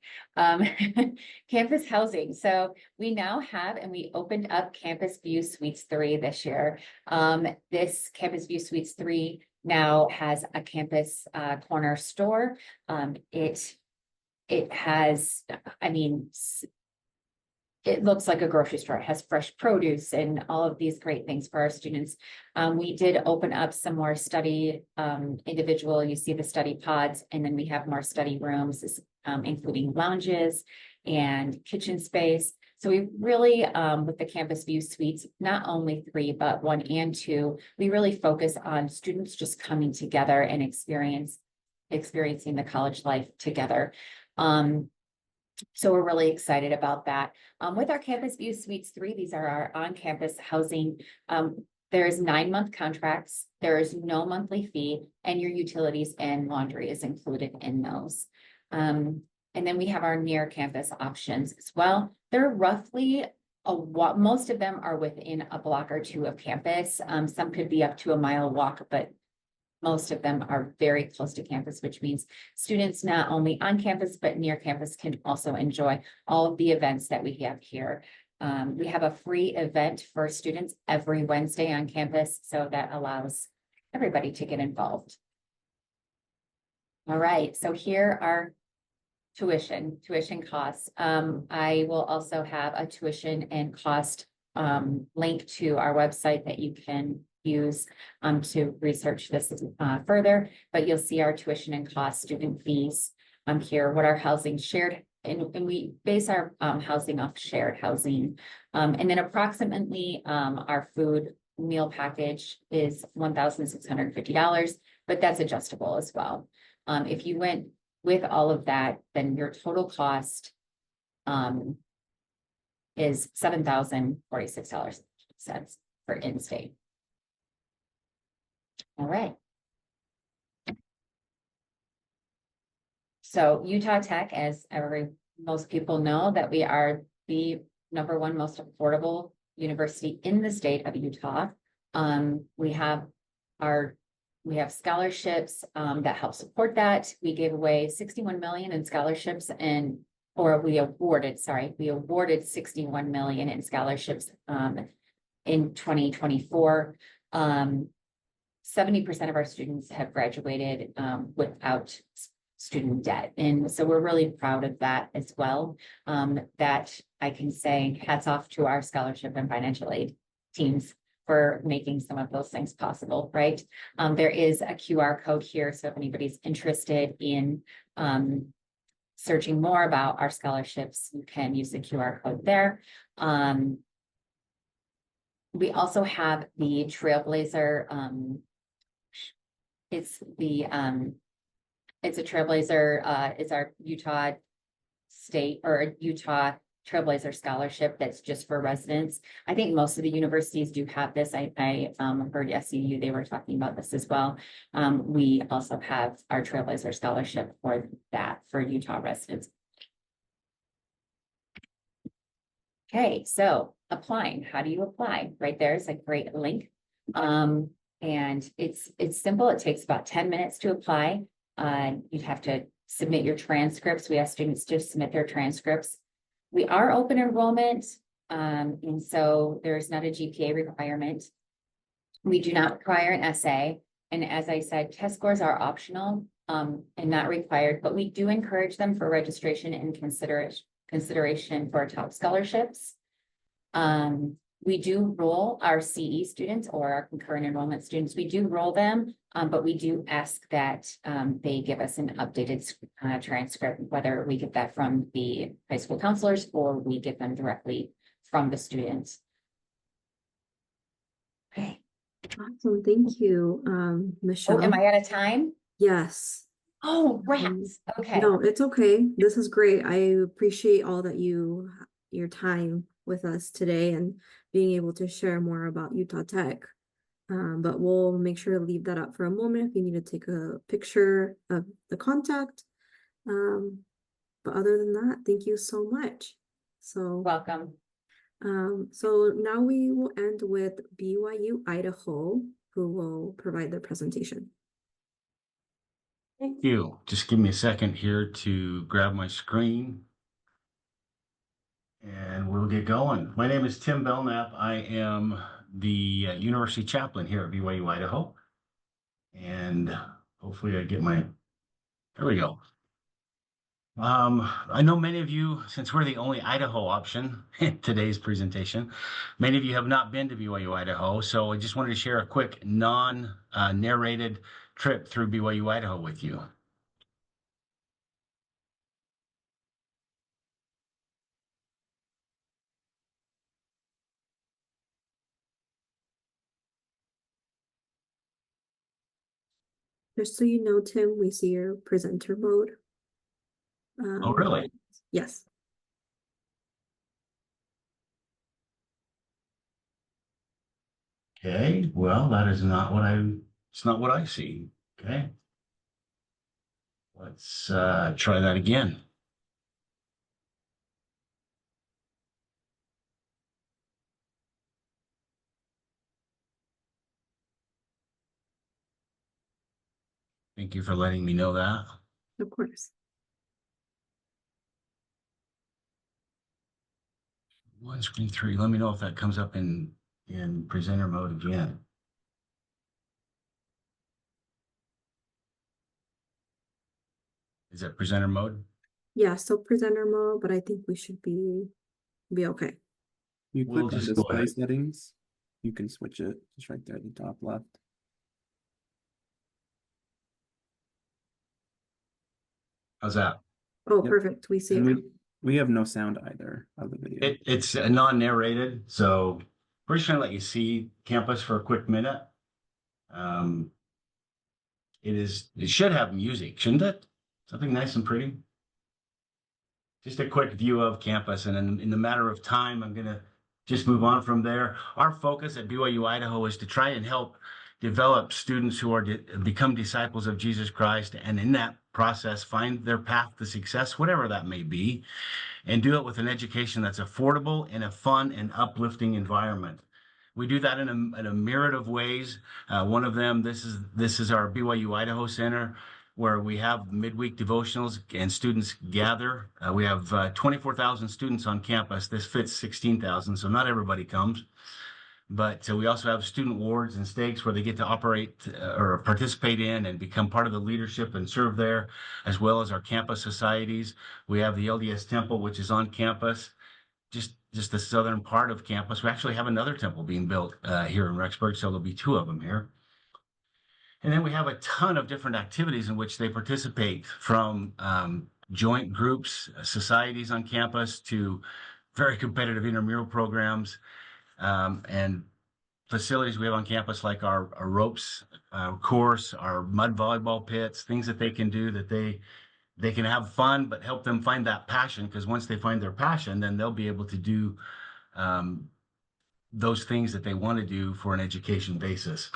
Campus housing. So we now have, and we opened up Campus View Suites 3 this year. This Campus View Suites 3 now has a campus corner store. It has, I mean, it looks like a grocery store. It has fresh produce and all of these great things for our students. We did open up some more study individual. You see the study pods, and then we have more study rooms, including lounges and kitchen space. So we really, with the Campus View Suites, not only 3, but 1 and 2, we really focus on students just coming together and experiencing the college life together. So we're really excited about that. With our Campus View Suites 3, these are our on-campus housing. There's 9-month contracts. There is no monthly fee, and your utilities and laundry is included in those. And then we have our near campus options as well. They're roughly most of them are within a block or 2 of campus. Some could be up to a mile walk, but most of them are very close to campus, which means students not only on campus, but near campus can also enjoy all of the events that we have here. We have a free event for students every Wednesday on campus, so that allows everybody to get involved. All right, so here are tuition costs. I will also have a tuition and cost link to our website that you can use to research this further, but you'll see our tuition and cost student fees here, what our housing shared, and we base our housing off shared housing. And then approximately our food meal package is $1,650, but that's adjustable as well. If you went with all of that, then your total cost is $7,046 for in-state. All right. So Utah Tech, as most people know, that we are the #1 most affordable university in the state of Utah. We have scholarships that help support that. We gave away $61 million in scholarships in we awarded 61 million in scholarships in 2024. 70% of our students have graduated without student debt. And so we're really proud of that as well. That I can say hats off to our scholarship and financial aid teams for making some of those things possible, right? There is a QR code here. So if anybody's interested in searching more about our scholarships, you can use the QR code there. We also have the Trailblazer. It's a Trailblazer. It's our Utah State or Utah Trailblazer scholarship that's just for residents. I think most of the universities do have this. I heard SCU, they were talking about this as well. We also have our Trailblazer scholarship for that for Utah residents. Okay, so applying, how do you apply? Right there is a great link. And it's simple. It takes about 10 minutes to apply. You'd have to submit your transcripts. We ask students to submit their transcripts. We are open enrollment, and so there's not a GPA requirement. We do not require an essay. And as I said, test scores are optional and not required, but we do encourage them for registration and consideration for top scholarships. We do roll our CE students or our concurrent enrollment students. We do roll them, but we do ask that they give us an updated transcript, whether we get that from the high school counselors or we get them directly from the students. Okay. Awesome. Thank you, Michelle. Oh, am I out of time? Yes. Oh, rats. Okay. No, it's okay. This is great. I appreciate all that your time with us today and being able to share more about Utah Tech. But we'll make sure to leave that up for a moment if you need to take a picture of the contact. But other than that, thank you so much. So welcome. So now we will end with BYU-Idaho, who will provide their presentation. Thank you. Just give me a second here to grab my screen. And we'll get going. My name is Tim Belknap. I am the university chaplain here at BYU-Idaho. And hopefully I get my, there we go. I know many of you, since we're the only Idaho option in today's presentation, many of you have not been to BYU-Idaho. So I just wanted to share a quick non-narrated trip through BYU-Idaho with you. Just so you know, Tim, we see your presenter mode. Oh, really? Yes. Okay, well, that is not what it's not what I see. Okay. Let's try that again. Thank you for letting me know that. Of course. One screen 3. Let me know if that comes up in presenter mode again. Is that presenter mode? Yeah, so presenter mode, but I think we should be okay. You We'll click on just go display ahead. settings, you can switch it. It's right there at the top left. How's that? Oh, Yep. perfect. We see And it. we have no sound either of the video. It's a non-narrated, so we're just gonna let you see campus for a quick minute. It should have music, shouldn't it? Something nice and pretty. Just a quick view of campus, and in the matter of time, I'm gonna just move on from there. Our focus at BYU-Idaho is to try and help develop students who are become disciples of Jesus Christ, and in that process, find their path to success, whatever that may be, and do it with an education that's affordable in a fun and uplifting environment. We do that in a myriad of ways. One of them, this is our BYU-Idaho Center. where we have midweek devotionals and students gather. We have 24,000 students on campus. This fits 16,000, so not everybody comes. But we also have student wards and stakes where they get to operate or participate in and become part of the leadership and serve there, as well as our campus societies. We have the LDS Temple, which is on campus, just the southern part of campus. We actually have another temple being built here in Rexburg, so there'll be 2 of them here. And then we have a ton of different activities in which they participate, from joint groups, societies on campus, to very competitive intramural programs. And facilities we have on campus, like our ropes course, our mud volleyball pits, things that they can do that they can have fun, but help them find that passion, because once they find their passion, then they'll be able to do those things that they want to do for an education basis.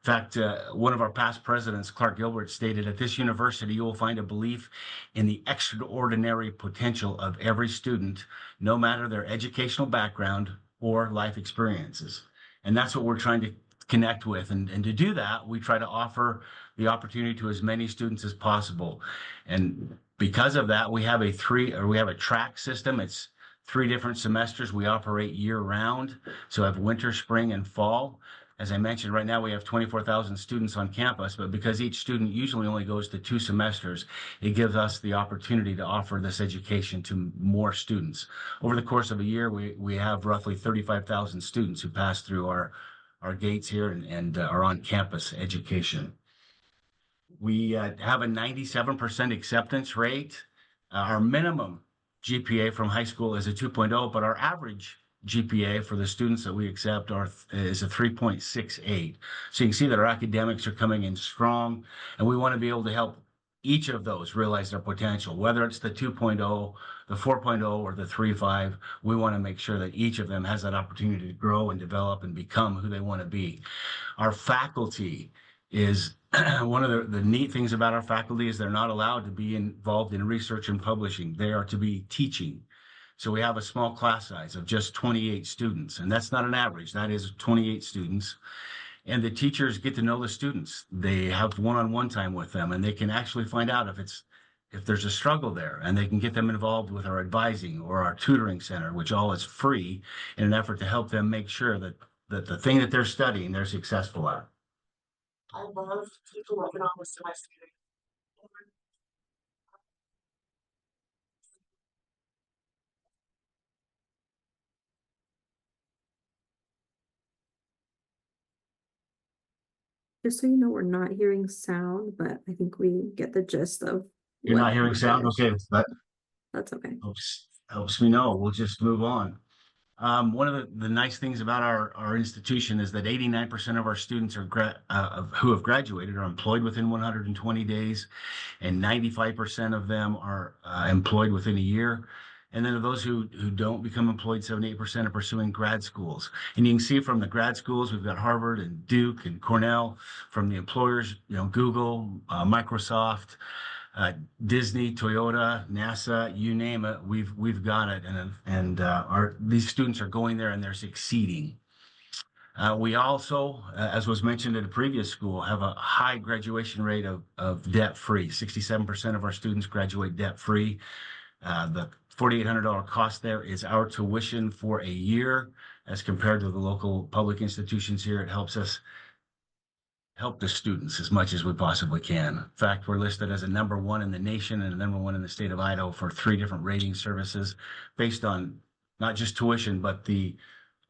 In fact, one of our past presidents, Clark Gilbert, stated, "At this university, you will find a belief in the extraordinary potential of every student, no matter their educational background or life experiences." And that's what we're trying to connect with. And to do that, we try to offer the opportunity to as many students as possible. And because of that, we have a track system. It's 3 different semesters. We operate year round. So we have winter, spring, and fall. As I mentioned, right now we have 24,000 students on campus, but because each student usually only goes to 2 semesters, it gives us the opportunity to offer this education to more students. Over the course of a year, we have roughly 35,000 students who pass through our gates here and are on campus education. We have a 97% acceptance rate. Our minimum GPA from high school is a 2.0, but our average GPA for the students that we accept is a 3.68. So you can see that our academics are coming in strong, and we want to be able to help each of those realize their potential, whether it's the 2.0, the 4.0, or the 3.5. We want to make sure that each of them has that opportunity to grow and develop and become who they want to be. Our faculty is one of the neat things about our faculty is they're not allowed to be involved in research and publishing. They are to be teaching. So we have a small class size of just 28 students, and that's not an average. That is 28 students. And the teachers get to know the students. They have one-on-one time with them, and they can actually find out if there's a struggle there, and they can get them involved with our advising or our tutoring center, which all is free, in an effort to help them make sure that the thing that they're studying, they're successful at. I love people working on this semester. Just so you know, we're not hearing sound, but I think we get the gist of. You're not hearing sound? Okay, that's okay. Helps me know. We'll just move on. One of the nice things about our institution is that 89% of our students who have graduated are employed within 120 days, and 95% of them are employed within a year. And then of those who don't become employed, 78% are pursuing grad schools. And you can see from the grad schools, we've got Harvard and Duke and Cornell. From the employers, Google, Microsoft, Disney, Toyota, NASA, you name it, we've got it. And these students are going there and they're succeeding. We also, as was mentioned at a previous school, have a high graduation rate of debt-free. 67% of our students graduate debt-free. The $4,800 cost there is our tuition for a year. As compared to the local public institutions here, it helps us help the students as much as we possibly can. In fact, we're listed as a #1 in the nation and a #1 in the state of Idaho for 3 different rating services based on not just tuition, but the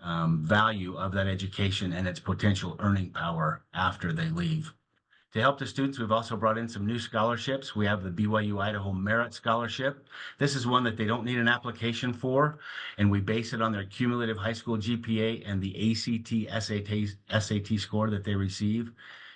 value of that education and its potential earning power after they leave. To help the students, we've also brought in some new scholarships. We have the BYU Idaho Merit Scholarship. This is one that they don't need an application for, and we base it on their cumulative high school GPA and the ACT SAT score that they receive.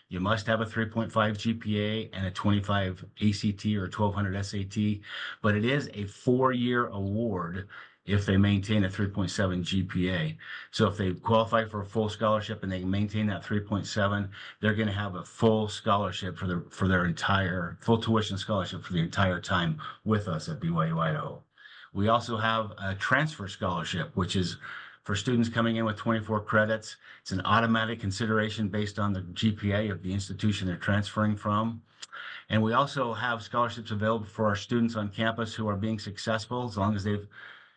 You must have a 3.5 GPA and a 25 ACT or 1200 SAT, but it is a 4-year award if they maintain a 3.7 GPA. So if they qualify for a full scholarship and they maintain that 3.7, they're going to have a full scholarship for their entire full tuition scholarship for the entire time with us at BYU Idaho. We also have a transfer scholarship, which is for students coming in with 24 credits. It's an automatic consideration based on the GPA of the institution they're transferring from. And we also have scholarships available for our students on campus who are being successful, as long as they've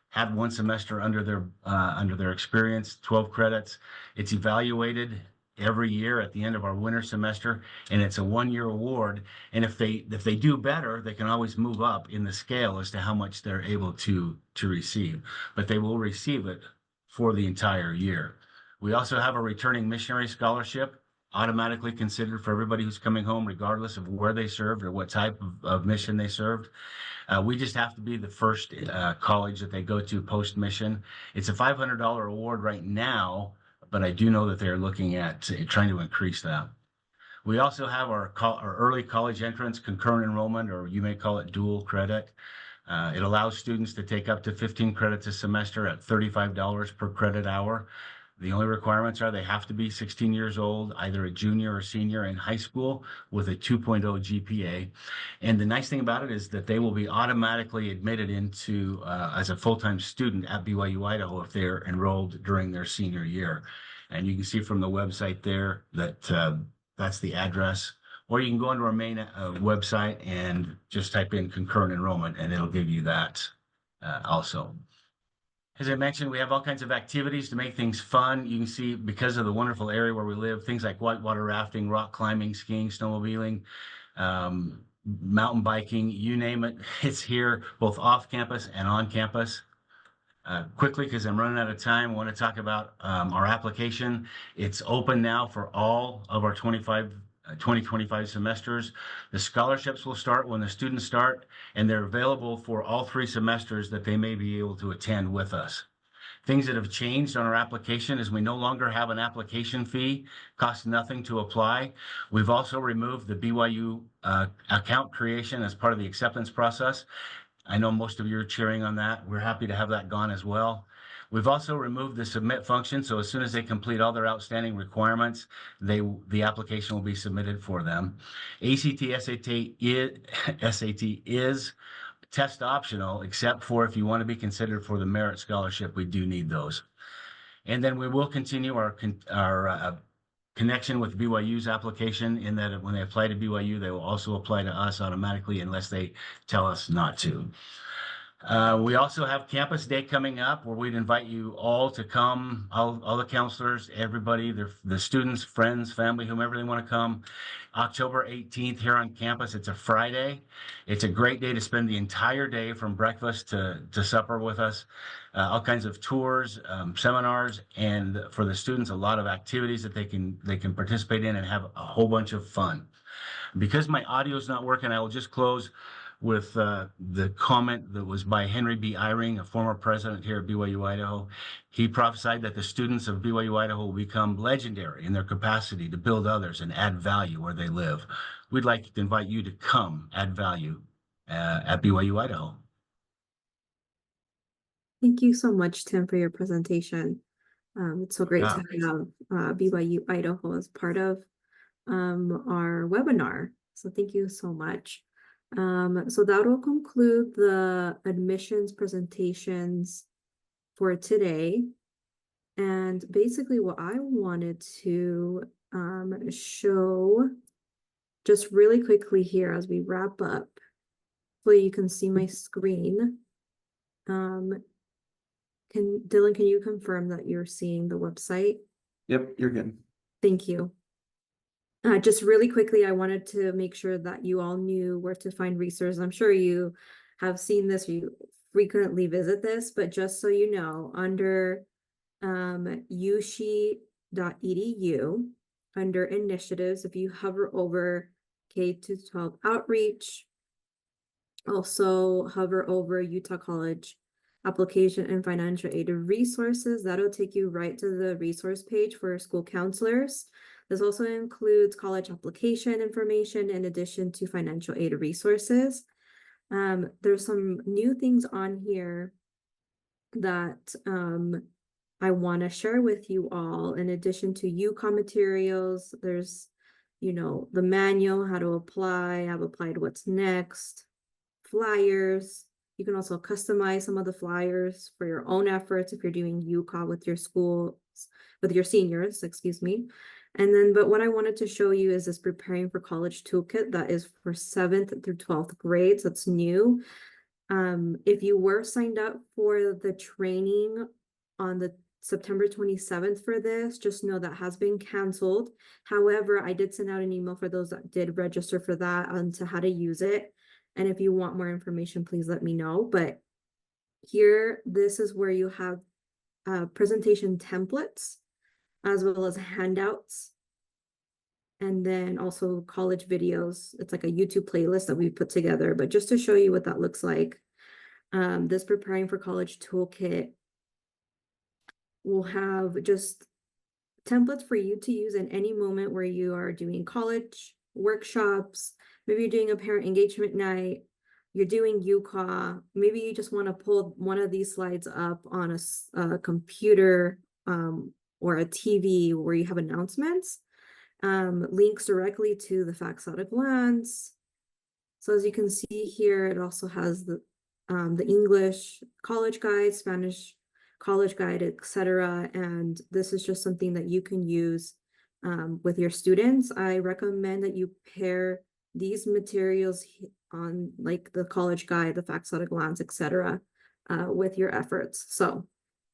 had one semester under their experience, 12 credits. It's evaluated every year at the end of our winter semester, and it's a one-year award. And if they do better, they can always move up in the scale as to how much they're able to receive. But they will receive it for the entire year. We also have a returning missionary scholarship, automatically considered for everybody who's coming home, regardless of where they served or what type of mission they served. We just have to be the first college that they go to post-mission. It's a $500 award right now, but I do know that they're looking at trying to increase that. We also have our early college entrance concurrent enrollment, or you may call it dual credit. It allows students to take up to 15 credits a semester at $35 per credit hour. The only requirements are they have to be 16 years old, either a junior or senior in high school with a 2.0 GPA. And the nice thing about it is that they will be automatically admitted into as a full-time student at BYU-Idaho if they're enrolled during their senior year. And you can see from the website there that that's the address. Or you can go into our main website and just type in concurrent enrollment, and it'll give you that also. As I mentioned, we have all kinds of activities to make things fun. You can see, because of the wonderful area where we live, things like whitewater rafting, rock climbing, skiing, snowmobiling, mountain biking, you name it, it's here, both off campus and on campus. Quickly, because I'm running out of time, I want to talk about our application. It's open now for all of our 2025 semesters. The scholarships will start when the students start, and they're available for all 3 semesters that they may be able to attend with us. Things that have changed on our application is we no longer have an application fee, costs nothing to apply. We've also removed the BYU account creation as part of the acceptance process. I know most of you are cheering on that. We're happy to have that gone as well. We've also removed the submit function, so as soon as they complete all their outstanding requirements, the application will be submitted for them. ACT, SAT is test optional, except for if you want to be considered for the merit scholarship, we do need those. And then we will continue our connection with BYU's application, in that when they apply to BYU, they will also apply to us automatically unless they tell us not to. We also have Campus Day coming up, where we'd invite you all to come, all the counselors, everybody, the students, friends, family, whomever they want to come. October 18th here on campus. It's a Friday. It's a great day to spend the entire day from breakfast to supper with us. All kinds of tours, seminars, and for the students, a lot of activities that they can participate in and have a whole bunch of fun. Because my audio is not working, I will just close with the comment that was by Henry B. Eyring, a former president here at BYU-Idaho. He prophesied that the students of BYU-Idaho will become legendary in their capacity to build others and add value where they live. We'd like to invite you to come add value at BYU-Idaho. Thank you so much, Tim, for your presentation. It's so great to have BYU-Idaho as part of our webinar. So thank you so much. So that will conclude the admissions presentations for today. And basically what I wanted to show just really quickly here as we wrap up, so you can see my screen. Dylan, can you confirm that you're seeing the website? Yep, you're good. Thank you. Just really quickly, I wanted to make sure that you all knew where to find resources. I'm sure you have seen this, you frequently visit this, but just so you know, under USHE.edu, under initiatives, if you hover over K-12 outreach, also hover over Utah College application and financial aid resources, that'll take you right to the resource page for school counselors. This also includes college application information in addition to financial aid resources. There's some new things on here that I want to share with you all. In addition to UConn materials, there's, the manual, how to apply, I've applied what's next, flyers. You can also customize some of the flyers for your own efforts if you're doing UConn with your schools, with your seniors, excuse me. And then, but what I wanted to show you is this Preparing for College Toolkit that is for 7th through 12th grades. That's new. If you were signed up for the training on the September 27th for this, just know that has been canceled. However, I did send out an email for those that did register for that on to how to use it. And if you want more information, please let me know. But here, this is where you have presentation templates as well as handouts. And then also college videos. It's like a YouTube playlist that we put together, but just to show you what that looks like. This Preparing for College Toolkit will have just templates for you to use in any moment where you are doing college workshops. Maybe you're doing a parent engagement night, you're doing UCAW, maybe you just want to pull one of these slides up on a computer or a TV where you have announcements. Links directly to the facts at a glance. So as you can see here, it also has the English college guide, Spanish college guide, etc. And this is just something that you can use with your students. I recommend that you pair these materials on like the college guide, the facts at a glance, etc. With your efforts. So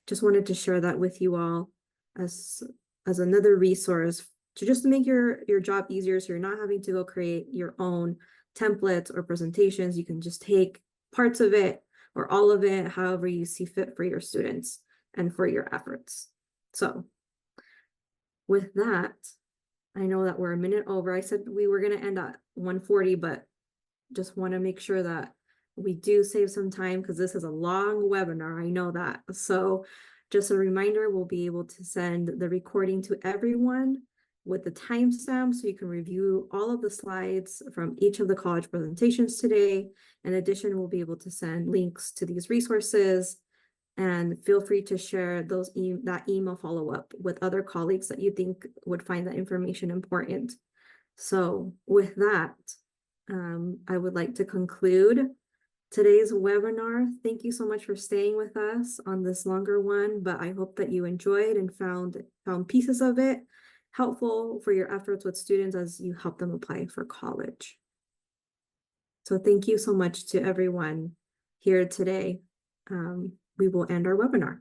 just wanted to share that with you all as another resource to just make your job easier, so you're not having to go create your own templates or presentations. You can just take parts of it or all of it, however you see fit for your students and for your efforts. So with that, I know that we're a minute over. I said we were going to end at 1:40, but just want to make sure that we do save some time because this is a long webinar. I know that. So just a reminder, we'll be able to send the recording to everyone with the timestamp so you can review all of the slides from each of the college presentations today. In addition, we'll be able to send links to these resources, and feel free to share that email follow-up with other colleagues that you think would find that information important. So with that, I would like to conclude today's webinar. Thank you so much for staying with us on this longer one, but I hope that you enjoyed and found pieces of it helpful for your efforts with students as you help them apply for college. So thank you so much to everyone here today. We will end our webinar.